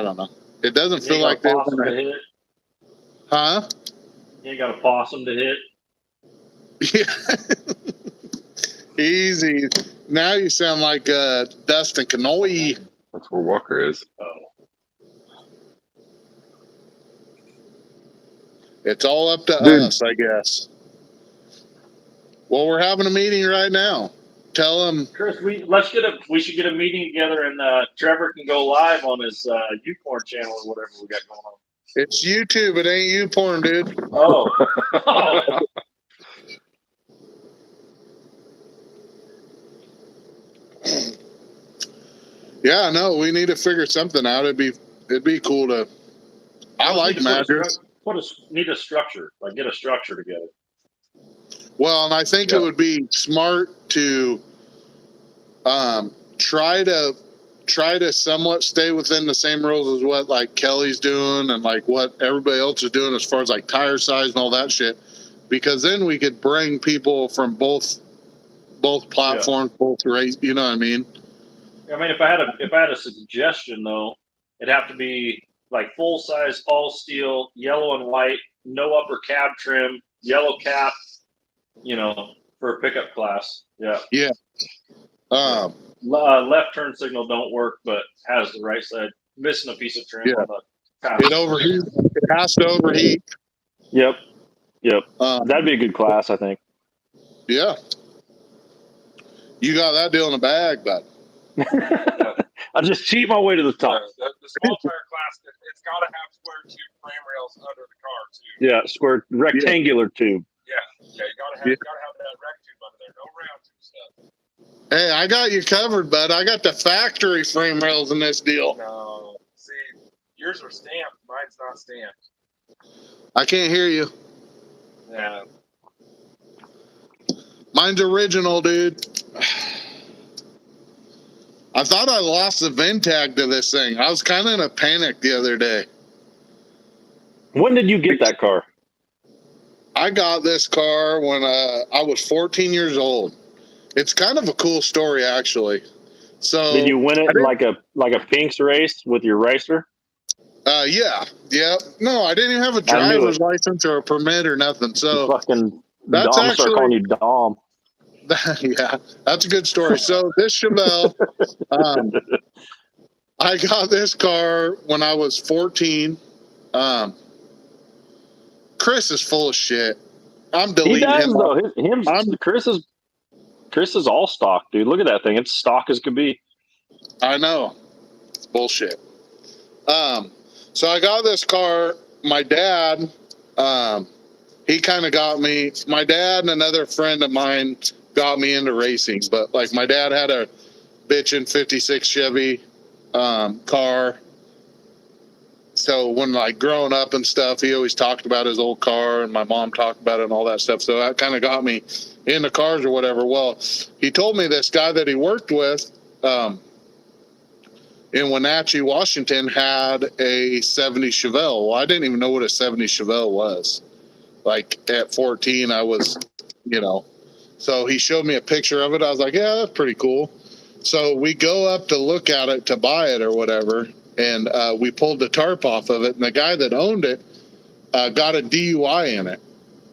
don't know. It doesn't feel like they're gonna hit. Huh? You ain't got a possum to hit. Yeah. Easy. Now you sound like Dustin Canoy. That's where Walker is. It's all up to Dude. us, I guess. Well, we're having a meeting right now. Tell him. Chris, we should get a meeting together, and Trevor can go live on his YouPorn channel or whatever we got going on. It's YouTube. It ain't you porn, dude. Oh. Yeah, no, we need to figure something out. It'd be cool to. I like matches. Need a structure, like get a structure together. Well, and I think it would be smart to try to somewhat stay within the same rules as what like Kelly's doing and like what everybody else is doing as far as like tire size and all that shit, because then we could bring people from both platforms, both race. You know what I mean? I mean, if I had a suggestion though, it'd have to be like full size all steel, yellow and white, no upper cab trim, yellow cap. You know, for a pickup class. Yeah. Yeah. Left turn signal don't work, but has the right side. Missing a piece of trim on the top. It overheats. It has to overheat. Yep. That'd be a good class, I think. Yeah. You got that deal in the bag, bud. I'll just cheat my way to the top. The small tire class, it's got to have square tube frame rails under the car too. Yeah, square rectangular tube. Yeah, you gotta have that rec tube under there. No round tube stuff. Hey, I got you covered, bud. I got the factory frame rails in this deal. No, see, yours are stamped. Mine's not stamped. I can't hear you. Yeah. Mine's original, dude. I thought I lost the VIN tag to this thing. I was kind of in a panic the other day. When did you get that car? I got this car when I was 14 years old. It's kind of a cool story, actually. So did you win it like a Pink's race with your racer? Yeah. No, I didn't even have a driver's license or a permit or nothing. So that's Dom, start calling you Dom. Yeah, that's a good story. So this Chevelle, I got this car when I was 14. Chris is full of shit. I'm deleting him. Though. Chris is all stock, dude. Look at that thing. It's stock as could be. I know. It's bullshit. So I got this car. My dad, he kind of got me. My dad and another friend of mine got me into racing. But like my dad had a bitchin' 56 Chevy car. So when like growing up and stuff, he always talked about his old car, and my mom talked about it and all that stuff. So that kind of got me into cars or whatever. Well, he told me this guy that he worked with in Wenatchee, Washington, had a 70 Chevelle. Well, I didn't even know what a 70 Chevelle was. Like at 14, I was, So he showed me a picture of it. I was like, yeah, that's pretty cool. So we go up to look at it to buy it or whatever. And we pulled the tarp off of it, and the guy that owned it got a DUI in it.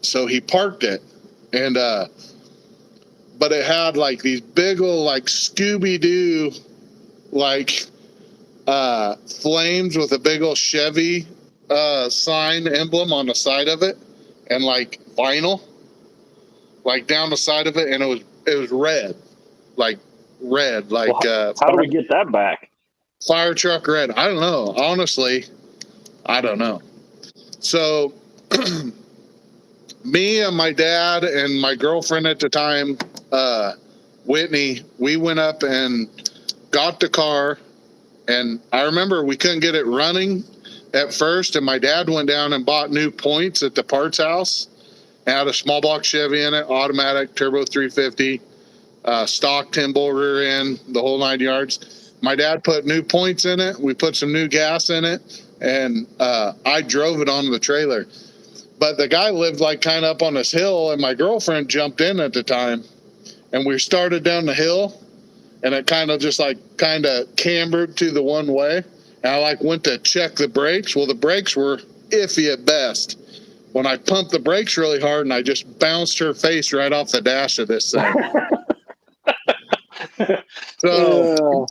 So he parked it, and but it had like these big old like Scooby-Doo like flames with a big old Chevy sign emblem on the side of it, and like vinyl like down the side of it, and it was red. Well, how do we get that back? Fire truck red. I don't know. Honestly, I don't know. So me and my dad and my girlfriend at the time, Whitney, we went up and got the car. And I remember we couldn't get it running at first. And my dad went down and bought new points at the parts house. It had a small block Chevy in it, automatic, turbo 350, stock 10-bolt rear end, the whole 9 yards. My dad put new points in it. We put some new gas in it, and I drove it on the trailer. But the guy lived like kind of up on this hill, and my girlfriend jumped in at the time, and we started down the hill, and it kind of cambered to the one way. And I went to check the brakes. Well, the brakes were iffy at best. When I pumped the brakes really hard, and I just bounced her face right off the dash of this thing. So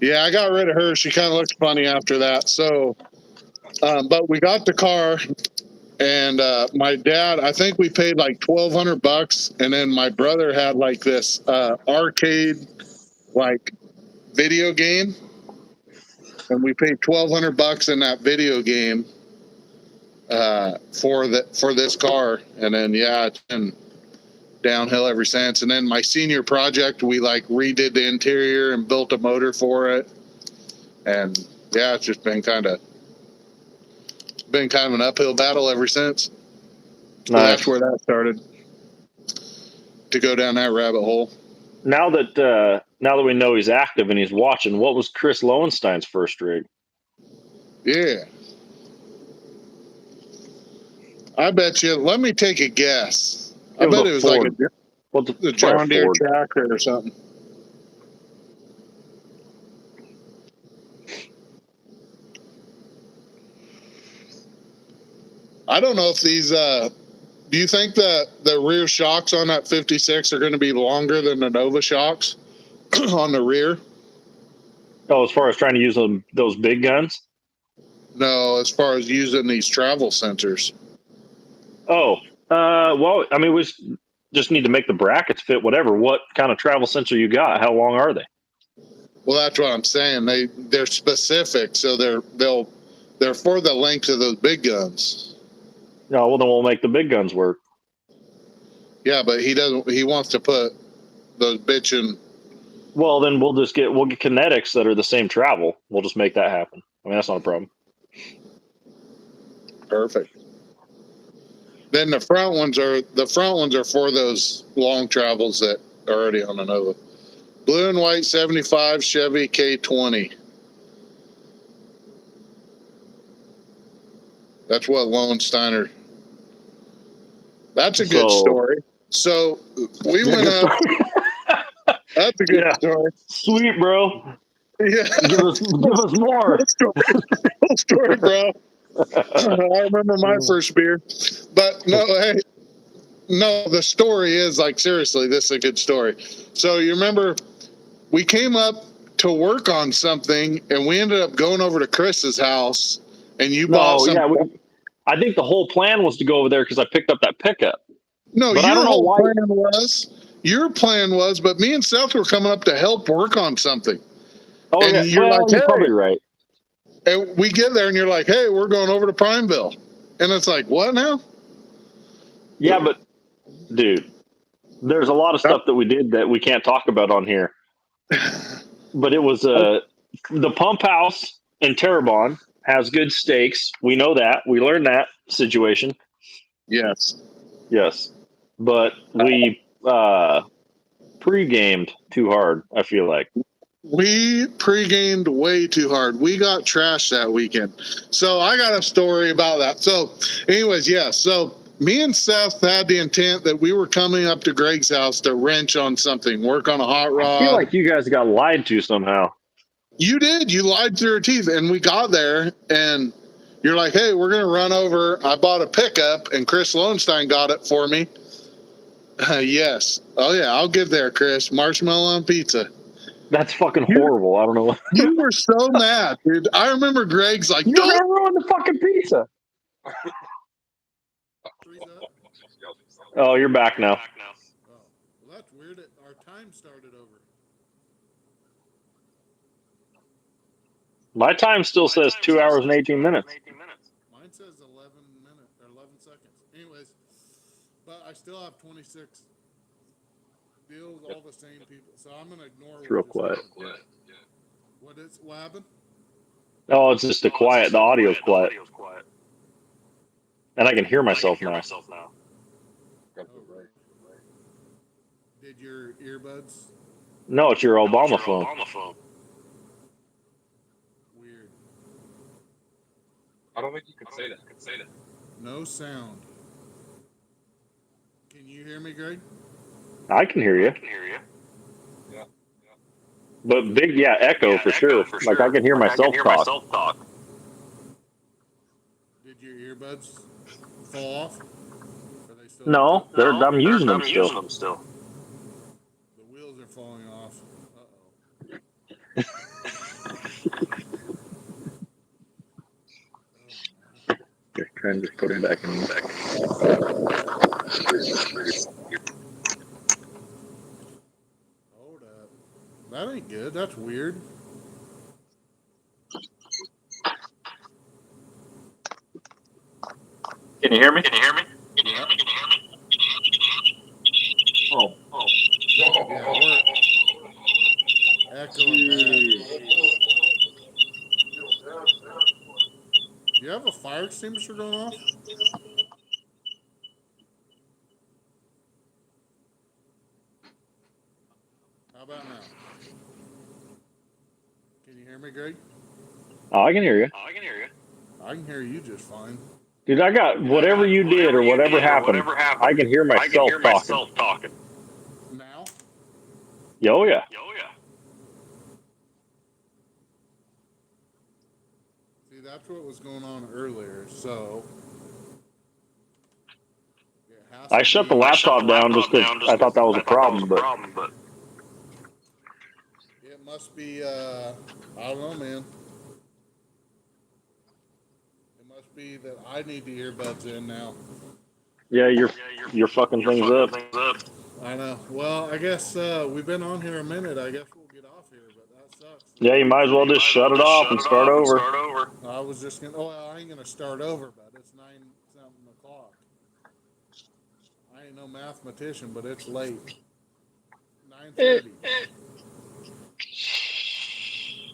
yeah, I got rid of her. She kind of looked funny after that. So, but we got the car, and my dad, I think we paid like $1,200, and then my brother had like this arcade like video game, and we paid $1,200 in that video game for this car, and then yeah, it's been downhill ever since. And then my senior project, we like redid the interior and built a motor for it, and yeah, it's just been kind of an uphill battle ever since. So that's where that started, to go down that rabbit hole. Now that we know he's active and he's watching, what was Chris Lowenstein's first rig? Yeah. I bet you, let me take a guess. I bet it was like a John Deere tractor or something. I don't know if these, do you think that the rear shocks on that 56 are going to be longer than the Nova shocks on the rear? Oh, as far as trying to use those big guns? No, as far as using these travel sensors. Oh, well, I mean, we just need to make the brackets fit whatever. What kind of travel sensor you got? How long are they? Well, that's what I'm saying. They're specific, so they're for the length of those big guns. No, well then we'll make the big guns work. Yeah, but he doesn't. He wants to put those bitchin'. Well, then we'll get kinetics that are the same travel. We'll just make that happen. I mean, that's not a problem. Perfect. Then the front ones are for those long travels that are already on the Nova. Blue and white 75 Chevy K20. That's what Lowensteiner. That's a good story. So we went up. That's a good story. Sweet, bro. Yeah. Give us more. Cool story, bro. I remember my first beer. But no, hey, no, the story is like, seriously, this is a good story. So you remember we came up to work on something and we ended up going over to Chris's house and you bought some. Yeah, I think the whole plan was to go over there because I picked up that pickup. No, but your plan was, but me and Seth were coming up to help work on something. Oh, and yeah. You're like, hey. You're probably right. And we get there and you're like, hey, we're going over to Primeville. And it's like, what now? Yeah, but dude, there's a lot of stuff that we did that we can't talk about on here. But it was the pump house in Terrebonne has good steaks. We know that. We learned that situation. Yes. But we pre-gamed too hard, I feel like. We pre-gamed way too hard. We got trashed that weekend. So I got a story about that. So anyways, so me and Seth had the intent that we were coming up to Greg's house to wrench on something, work on a hot rod. I feel like you guys got lied to somehow. You did. You lied through your teeth. And we got there and you're like, hey, we're going to run over. I bought a pickup and Chris Lowenstein got it for me. Yes. Oh, yeah. I'll get there, Chris. Marshmallow on pizza. That's fucking horrible. I don't know. You were so mad, dude. I remember Greg's like, you're going to ruin the fucking pizza. Oh, you're back now. Oh, well, that's weird. Our time started over. My time still says 2 hours and 18 minutes. Mine says 11 minutes or 11 seconds. Anyways, but I still have 26 deals with all the same people. So I'm going to ignore It's real quiet. What happened? Oh, it's just the audio's quiet. And I can hear myself now. Did your earbuds? No, it's your Obama phone. Weird. I don't think you could say that. No sound. Can you hear me, Greg? I can hear you. Yeah. But big, echo for sure. Like I can hear myself talk. Did your earbuds fall off? Are they still No, I'm using them still. The wheels are falling off. Here, try and just put them back in. Hold up. That ain't good. That's weird. Can you hear me? Yeah. Oh. Yeah, we're echoing bad. Do you have a fire extinguisher going off? How about now? Can you hear me, Greg? Oh, I can hear you. I can hear you just fine. Dude, I got whatever you did or whatever happened, I can hear myself talking. Now? Oh, yeah. See, that's what was going on earlier, so... it has I to shut the be- laptop down just because I thought that was a problem, but It must be, I don't know, man. It must be that I need the earbuds in now. yeah, you're fucking things up. I know. Well, I guess we've been on here a minute. I guess we'll get off here, but that sucks. Yeah, you might as well just shut it off and start over. I was just gonna. Oh, well, I ain't gonna start over, but it's 9-something o'clock. I ain't no mathematician, but it's late. 9:30.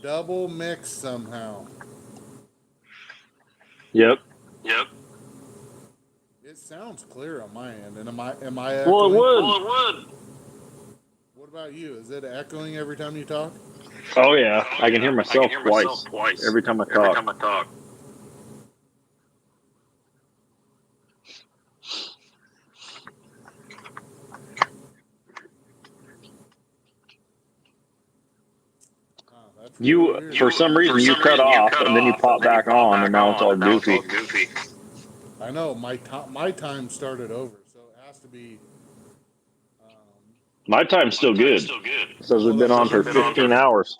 Double mix somehow. Yep. It sounds clear on my end, and am I Well, echoing? it would. What about you? Is it echoing every time you talk? Oh, yeah. I can hear myself twice every time I talk. That's really weird. For some reason, you cut off and then you pop back on, and now it's all goofy. I know my time started over, so it has to be. My time's still good. It says we've been on for 15 hours.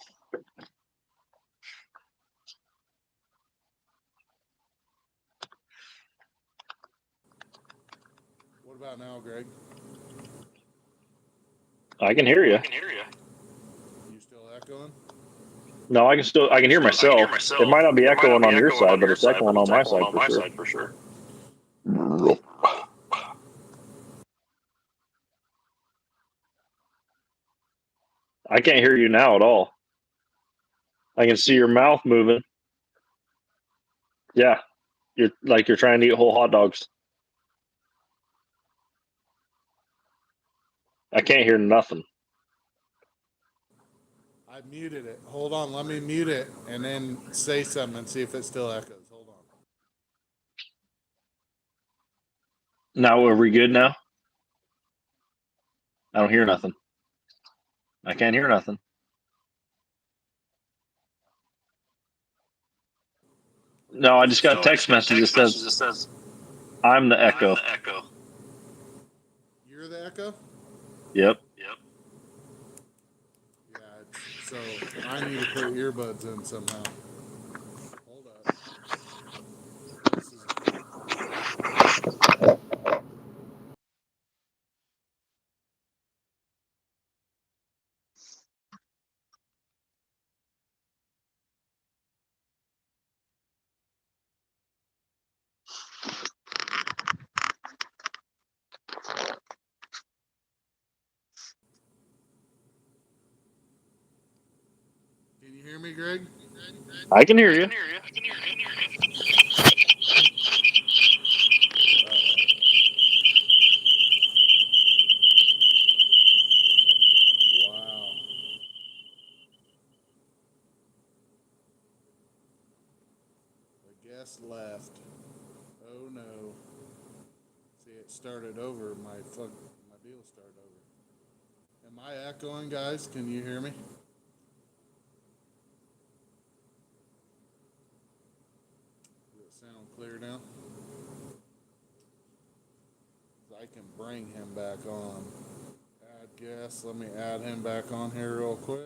What about now, Greg? I can hear you. You still echoing? No, I can hear myself. It might not be echoing on your side, but it's echoing on my side for sure. I can't hear you now at all. I can see your mouth moving. Yeah, you're trying to eat whole hot dogs. I can't hear nothing. I muted it. Hold on, let me mute it and then say something and see if it still echoes. Hold on. Now are we good now? I don't hear nothing. I can't hear nothing. No, I just got a text message that says I'm the echo. You're the echo? Yep. Yeah, so I need to put earbuds in somehow. Hold up. This is... Can you hear me, Greg? I can hear you. Wow. The guest left. Oh no. See, it started over. My deal started over. Am I echoing, guys? Can you hear me? Does it sound clear now? I can bring him back on. Add guest. Let me add him back on here real quick.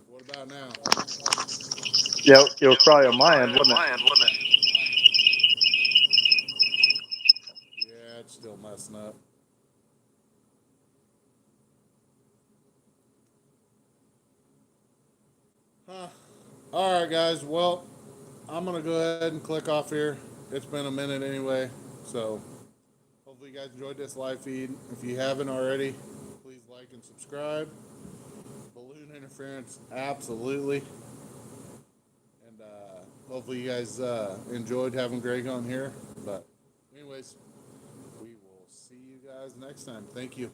What about now? Yeah, it was probably on my end, wasn't it? Yeah, it's still messing up. Huh. All right, guys. Well, I'm going to go ahead and click off here. It's been a minute anyway. So, hopefully, you guys enjoyed this live feed. If you haven't already, please like and subscribe. Balloon interference, absolutely. And hopefully, you guys enjoyed having Greg on here. But, anyways, we will see you guys next time. Thank you.